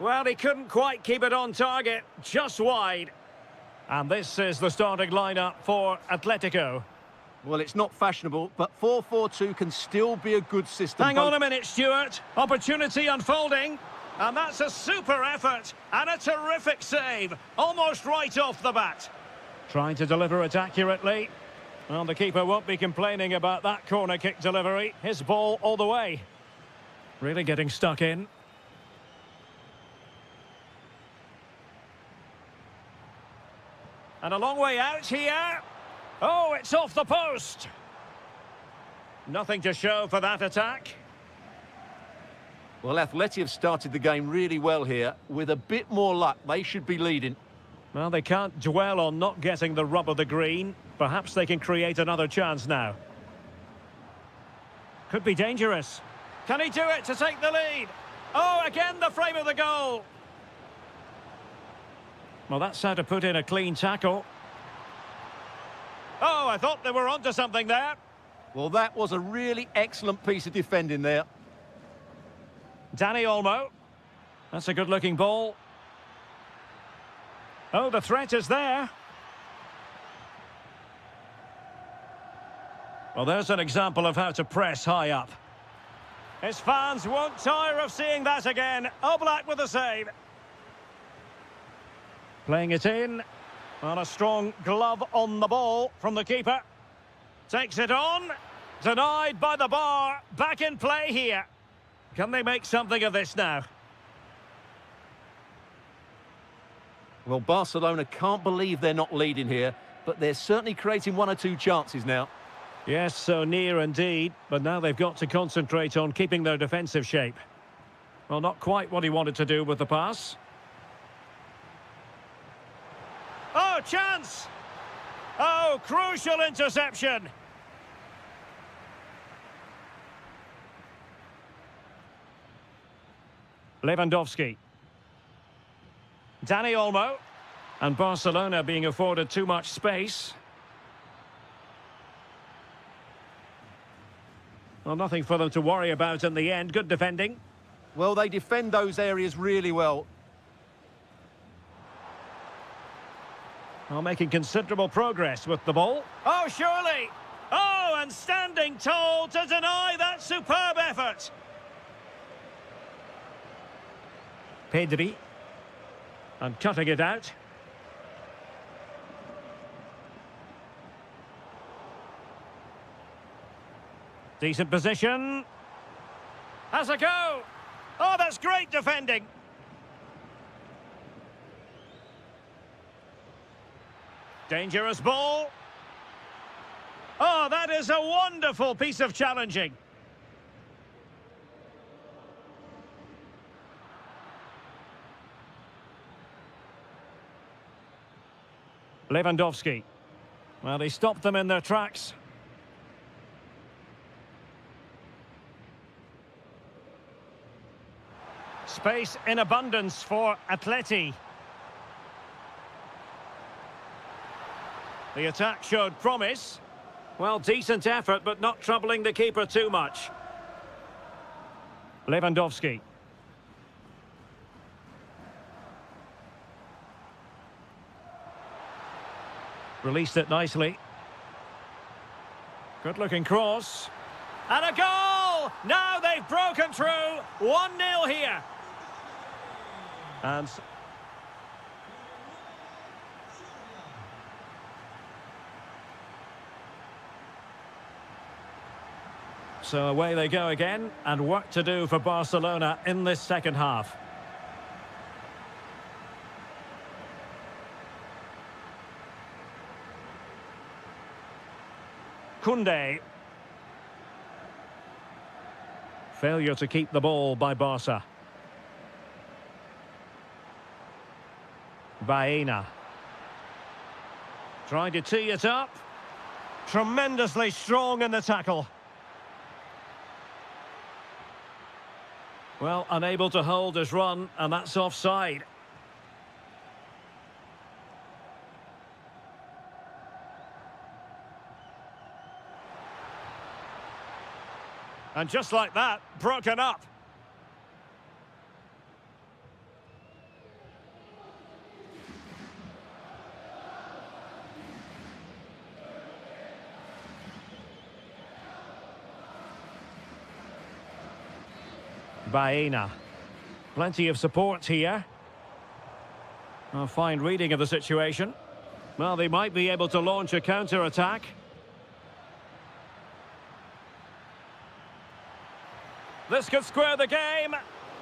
Well, he couldn't quite keep it on target, just wide. And this is the starting lineup for Atletico. Well, it's not fashionable, but 4-4-2 can still be a good system. Hang on a minute, Stuart. Opportunity unfolding. And that's a super effort and a terrific save, almost right off the bat. Trying to deliver it accurately. Well, the keeper won't be complaining about that corner kick delivery. His ball all the way. Really getting stuck in. And a long way out here. Oh, it's off the post. Nothing to show for that attack. Well, Atleti have started the game really well here. With a bit more luck, they should be leading. Well, they can't dwell on not getting the rub of the green. Perhaps they can create another chance now. Could be dangerous. Can he do it to take the lead? Oh, again the frame of the goal. Well, that's how to put in a clean tackle. Oh, I thought they were onto something there. Well, that was a really excellent piece of defending there. Dani Olmo. That's a good-looking ball. Oh, the threat is there. Well, there's an example of how to press high up. His fans won't tire of seeing that again. Oblak with the save. Playing it in. Well, a strong glove on the ball from the keeper. Takes it on. Denied by the bar. Back in play here. Can they make something of this now? Well, Barcelona can't believe they're not leading here, but they're certainly creating one or two chances now. Yes, so near indeed, but now they've got to concentrate on keeping their defensive shape. Well, not quite what he wanted to do with the pass. Oh, chance! Oh, crucial interception! Lewandowski. Dani Olmo. And Barcelona being afforded too much space. Well, nothing for them to worry about in the end. Good defending. Well, they defend those areas really well. Well, making considerable progress with the ball. Oh, surely! Oh, and standing tall to deny that superb effort. Pedri. And cutting it out. Decent position. Has a go. Oh, that's great defending. Dangerous ball. Oh, that is a wonderful piece of challenging. Lewandowski. Well, he stopped them in their tracks. Space in abundance for Atleti. The attack showed promise. Well, decent effort, but not troubling the keeper too much. Lewandowski. Released it nicely. Good-looking cross. And a goal! Now they've broken through. 1-0 here. And so away they go again, and work to do for Barcelona in this second half. Koundé. Failure to keep the ball by Barca. Baena. Trying to tee it up. Tremendously strong in the tackle. Well, unable to hold his run, and that's offside. And just like that, broken up. Baena. Plenty of support here. A fine reading of the situation. Well, they might be able to launch a counter-attack. This could square the game,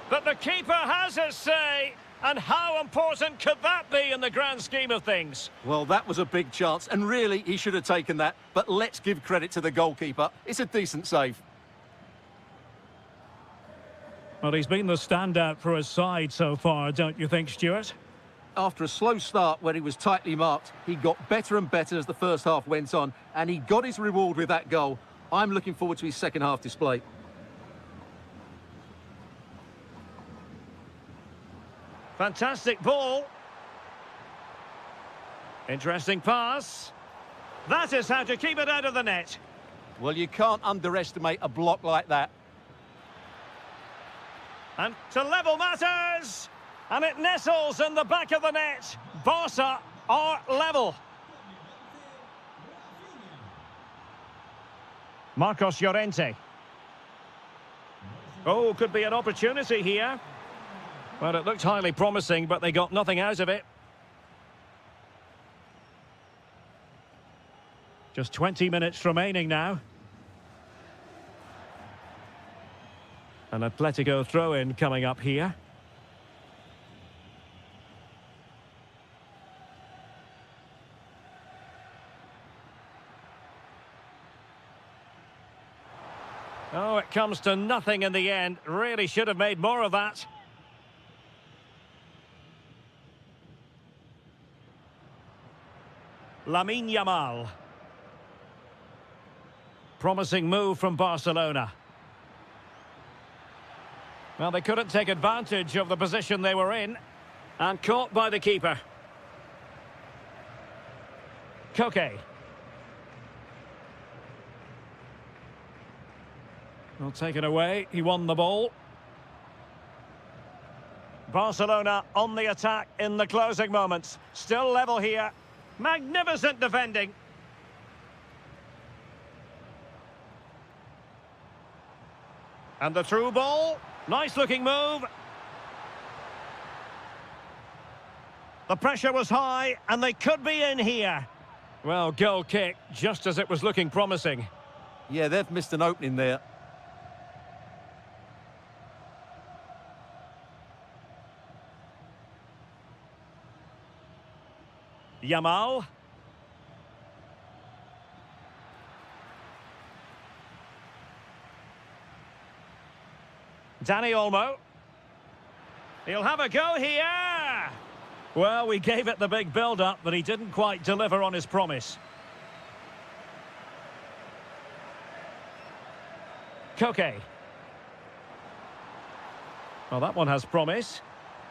but the keeper has his say. And how important could that be in the grand scheme of things? Well, that was a big chance, and really, he should have taken that. But let's give credit to the goalkeeper. It's a decent save. Well, he's been the standout for his side so far, don't you think, Stuart? After a slow start where he was tightly marked, he got better and better as the first half went on, and he got his reward with that goal. I'm looking forward to his second half display. Fantastic ball. Interesting pass. That is how to keep it out of the net. Well, you can't underestimate a block like that. And to level matters. And it nestles in the back of the net. Barca are level. Marcos Llorente. Oh, could be an opportunity here. Well, it looked highly promising, but they got nothing out of it. Just 20 minutes remaining now. An Atletico throw-in coming up here. Oh, it comes to nothing in the end. Really should have made more of that. Lamine Yamal. Promising move from Barcelona. Well, they couldn't take advantage of the position they were in. And caught by the keeper. Koke. Well, taken away. He won the ball. Barcelona on the attack in the closing moments. Still level here. Magnificent defending. And the through ball. Nice looking move. The pressure was high and they could be in here. Well, goal kick just as it was looking promising. Yeah, they've missed an opening there. Yamal. Dani Olmo. He'll have a go here. Well, we gave it the big build-up, but he didn't quite deliver on his promise. Koke. Well, that one has promise.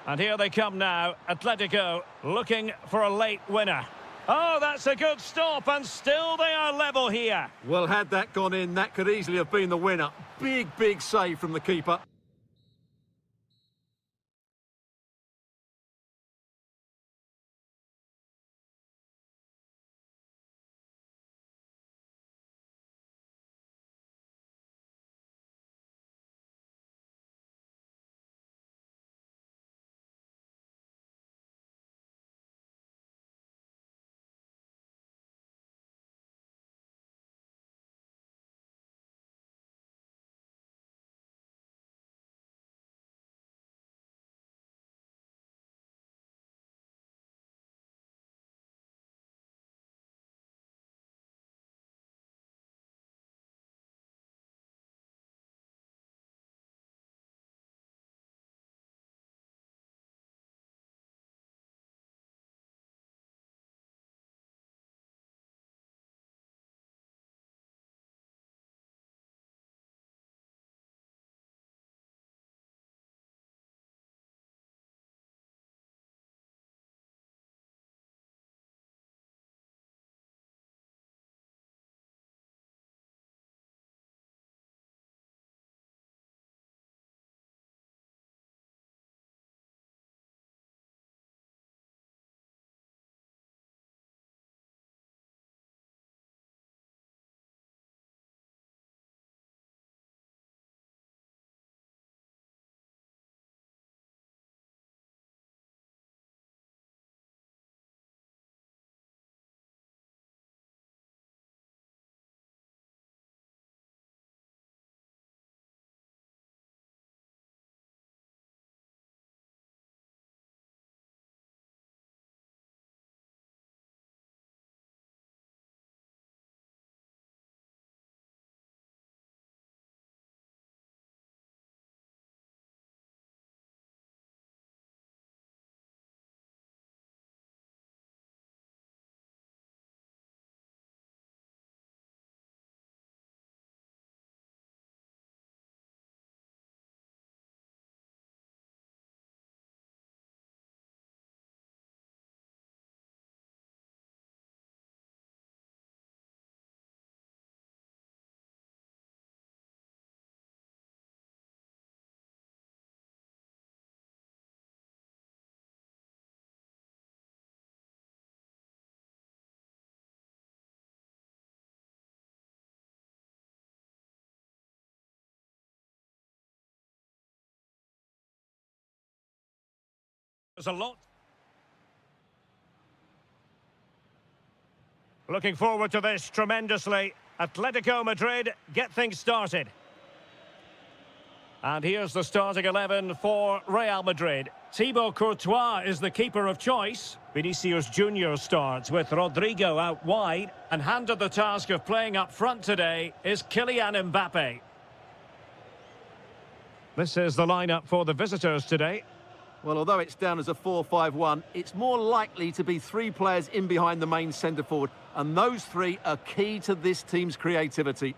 And here they come now, Atletico looking for a late winner. Oh, that's a good stop, and still they are level here. Well, had that gone in, that could easily have been the winner. Big save from the keeper. There's a lot. Looking forward to this tremendously. Atletico Madrid get things started. And here's the starting 11 for Real Madrid. Thibaut Courtois is the keeper of choice. Vinicius Junior starts with Rodrigo out wide. And handed the task of playing up front today is Kylian Mbappe. This is the lineup for the visitors today. Well, although it's down as a 4-5-1, it's more likely to be three players in behind the main centre forward, and those three are key to this team's creativity.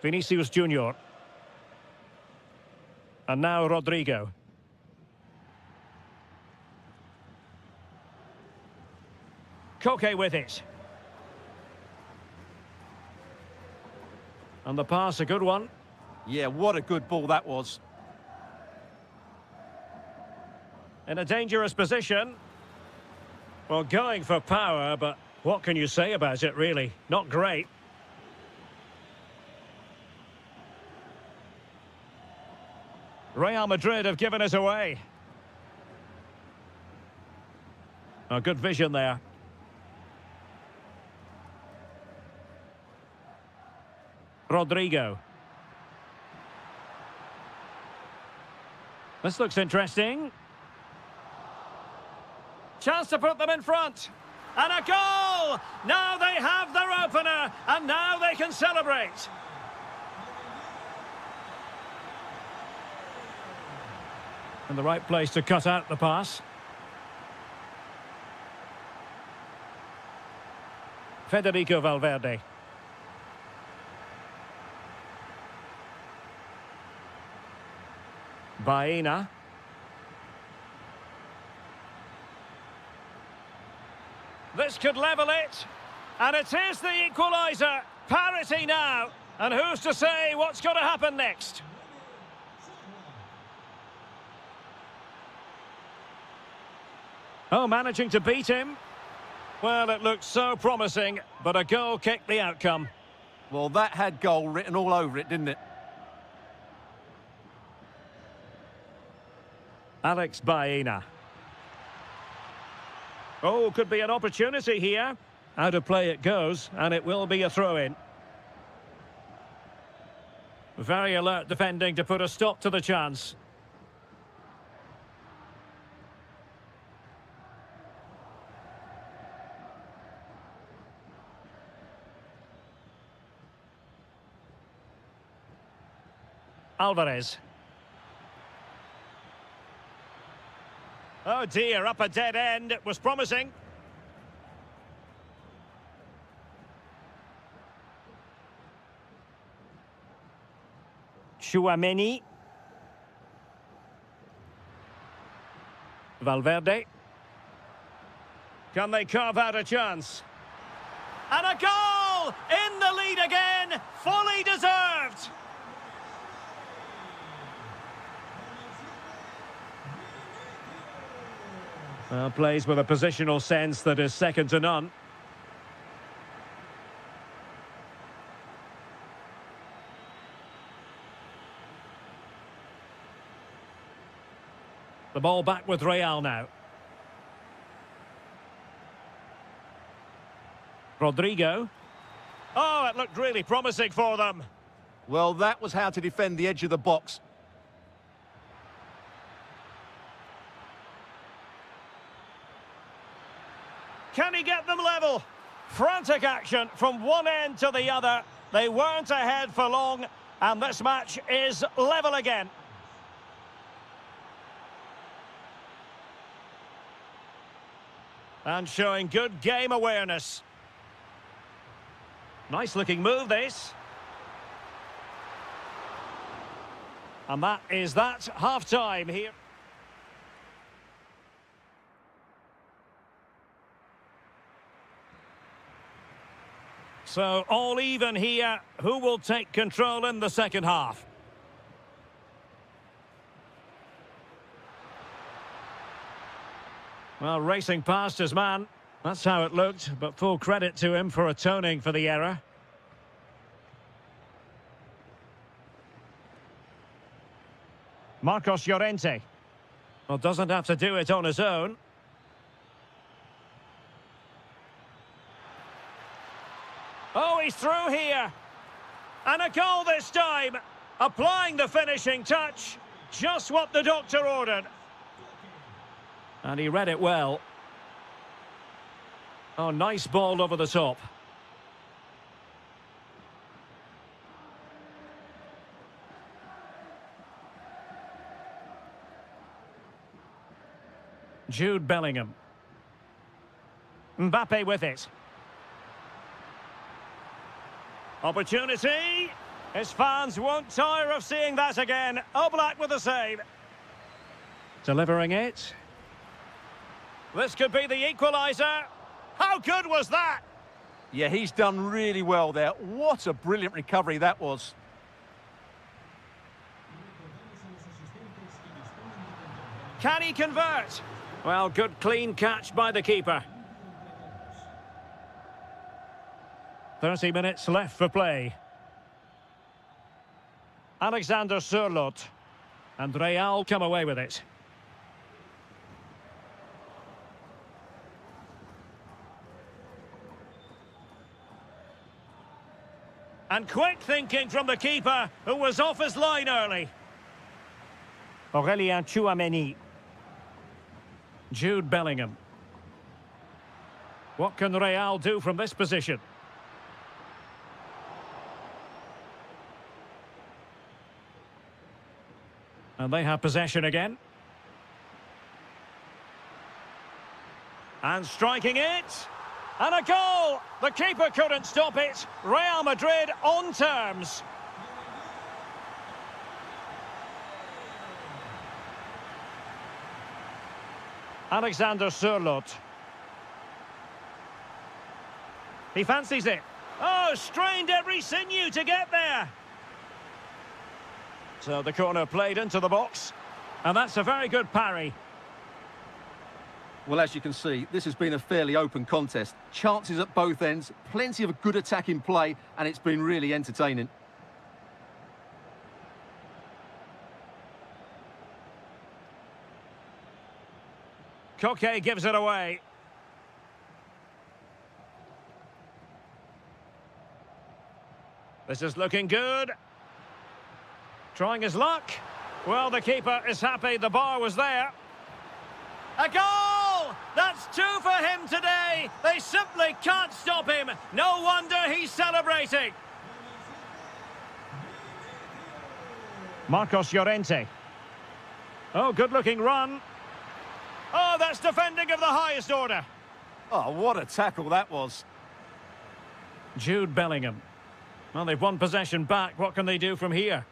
Vinicius Junior. And now Rodrigo. Koke with it. And the pass, a good one. Yeah, what a good ball that was. In a dangerous position. Well, going for power, but what can you say about it, really? Not great. Real Madrid have given us away. A good vision there. Rodrigo. This looks interesting. Chance to put them in front. And a goal! Now they have their opener, and now they can celebrate. In the right place to cut out the pass. Federico Valverde. Baena. This could level it. And it is the equaliser. Parity now. And who's to say what's going to happen next? Oh, managing to beat him. Well, it looked so promising, but a goal kicked the outcome. Well, that had goal written all over it, didn't it? Alex Baena. Oh, could be an opportunity here. Out of play it goes, and it will be a throw-in. Very alert defending to put a stop to the chance. Alvarez. Oh dear, up a dead end. It was promising. Chouameni. Valverde. Can they carve out a chance? And a goal! In the lead again! Fully deserved! Well, plays with a positional sense that is second to none. The ball back with Real now. Rodrigo. Oh, it looked really promising for them. Well, that was how to defend the edge of the box. Can he get them level? Frantic action from one end to the other. They weren't ahead for long, and this match is level again. And showing good game awareness. Nice looking move, this. And that is that. Half-time here. So, all even here. Who will take control in the second half? Well, racing past his man. That's how it looked, but full credit to him for atoning for the error. Marcos Llorente. Well, doesn't have to do it on his own. Oh, he's through here. And a goal this time. Applying the finishing touch. Just what the doctor ordered. And he read it well. Oh, nice ball over the top. Jude Bellingham. Mbappe with it. Opportunity. His fans won't tire of seeing that again. Oblak with the save. Delivering it. This could be the equaliser. How good was that? Yeah, he's done really well there. What a brilliant recovery that was. Can he convert? Well, good clean catch by the keeper. 30 minutes left for play. Alexander Sørloth. And Real come away with it. And quick thinking from the keeper, who was off his line early. Aurélien Tchouaméni. Jude Bellingham. What can Real do from this position? And they have possession again. And striking it. And a goal! The keeper couldn't stop it. Real Madrid on terms. Alexander Sørloth. He fancies it. Oh, strained every sinew to get there. So the corner played into the box. And that's a very good parry. Well, as you can see, this has been a fairly open contest. Chances at both ends, plenty of good attacking play, and it's been really entertaining. Koke gives it away. This is looking good. Trying his luck. Well, the keeper is happy the bar was there. A goal! That's two for him today. They simply can't stop him. No wonder he's celebrating. Marcos Llorente. Oh, good-looking run. Oh, that's defending of the highest order. Oh, what a tackle that was. Jude Bellingham. Well, they've won possession back. What can they do from here?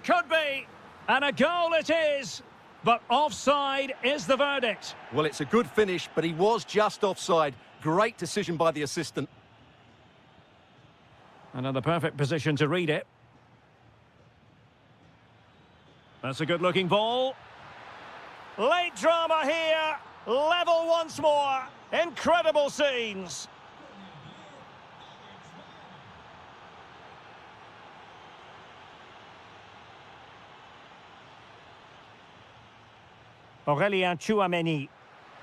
Could be. And a goal it is. But offside is the verdict. Well, it's a good finish, but he was just offside. Great decision by the assistant. Another perfect position to read it. That's a good-looking ball. Late drama here. Level once more. Incredible scenes. Aurélien Tchouaméni.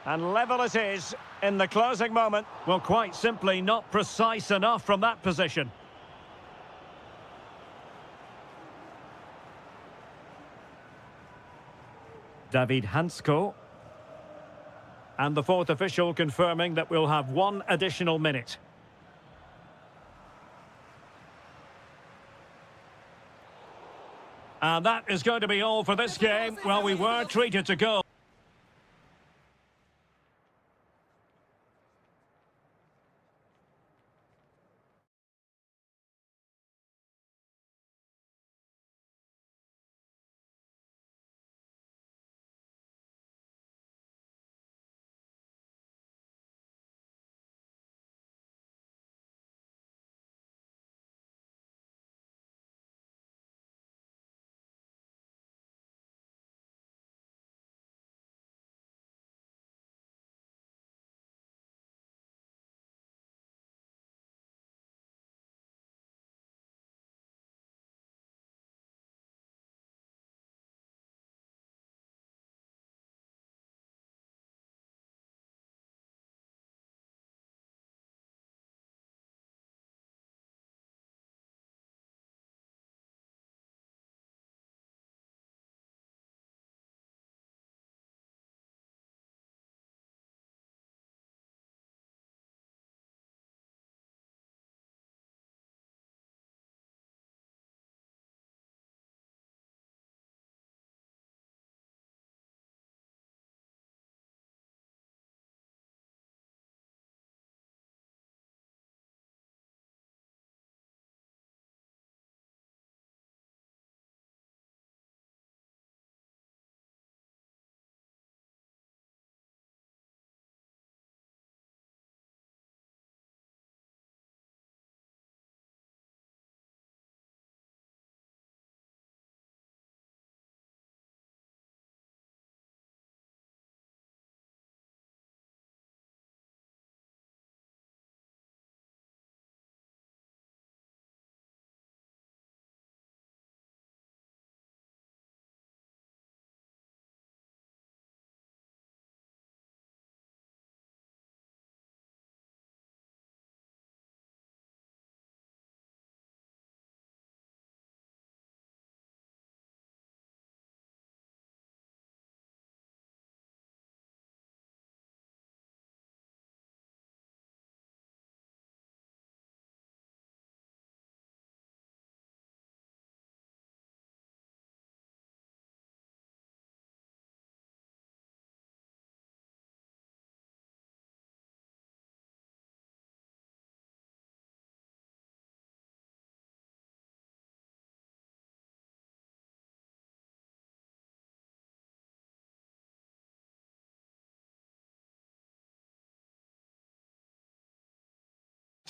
And level it is in the closing moment. Well, quite simply not precise enough from that position. David Hansko. And the fourth official confirming that we'll have one additional minute. And that is going to be all for this game. Well, we were treated to go.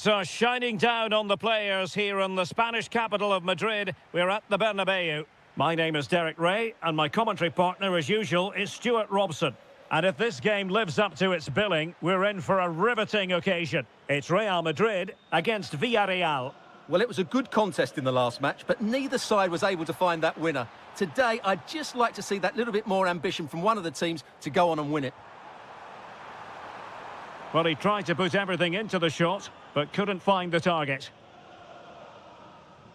So shining down on the players here in the Spanish capital of Madrid, we're at the Bernabeu. My name is Derek Ray, and my commentary partner, as usual, is Stuart Robson. And if this game lives up to its billing, we're in for a riveting occasion. It's Real Madrid against Villarreal. Well, it was a good contest in the last match, but neither side was able to find that winner. Today, I'd just like to see that little bit more ambition from one of the teams to go on and win it. Well, he tried to put everything into the shot, but couldn't find the target.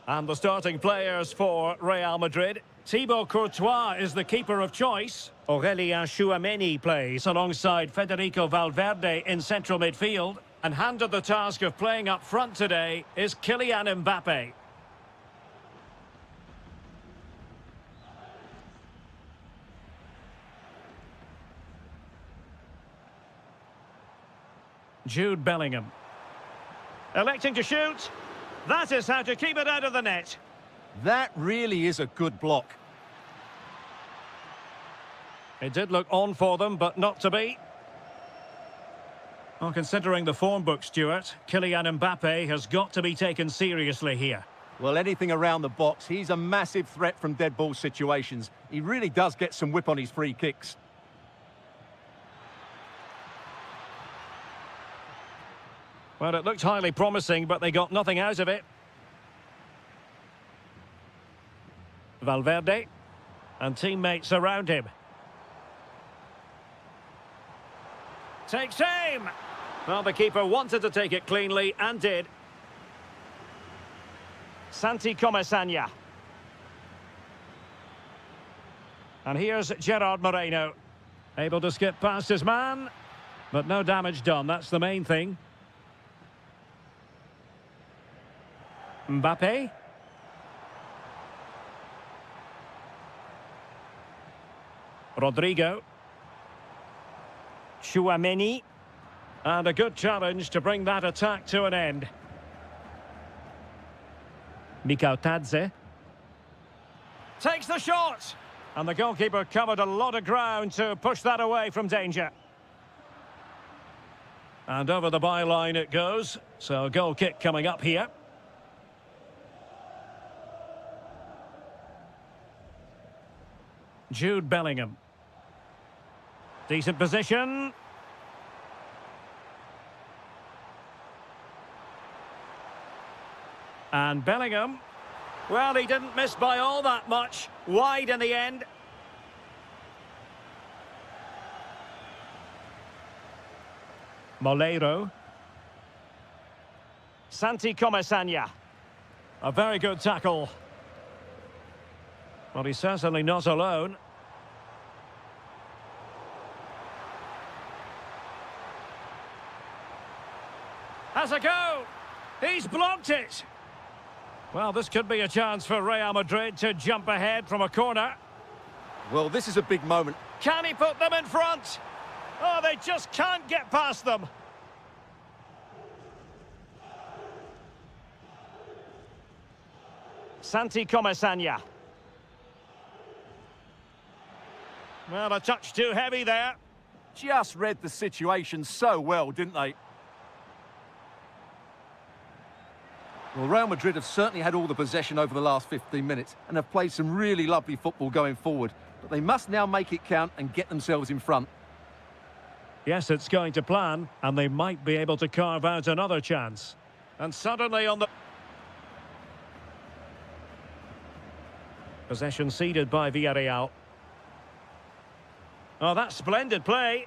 And the starting players for Real Madrid. Thibaut Courtois is the keeper of choice. Aurélien Tchouameni plays alongside Federico Valverde in central midfield. And handed the task of playing up front today is Kylian Mbappe. Jude Bellingham. Electing to shoot. That is how to keep it out of the net. That really is a good block. It did look on for them, but not to be. Well, considering the form book, Stuart, Kylian Mbappe has got to be taken seriously here. Well, anything around the box, he's a massive threat from dead ball situations. He really does get some whip on his free kicks. Well, it looked highly promising, but they got nothing out of it. Valverde and teammates around him. Takes aim! Well, the keeper wanted to take it cleanly and did. Santi Comesaña. And here's Gerard Moreno. Able to skip past his man, but no damage done. That's the main thing. Mbappe. Rodrigo. Tchouameni. And a good challenge to bring that attack to an end. Mikautadze. Takes the shot! And the goalkeeper covered a lot of ground to push that away from danger. And over the byline it goes. So goal kick coming up here. Jude Bellingham. Decent position. And Bellingham. Well, he didn't miss by all that much. Wide in the end. Moleiro. Santi Comesaña. A very good tackle. Well, he's certainly not alone. Has a go. He's blocked it. Well, this could be a chance for Real Madrid to jump ahead from a corner. Well, this is a big moment. Can he put them in front? Oh, they just can't get past them. Santi Comesaña. Well, a touch too heavy there. Just read the situation so well, didn't they? Well, Real Madrid have certainly had all the possession over the last 15 minutes and have played some really lovely football going forward. But they must now make it count and get themselves in front. Yes, it's going to plan, and they might be able to carve out another chance. And suddenly on the... Possession ceded by Villarreal. Oh, that's splendid play.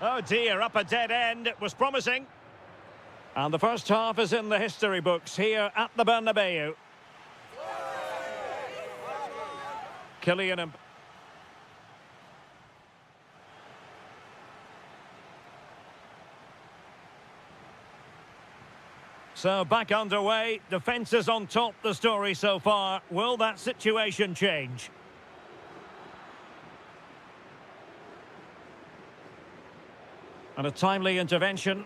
Oh dear, up a dead end. It was promising. And the first half is in the history books here at the Bernabeu. Kylian. So back underway, defence is on top, the story so far. Will that situation change? And a timely intervention.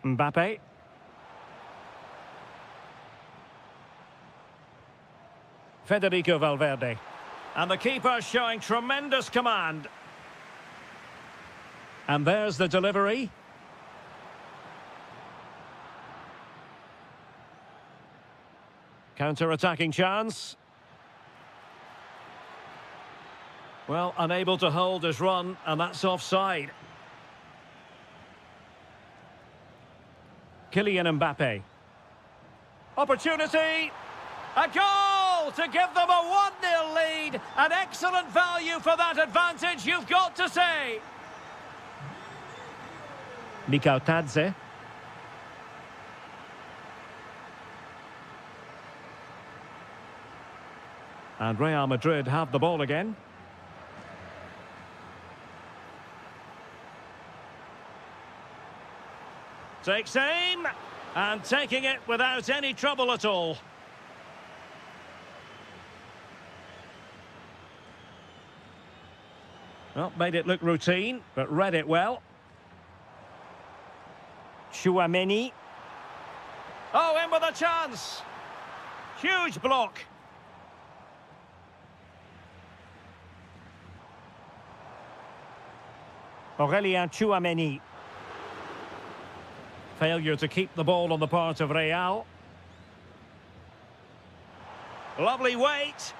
Mbappe. Federico Valverde. And the keeper showing tremendous command. And there's the delivery. Counter-attacking chance. Well, unable to hold his run, and that's offside. Kylian Mbappe. Opportunity! A goal to give them a 1-0 lead. An excellent value for that advantage, you've got to say. Mikautadze. And Real Madrid have the ball again. Takes aim, and taking it without any trouble at all. Well, made it look routine, but read it well. Chouameni. Oh, in with a chance. Huge block. Aurélien Chouameni. Failure to keep the ball on the part of Real. Lovely weight.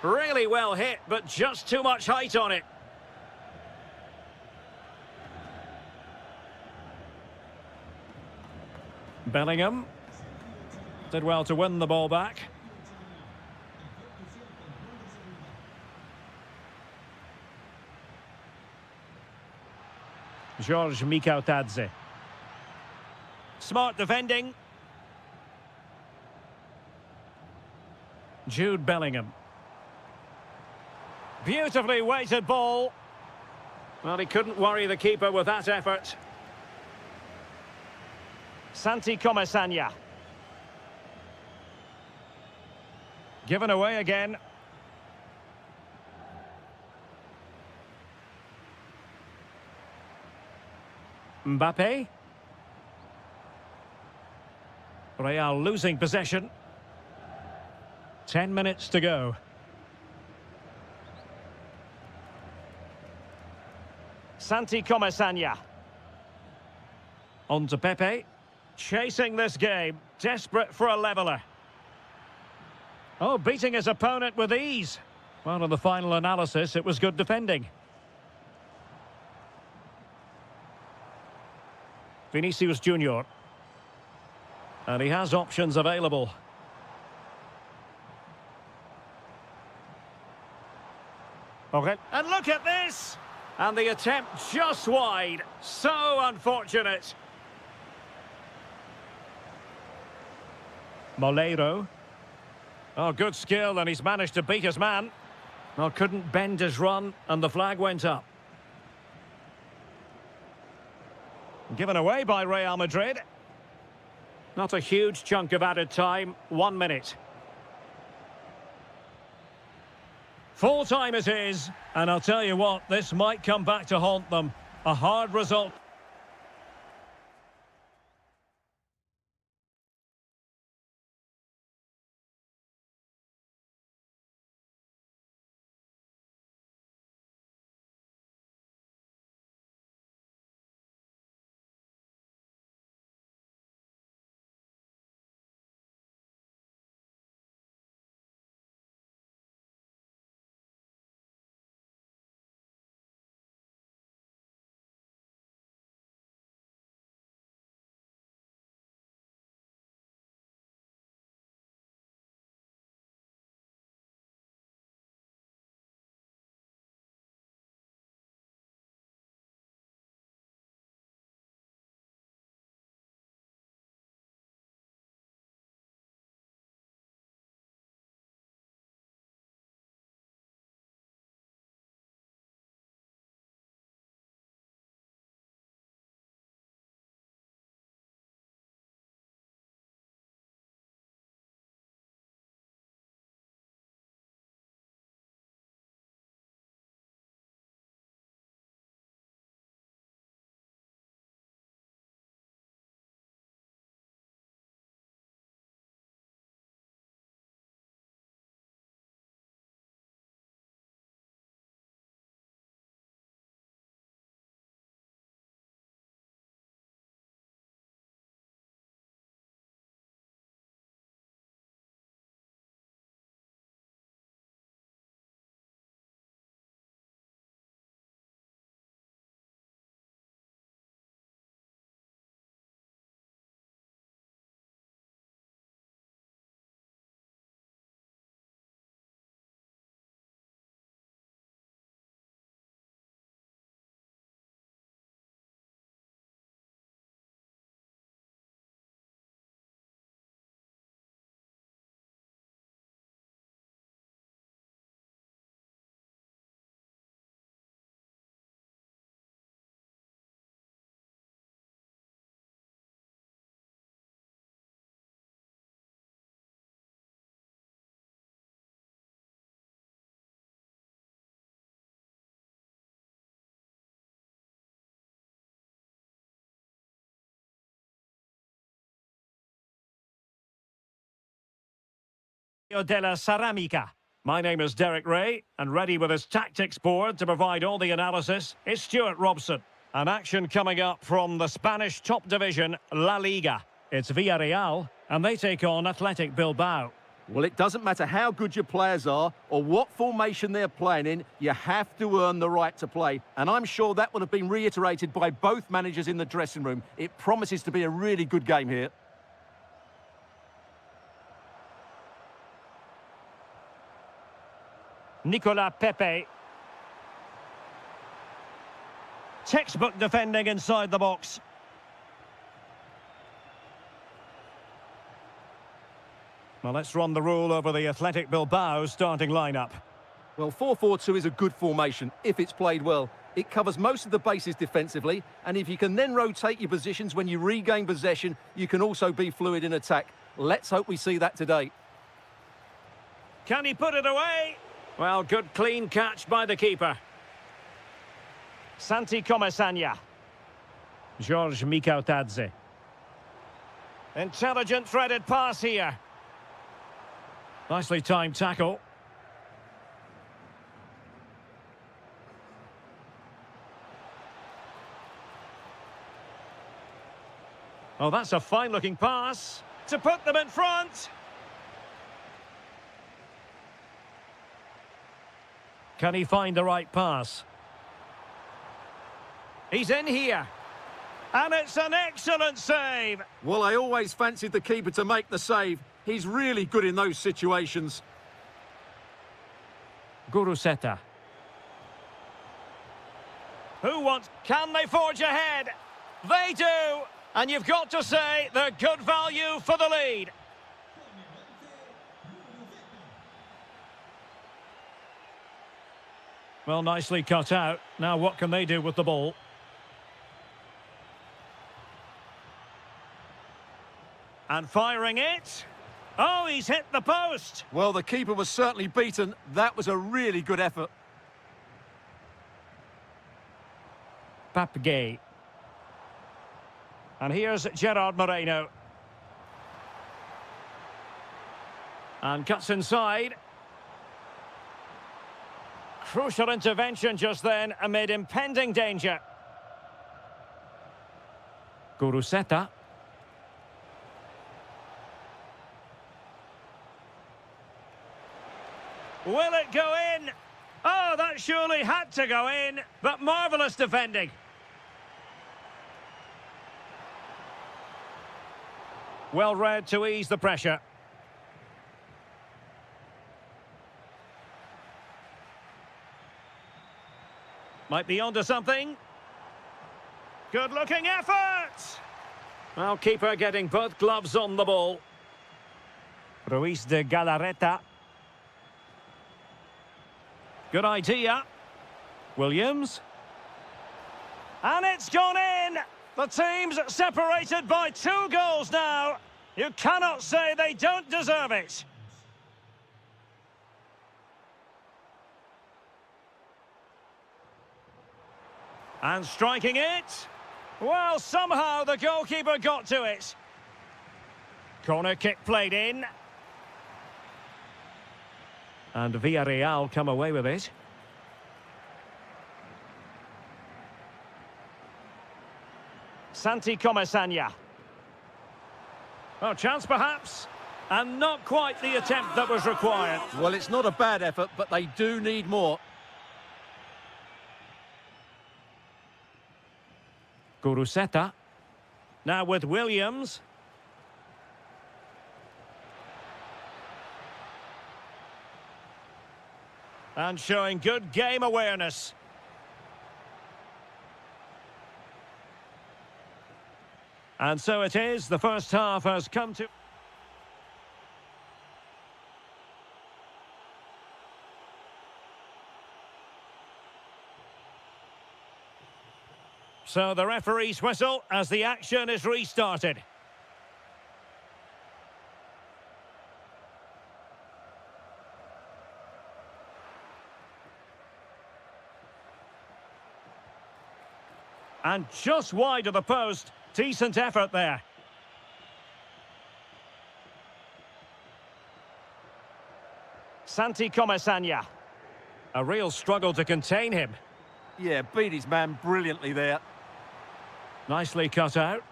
Really well hit, but just too much height on it. Bellingham. Did well to win the ball back. George Mikautadze. Smart defending. Jude Bellingham. Beautifully weighted ball. Well, he couldn't worry the keeper with that effort. Santi Comesaña. Given away again. Mbappe. Real losing possession. 10 minutes to go. Santi Comesaña. On to Pepe. Chasing this game. Desperate for a leveller. Oh, beating his opponent with ease. Well, in the final analysis, it was good defending. Vinicius Junior. And he has options available. Okay. And look at this! And the attempt just wide. So unfortunate. Moleiro. Oh, good skill, and he's managed to beat his man. Well, couldn't bend his run, and the flag went up. Given away by Real Madrid. Not a huge chunk of added time. 1 minute. Full time it is, and I'll tell you what, this might come back to haunt them. A hard result. de la Ceramica. My name is Derek Ray, and ready with his tactics board to provide all the analysis is Stuart Robson. An action coming up from the Spanish top division, La Liga. It's Villarreal, and they take on Athletic Bilbao. Well, it doesn't matter how good your players are or what formation they're playing in, you have to earn the right to play. And I'm sure that would have been reiterated by both managers in the dressing room. It promises to be a really good game here. Nicolas Pepe. Textbook defending inside the box. Well, let's run the rule over the Athletic Bilbao starting lineup. Well, 4-4-2 is a good formation if it's played well. It covers most of the bases defensively, and if you can then rotate your positions when you regain possession, you can also be fluid in attack. Let's hope we see that today. Can he put it away? Well, good clean catch by the keeper. Santi Comesaña. George Mikautadze. Intelligent threaded pass here. Nicely timed tackle. Oh, that's a fine-looking pass to put them in front. Can he find the right pass? He's in here. And it's an excellent save. Well, I always fancied the keeper to make the save. He's really good in those situations. Guruseta. Who wants... Can they forge ahead? They do. And you've got to say they're good value for the lead. Well, nicely cut out. Now what can they do with the ball? And firing it. Oh, he's hit the post. Well, the keeper was certainly beaten. That was a really good effort. Papgay. And here's Gerard Moreno. And cuts inside. Crucial intervention just then amid impending danger. Guruseta. Will it go in? Oh, that surely had to go in, but marvellous defending. Well read to ease the pressure. Might be onto something. Good-looking effort! Well, keeper getting both gloves on the ball. Ruiz de Galarreta. Good idea. Williams. And it's gone in! The team's separated by 2 goals now. You cannot say they don't deserve it. And striking it. Well, somehow the goalkeeper got to it. Corner kick played in. And Villarreal come away with it. Santi Comesaña. Well, chance perhaps. And not quite the attempt that was required. Well, it's not a bad effort, but they do need more. Guruseta. Now with Williams. And showing good game awareness. And so it is, the first half has come to... So the referee's whistle as the action is restarted. And just wide of the post. Decent effort there. Santi Comasagna. A real struggle to contain him. Yeah, beat his man brilliantly there. Nicely cut out.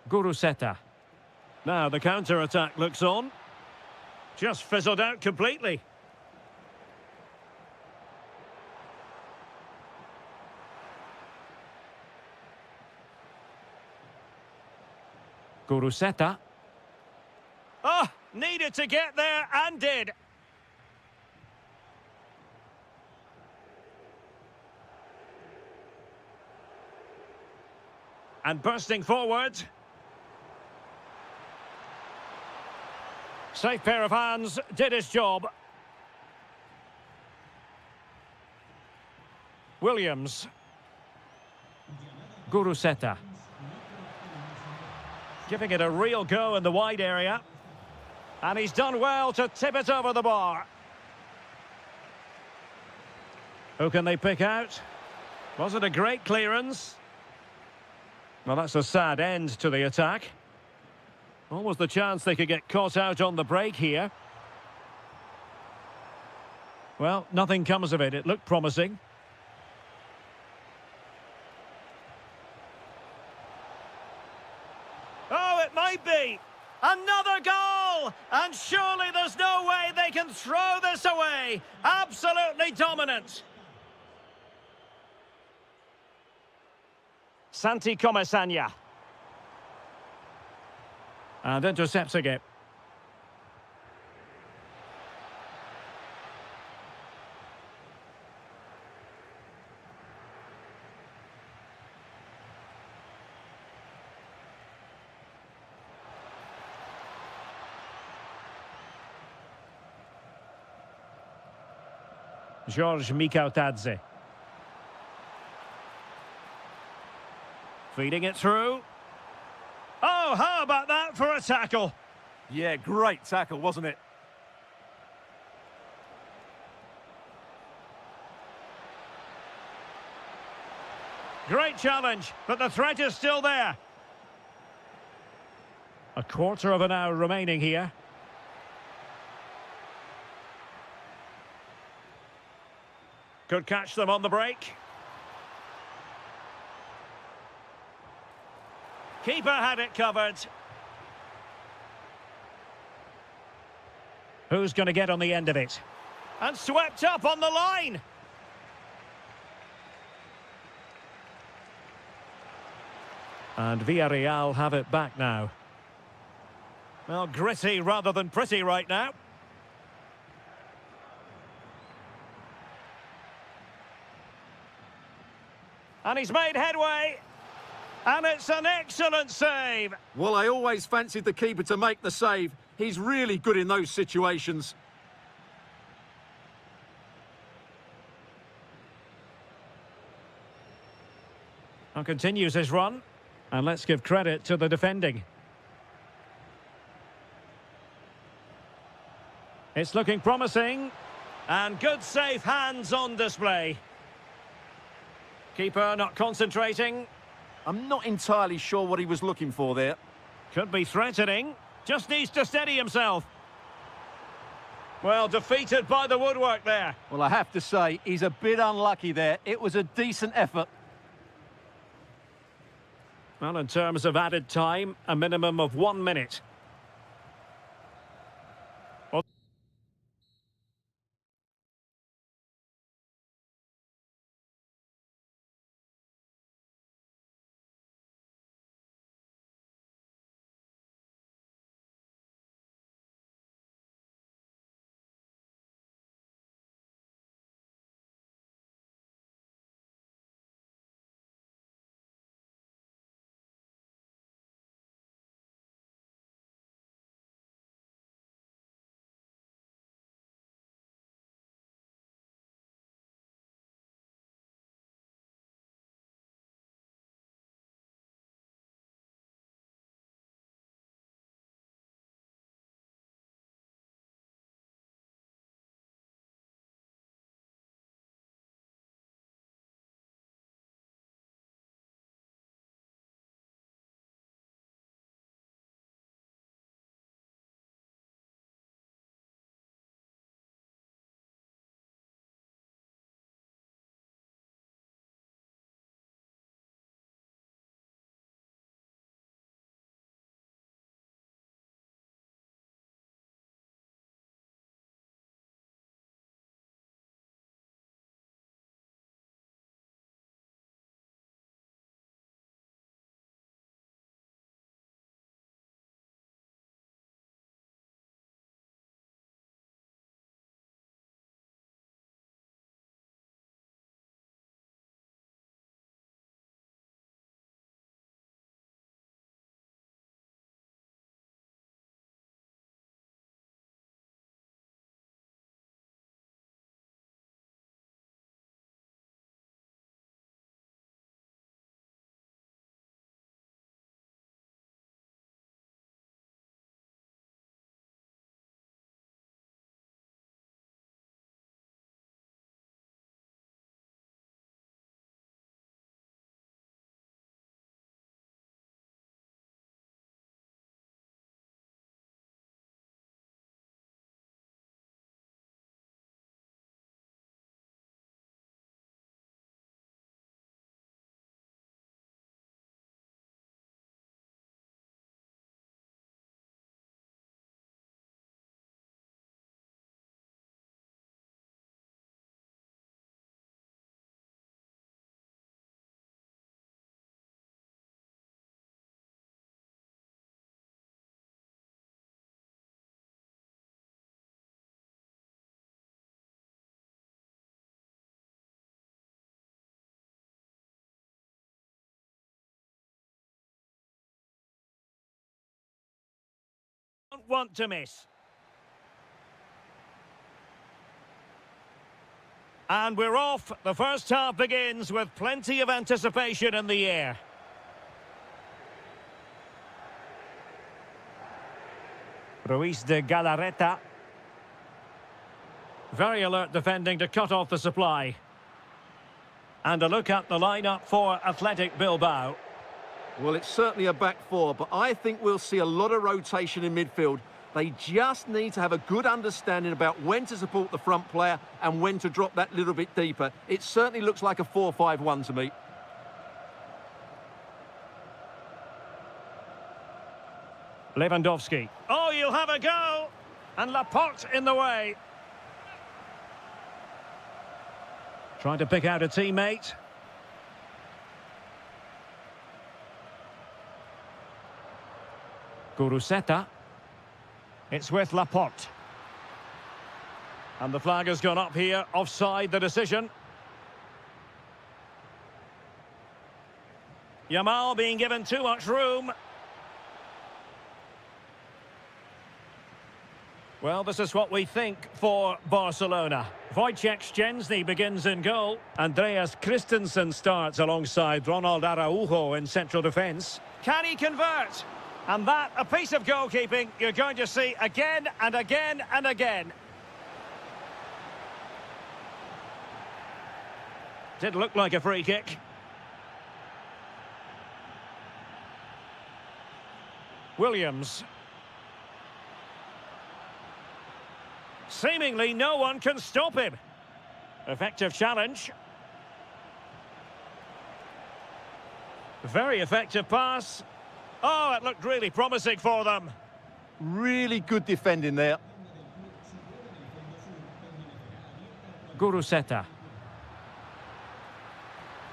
Guruseta. Now the counter-attack looks on. Just fizzled out completely. Guruseta. Oh, needed to get there and did. And bursting forward. Safe pair of hands, did his job. Williams. Guruseta. Giving it a real go in the wide area. And he's done well to tip it over the bar. Who can they pick out? Was it a great clearance? Well, that's a sad end to the attack. What was the chance they could get caught out on the break here? Well, nothing comes of it. It looked promising. Oh, it might be. Another goal! And surely there's no way they can throw this away. Absolutely dominant. Santi Comasagna. And intercepting it. George Mikautadze. Feeding it through. Oh, how about that for a tackle? Yeah, great tackle, wasn't it? Great challenge, but the threat is still there. A quarter of an hour remaining here. Could catch them on the break. Keeper had it covered. Who's going to get on the end of it? And swept up on the line. And Villarreal have it back now. Well, gritty rather than pretty right now. And he's made headway. And it's an excellent save. Well, I always fancied the keeper to make the save. He's really good in those situations. And continues his run. And let's give credit to the defending. It's looking promising. And good safe hands on display. Keeper not concentrating. I'm not entirely sure what he was looking for there. Could be threatening. Just needs to steady himself. Well, defeated by the woodwork there. Well, I have to say, he's a bit unlucky there. It was a decent effort. Well, in terms of added time, a minimum of 1 minute. Don't want to miss. And we're off. The first half begins with plenty of anticipation in the air. Ruiz de Galarreta. Very alert defending to cut off the supply. And a look at the lineup for Athletic Bilbao. Well, it's certainly a back four, but I think we'll see a lot of rotation in midfield. They just need to have a good understanding about when to support the front player and when to drop that little bit deeper. It certainly looks like a 4-5-1 to me. Lewandowski. Oh, you'll have a go! And Laporte in the way. Trying to pick out a teammate. Guruseta. It's with Laporte. And the flag has gone up here, offside the decision. Yamal being given too much room. Well, this is what we think for Barcelona. Wojciech Szczęsny begins in goal. Andreas Christensen starts alongside Ronald Araujo in central defence. Can he convert? And that, a piece of goalkeeping you're going to see again and again and again. Did look like a free kick. Williams. Seemingly no one can stop him. Effective challenge. Very effective pass. Oh, it looked really promising for them. Really good defending there. Guruseta.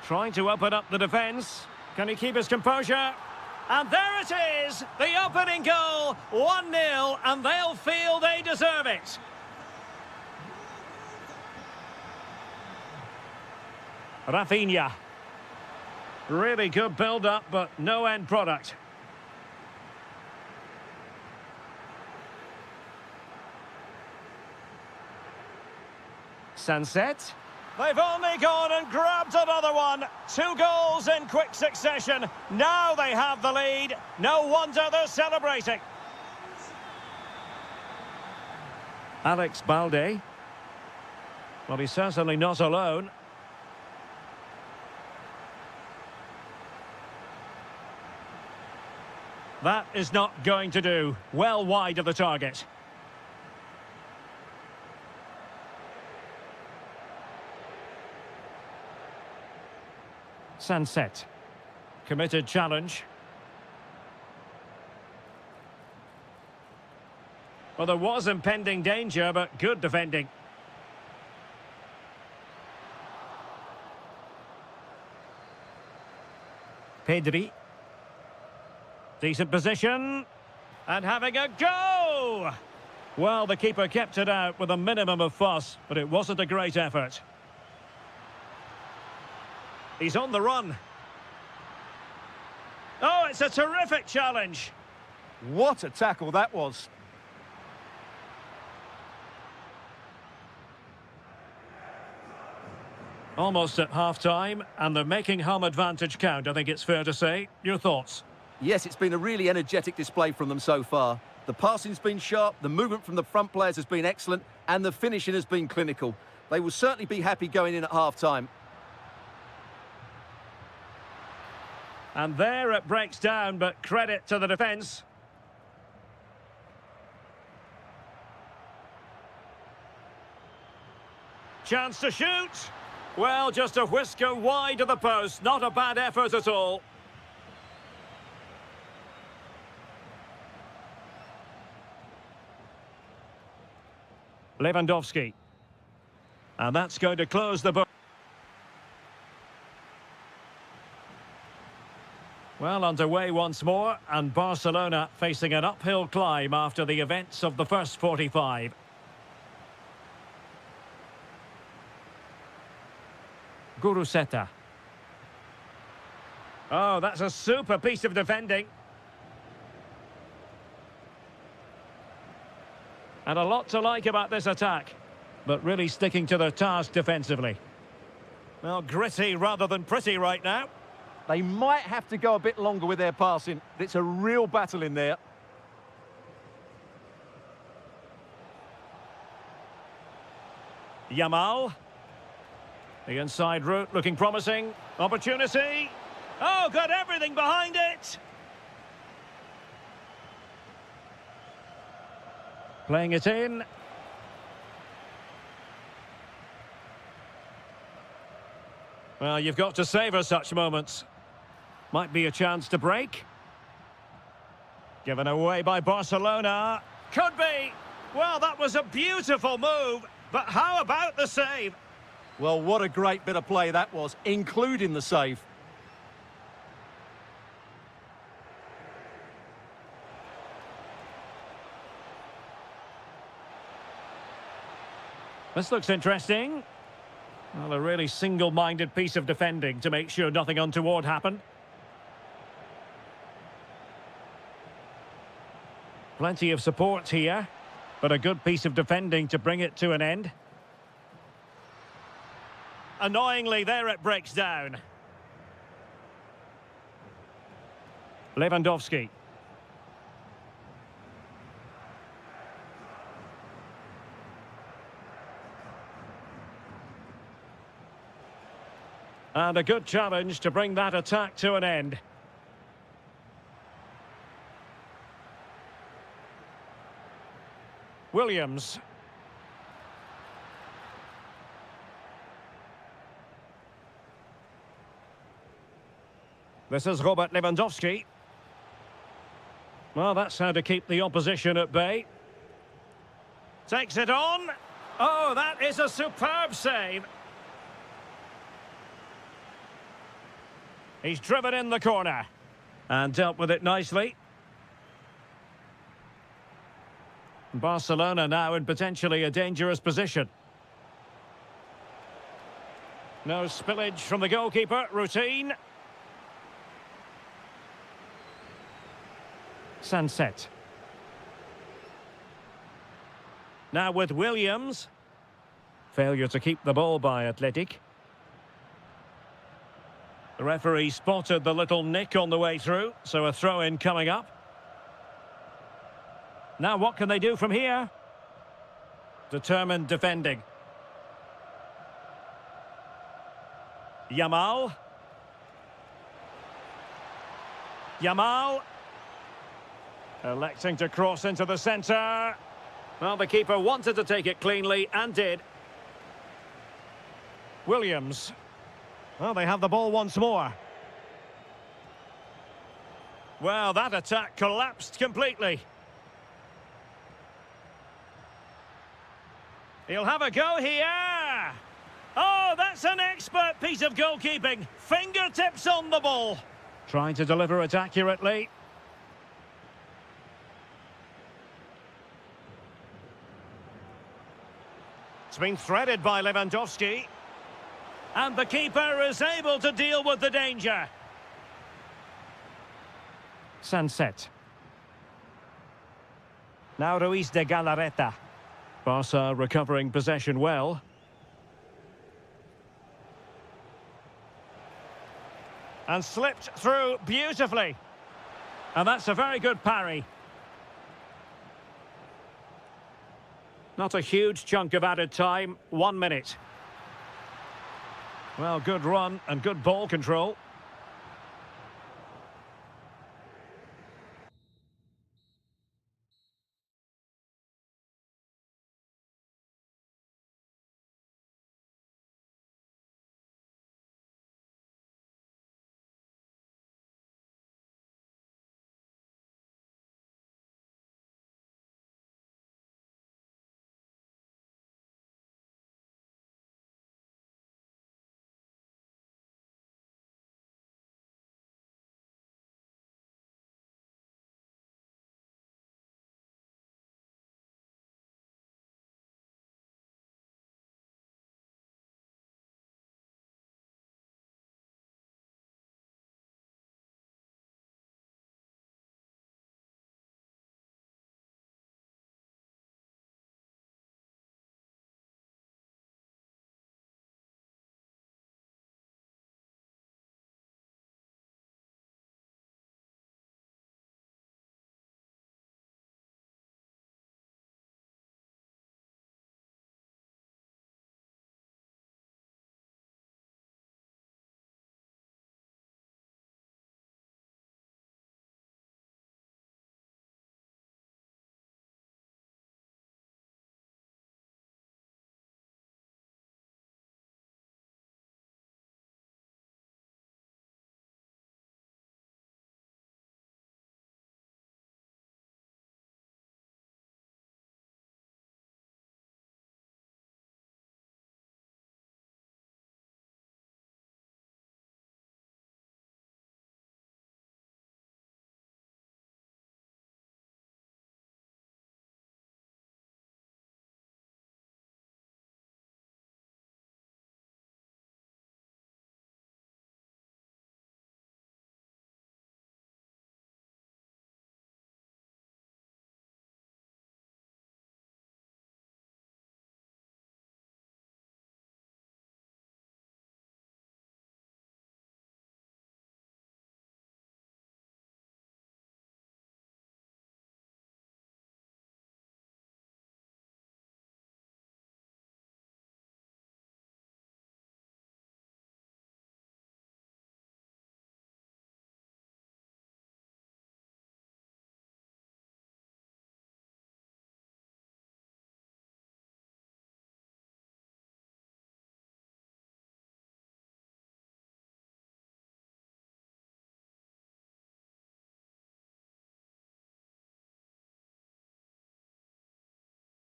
Trying to open up the defence. Can he keep his composure? And there it is! The opening goal! 1-0, and they'll feel they deserve it. Rafinha. Really good build-up, but no end product. Sunset. They've only gone and grabbed another one. 2 goals in quick succession. Now they have the lead. No wonder they're celebrating. Alex Balde. Well, he's certainly not alone. That is not going to do. Well wide of the target. Sunset. Committed challenge. Well, there was impending danger, but good defending. Pedri. Decent position. And having a go! Well, the keeper kept it out with a minimum of fuss, but it wasn't a great effort. He's on the run. Oh, it's a terrific challenge. What a tackle that was. Almost at half-time, and they're making home advantage count, I think it's fair to say. Your thoughts? Yes, it's been a really energetic display from them so far. The passing's been sharp, the movement from the front players has been excellent, and the finishing has been clinical. They will certainly be happy going in at half-time. And there it breaks down, but credit to the defence. Chance to shoot. Well, just a whisker wide of the post. Not a bad effort at all. Lewandowski. And that's going to close the book. Well, underway once more, and Barcelona facing an uphill climb after the events of the first 45. Guruseta. Oh, that's a super piece of defending. And a lot to like about this attack, but really sticking to their task defensively. Well, gritty rather than pretty right now. They might have to go a bit longer with their passing. It's a real battle in there. Yamal. The inside route looking promising. Opportunity. Oh, got everything behind it. Playing it in. Well, you've got to savour such moments. Might be a chance to break. Given away by Barcelona. Could be. Well, that was a beautiful move. But how about the save? Well, what a great bit of play that was, including the save. This looks interesting. Well, a really single-minded piece of defending to make sure nothing untoward happened. Plenty of support here, but a good piece of defending to bring it to an end. Annoyingly, there it breaks down. Lewandowski. And a good challenge to bring that attack to an end. Williams. This is Robert Lewandowski. Well, that's how to keep the opposition at bay. Takes it on. Oh, that is a superb save. He's driven in the corner and dealt with it nicely. Barcelona now in potentially a dangerous position. No spillage from the goalkeeper. Routine. Sunset. Now with Williams. Failure to keep the ball by Athletic. The referee spotted the little nick on the way through, so a throw-in coming up. Now what can they do from here? Determined defending. Yamal. Yamal. Electing to cross into the centre. Well, the keeper wanted to take it cleanly and did. Williams. Well, they have the ball once more. Well, that attack collapsed completely. He'll have a go here. Oh, that's an expert piece of goalkeeping. Fingertips on the ball. Trying to deliver it accurately. It's been threaded by Lewandowski. And the keeper is able to deal with the danger. Sunset. Now Ruiz de Galarreta. Barca recovering possession well. And slipped through beautifully. And that's a very good parry. Not a huge chunk of added time, 1 minute. Well, good run and good ball control.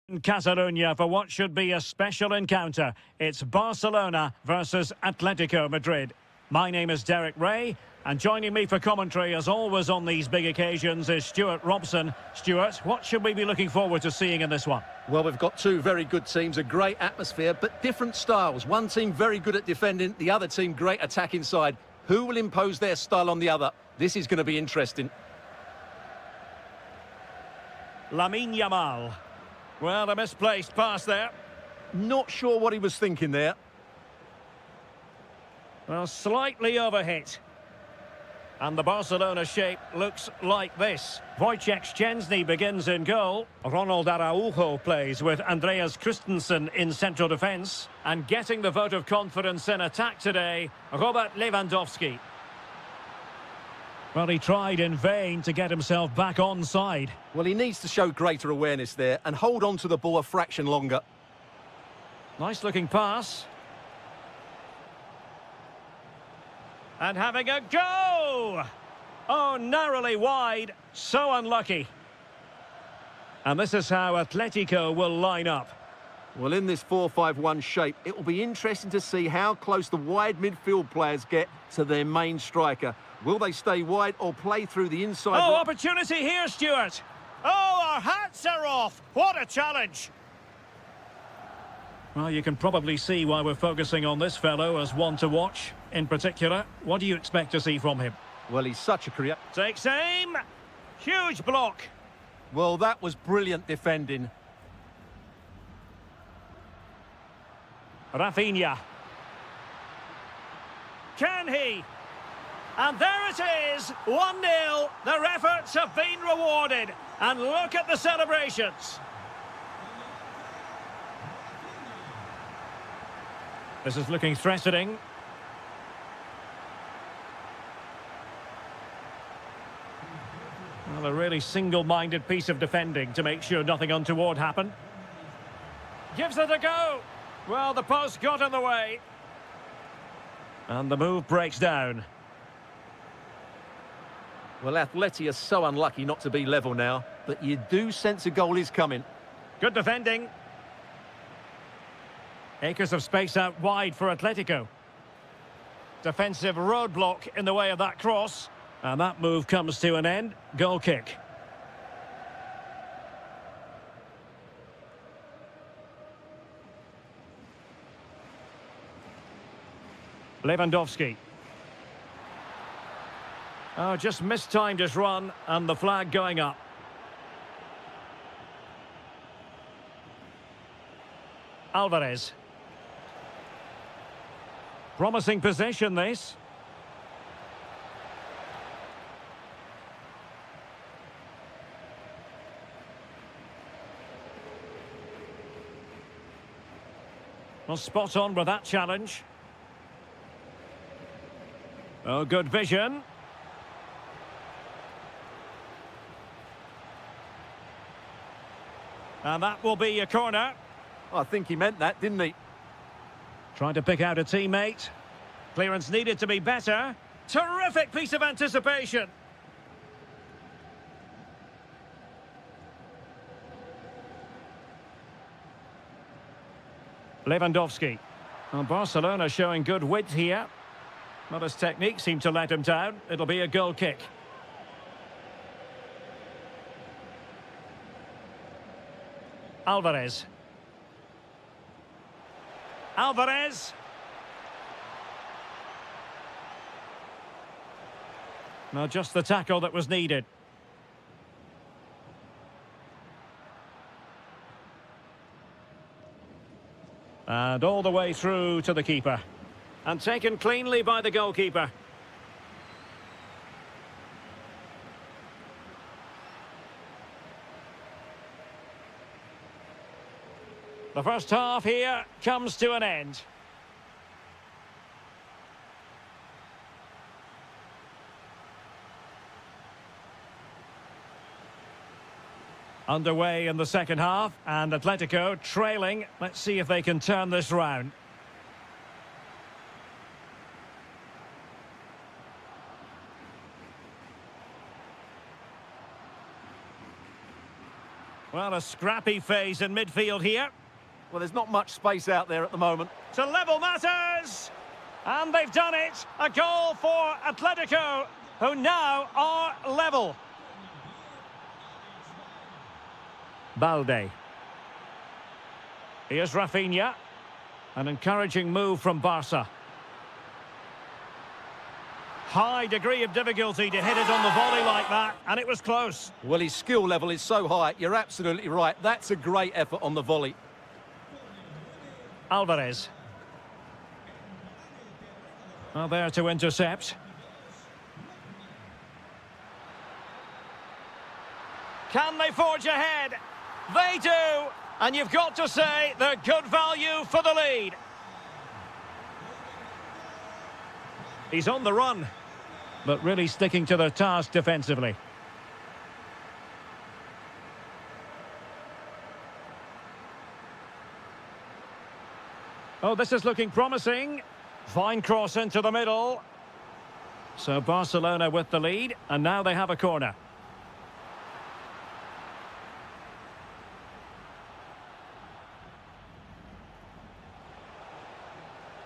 In Catalonia for what should be a special encounter. It's Barcelona versus Atletico Madrid. My name is Derek Ray, and joining me for commentary, as always on these big occasions, is Stuart Robson. Stuart, what should we be looking forward to seeing in this one? Well, we've got two very good teams, a great atmosphere, but different styles. One team very good at defending, the other team great attack inside. Who will impose their style on the other? This is going to be interesting. Lamine Yamal. Well, a misplaced pass there. Not sure what he was thinking there. Well, slightly overhit. And the Barcelona shape looks like this. Wojciech Szczęsny begins in goal. Ronald Araujo plays with Andreas Christensen in central defence. And getting the vote of confidence in attack today, Robert Lewandowski. Well, he tried in vain to get himself back onside. Well, he needs to show greater awareness there and hold on to the ball a fraction longer. Nice looking pass. And having a go! Oh, narrowly wide. So unlucky. And this is how Atletico will line up. Well, in this 4-5-1 shape, it will be interesting to see how close the wide midfield players get to their main striker. Will they stay wide or play through the inside? Oh, opportunity here, Stuart. Oh, our hats are off. What a challenge. Well, you can probably see why we're focusing on this fellow as one to watch. In particular, what do you expect to see from him? Well, he's such a creator. Takes aim. Huge block. Well, that was brilliant defending. Rafinha. Can he? And there it is, 1-0. Their efforts have been rewarded. And look at the celebrations. This is looking threatening. Well, a really single-minded piece of defending to make sure nothing untoward happened. Gives it a go. Well, the post got in the way. And the move breaks down. Well, Atleti are so unlucky not to be level now, but you do sense a goal is coming. Good defending. Acres of space out wide for Atletico. Defensive roadblock in the way of that cross. And that move comes to an end. Goal kick. Lewandowski. Oh, just mistimed his run, and the flag going up. Alvarez. Promising possession, this. Well, spot on with that challenge. Oh, good vision. And that will be a corner. I think he meant that, didn't he? Trying to pick out a teammate. Clearance needed to be better. Terrific piece of anticipation. Lewandowski. Well, Barcelona showing good width here. But his technique seemed to let him down. It'll be a goal kick. Alvarez. Alvarez. Now just the tackle that was needed. And all the way through to the keeper. And taken cleanly by the goalkeeper. The first half here comes to an end. Underway in the second half, and Atletico trailing. Let's see if they can turn this round. Well, a scrappy phase in midfield here. Well, there's not much space out there at the moment. To level matters! And they've done it! A goal for Atletico, who now are level. Balde. Here's Rafinha. An encouraging move from Barca. High degree of difficulty to hit it on the volley like that, and it was close. Well, his skill level is so high, you're absolutely right. That's a great effort on the volley. Alvarez. Well, there to intercept. Can they forge ahead? They do! And you've got to say they're good value for the lead. He's on the run, but really sticking to their task defensively. Oh, this is looking promising. Fine cross into the middle. So Barcelona with the lead, and now they have a corner.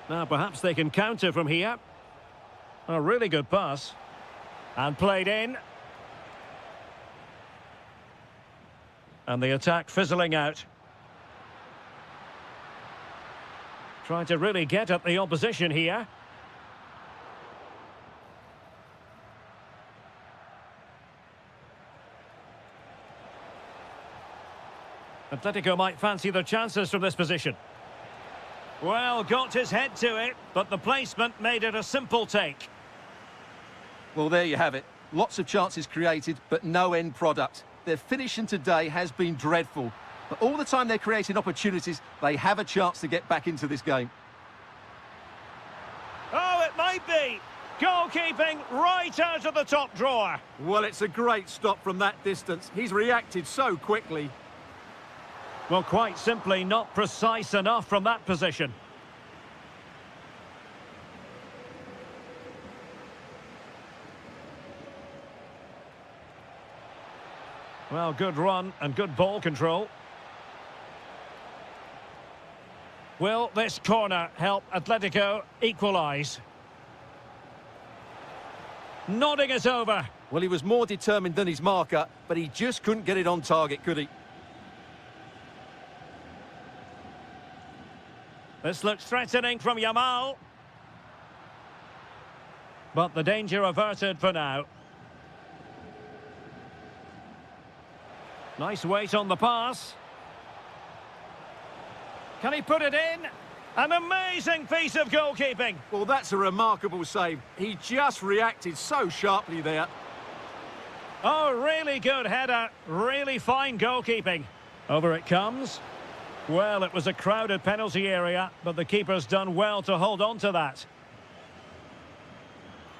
Now perhaps they can counter from here. A really good pass. And played in. And the attack fizzling out. Trying to really get at the opposition here. Atletico might fancy their chances from this position. Well, got his head to it, but the placement made it a simple take. Well, there you have it. Lots of chances created, but no end product. Their finishing today has been dreadful. But all the time they're creating opportunities, they have a chance to get back into this game. Oh, it might be. Goalkeeping right out of the top drawer. Well, it's a great stop from that distance. He's reacted so quickly. Well, quite simply not precise enough from that position. Well, good run and good ball control. Will this corner help Atletico equalise? Nodding it over. Well, he was more determined than his marker, but he just couldn't get it on target, could he? This looks threatening from Yamal. But the danger averted for now. Nice weight on the pass. Can he put it in? An amazing piece of goalkeeping. Well, that's a remarkable save. He just reacted so sharply there. Oh, really good header. Really fine goalkeeping. Over it comes. Well, it was a crowded penalty area, but the keeper's done well to hold on to that.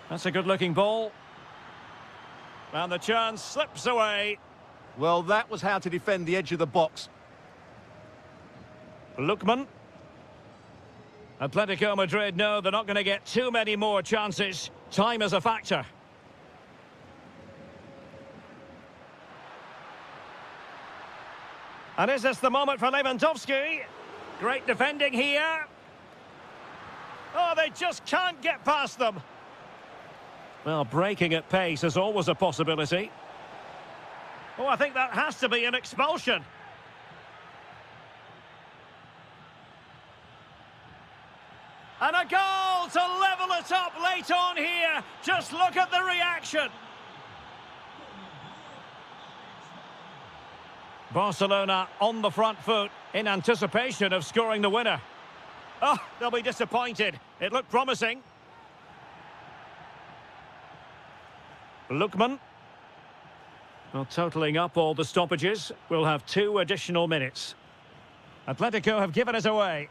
That's a good-looking ball. And the chance slips away. Well, that was how to defend the edge of the box. Lookman. Atletico Madrid know they're not going to get too many more chances. Time is a factor. And is this the moment for Lewandowski? Great defending here. Oh, they just can't get past them. Well, breaking at pace is always a possibility. Oh, I think that has to be an expulsion. And a goal to level it up late on here. Just look at the reaction. Barcelona on the front foot in anticipation of scoring the winner. Oh, they'll be disappointed. It looked promising. Lookman. Well, totalling up all the stoppages, we'll have 2 additional minutes. Atletico have given us away.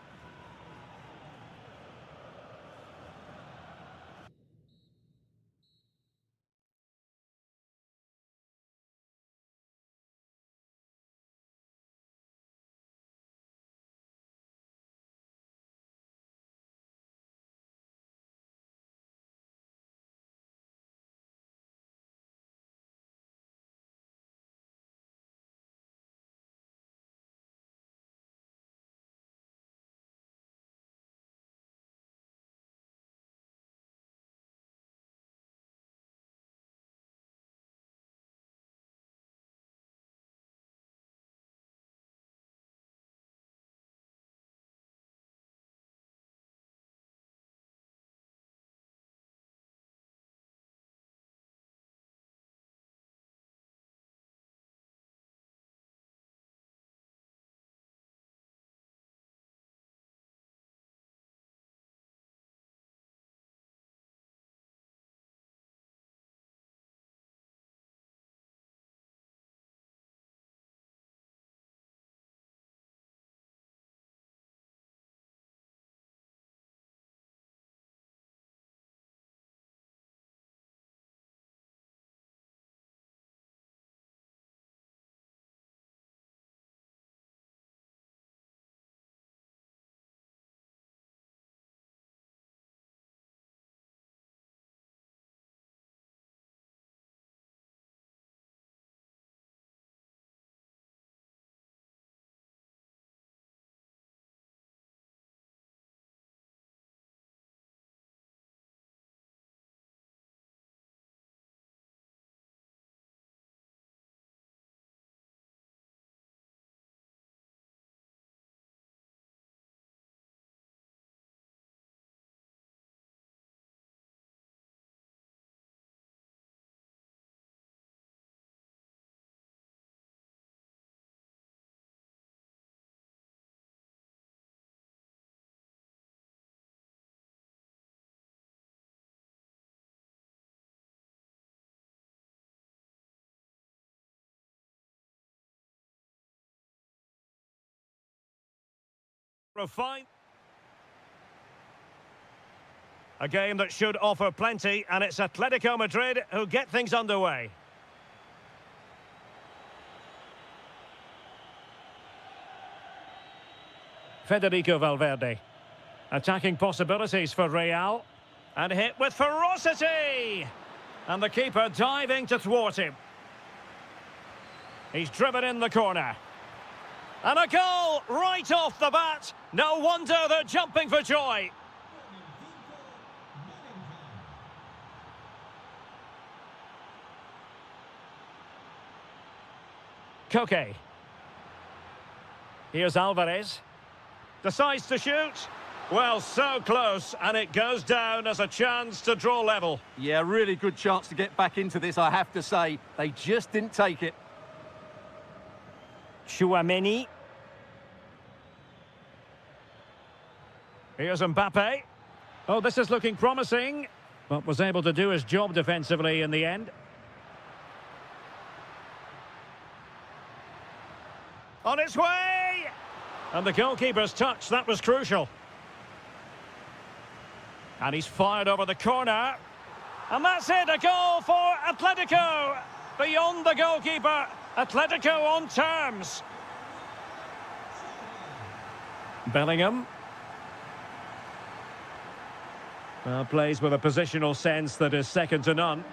Refine. A game that should offer plenty, and it's Atletico Madrid who get things underway. Federico Valverde. Attacking possibilities for Real. And hit with ferocity! And the keeper diving to thwart him. He's driven in the corner. And a goal right off the bat. No wonder they're jumping for joy. Koke. Here's Alvarez. Decides to shoot. Well, so close, and it goes down as a chance to draw level. Yeah, really good chance to get back into this, I have to say. They just didn't take it. Chouameni. Here's Mbappe. Oh, this is looking promising, but was able to do his job defensively in the end. On its way! And the goalkeeper's touch, that was crucial. And he's fired over the corner. And that's it, a goal for Atletico. Beyond the goalkeeper, Atletico on terms. Bellingham. Well, plays with a positional sense that is second to none.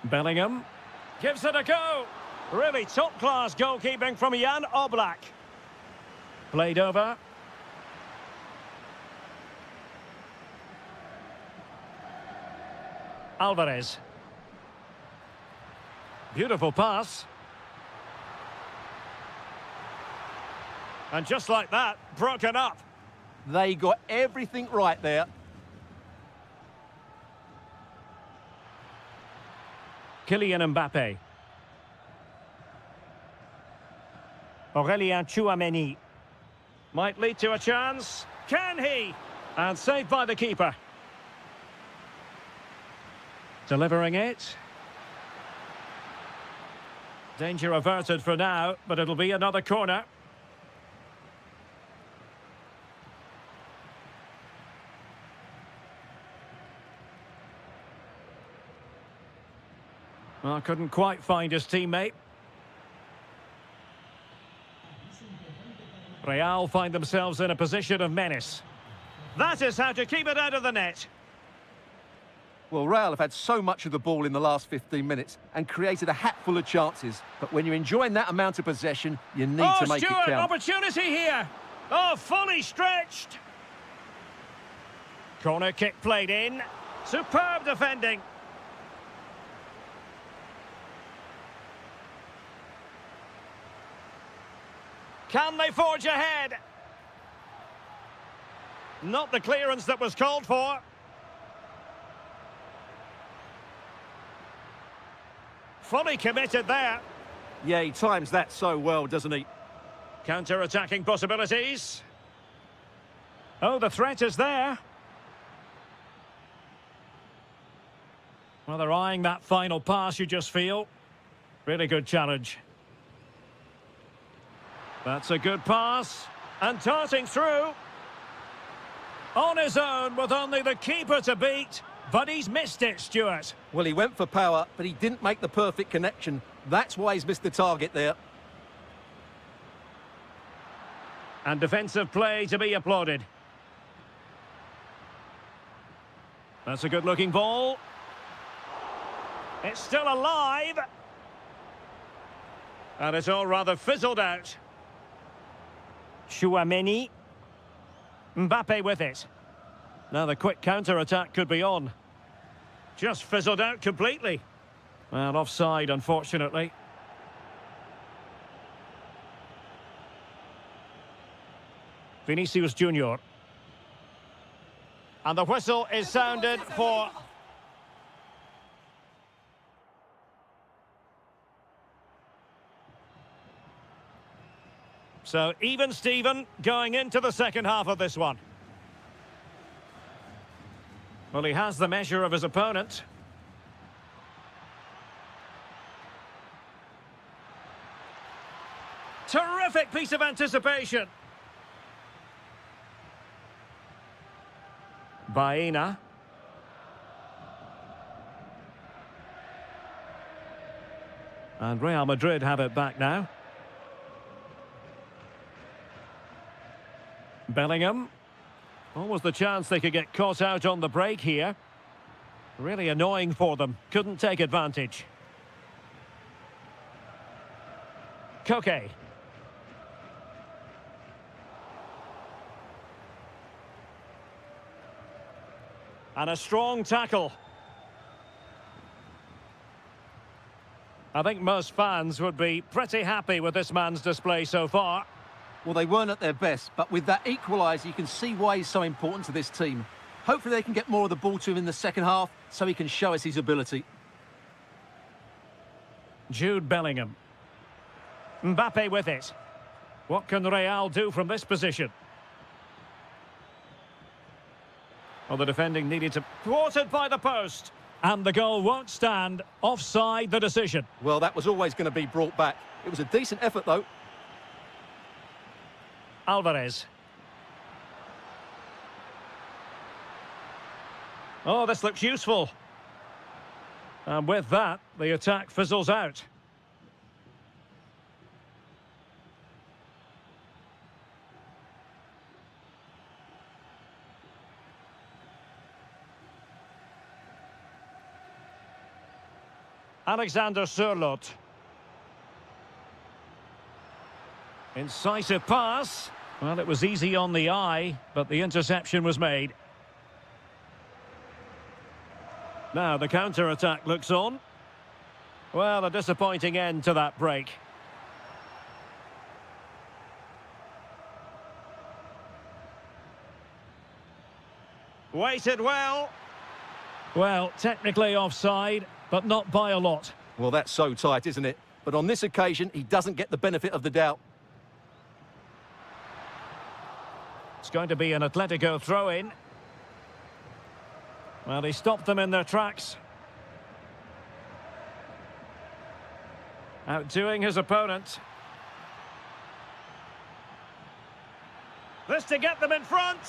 Bellingham gives it a go. Really top-class goalkeeping from Jan Oblak. Played over. Alvarez. Beautiful pass. And just like that, broken up. They got everything right there. Kylian Mbappe. Aurélien Chouameni. Might lead to a chance. Can he? And saved by the keeper. Delivering it. Danger averted for now, but it'll be another corner. Well, couldn't quite find his teammate. Real find themselves in a position of menace. That is how to keep it out of the net. Well, Real have had so much of the ball in the last 15 minutes and created a hatful of chances. But when you're enjoying that amount of possession, you need to make Stuart, it count. Opportunity here. Oh, fully stretched. Corner kick played in. Superb defending. Can they forge ahead? Not the clearance that was called for. Fully committed there. Yeah, he times that so well, doesn't he? Counter-attacking possibilities. Oh, the threat is there. Well, they're eyeing that final pass, you just feel. Really good challenge. That's a good pass. And darting through. On his own with only the keeper to beat. But he's missed it, Stuart. Well, he went for power, but he didn't make the perfect connection. That's why he's missed the target there. And defensive play to be applauded. That's a good-looking ball. It's still alive. And it's all rather fizzled out. Chouameni. Mbappe with it. Now the quick counter-attack could be on. Just fizzled out completely. Well, offside, unfortunately. Vinicius Junior. And the whistle is sounded for... So, even Steven going into the second half of this one. Well, he has the measure of his opponent. Terrific piece of anticipation. Baena. And Real Madrid have it back now. Bellingham. Almost the chance they could get caught out on the break here. Really annoying for them. Couldn't take advantage. Koke. And a strong tackle. I think most fans would be pretty happy with this man's display so far. Well, they weren't at their best, but with that equaliser, you can see why he's so important to this team. Hopefully they can get more of the ball to him in the second half so he can show us his ability. Jude Bellingham. Mbappe with it. What can Real do from this position? Well, the defending needed to... Thwarted by the post. And the goal won't stand. Offside the decision. Well, that was always going to be brought back. It was a decent effort, though. Alvarez. Oh, this looks useful. And with that, the attack fizzles out. Alexander Sørloth. Incisive pass. Well, it was easy on the eye, but the interception was made. Now the counter-attack looks on. Well, a disappointing end to that break. Weighted well. Well, technically offside, but not by a lot. Well, that's so tight, isn't it? But on this occasion, he doesn't get the benefit of the doubt. It's going to be an Atletico throw-in. Well, he stopped them in their tracks. Outdoing his opponent. This to get them in front.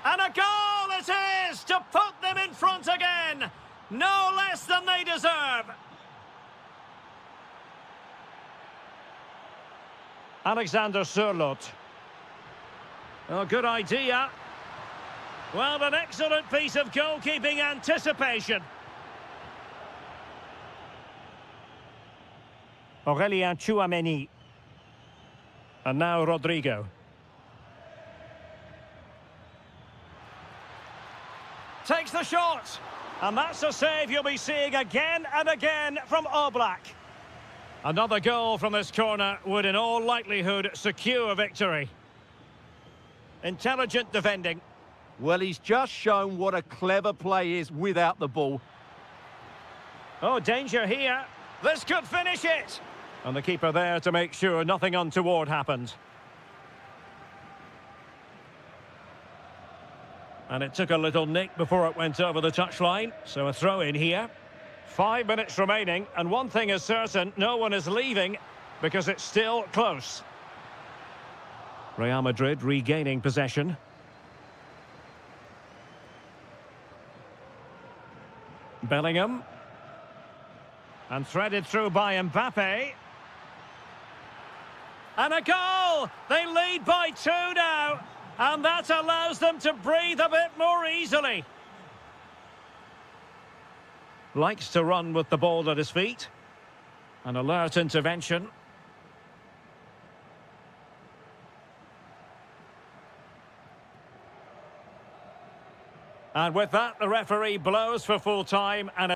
And a goal it is to put them in front again. No less than they deserve. Alexander Sørloth. Oh, good idea. Well, an excellent piece of goalkeeping anticipation. Aurélien Tchouaméni. And now Rodrigo. Takes the shot. And that's a save you'll be seeing again and again from Oblak. Another goal from this corner would in all likelihood secure victory. Intelligent defending. Well, he's just shown what a clever play is without the ball. Oh, danger here. This could finish it. And the keeper there to make sure nothing untoward happened. And it took a little nick before it went over the touchline. So a throw in here. 5 minutes remaining, and one thing is certain, no one is leaving because it's still close. Real Madrid regaining possession. Bellingham. And threaded through by Mbappe. And a goal! They lead by 2 now. And that allows them to breathe a bit more easily. Likes to run with the ball at his feet. An alert intervention. And with that, the referee blows for full time and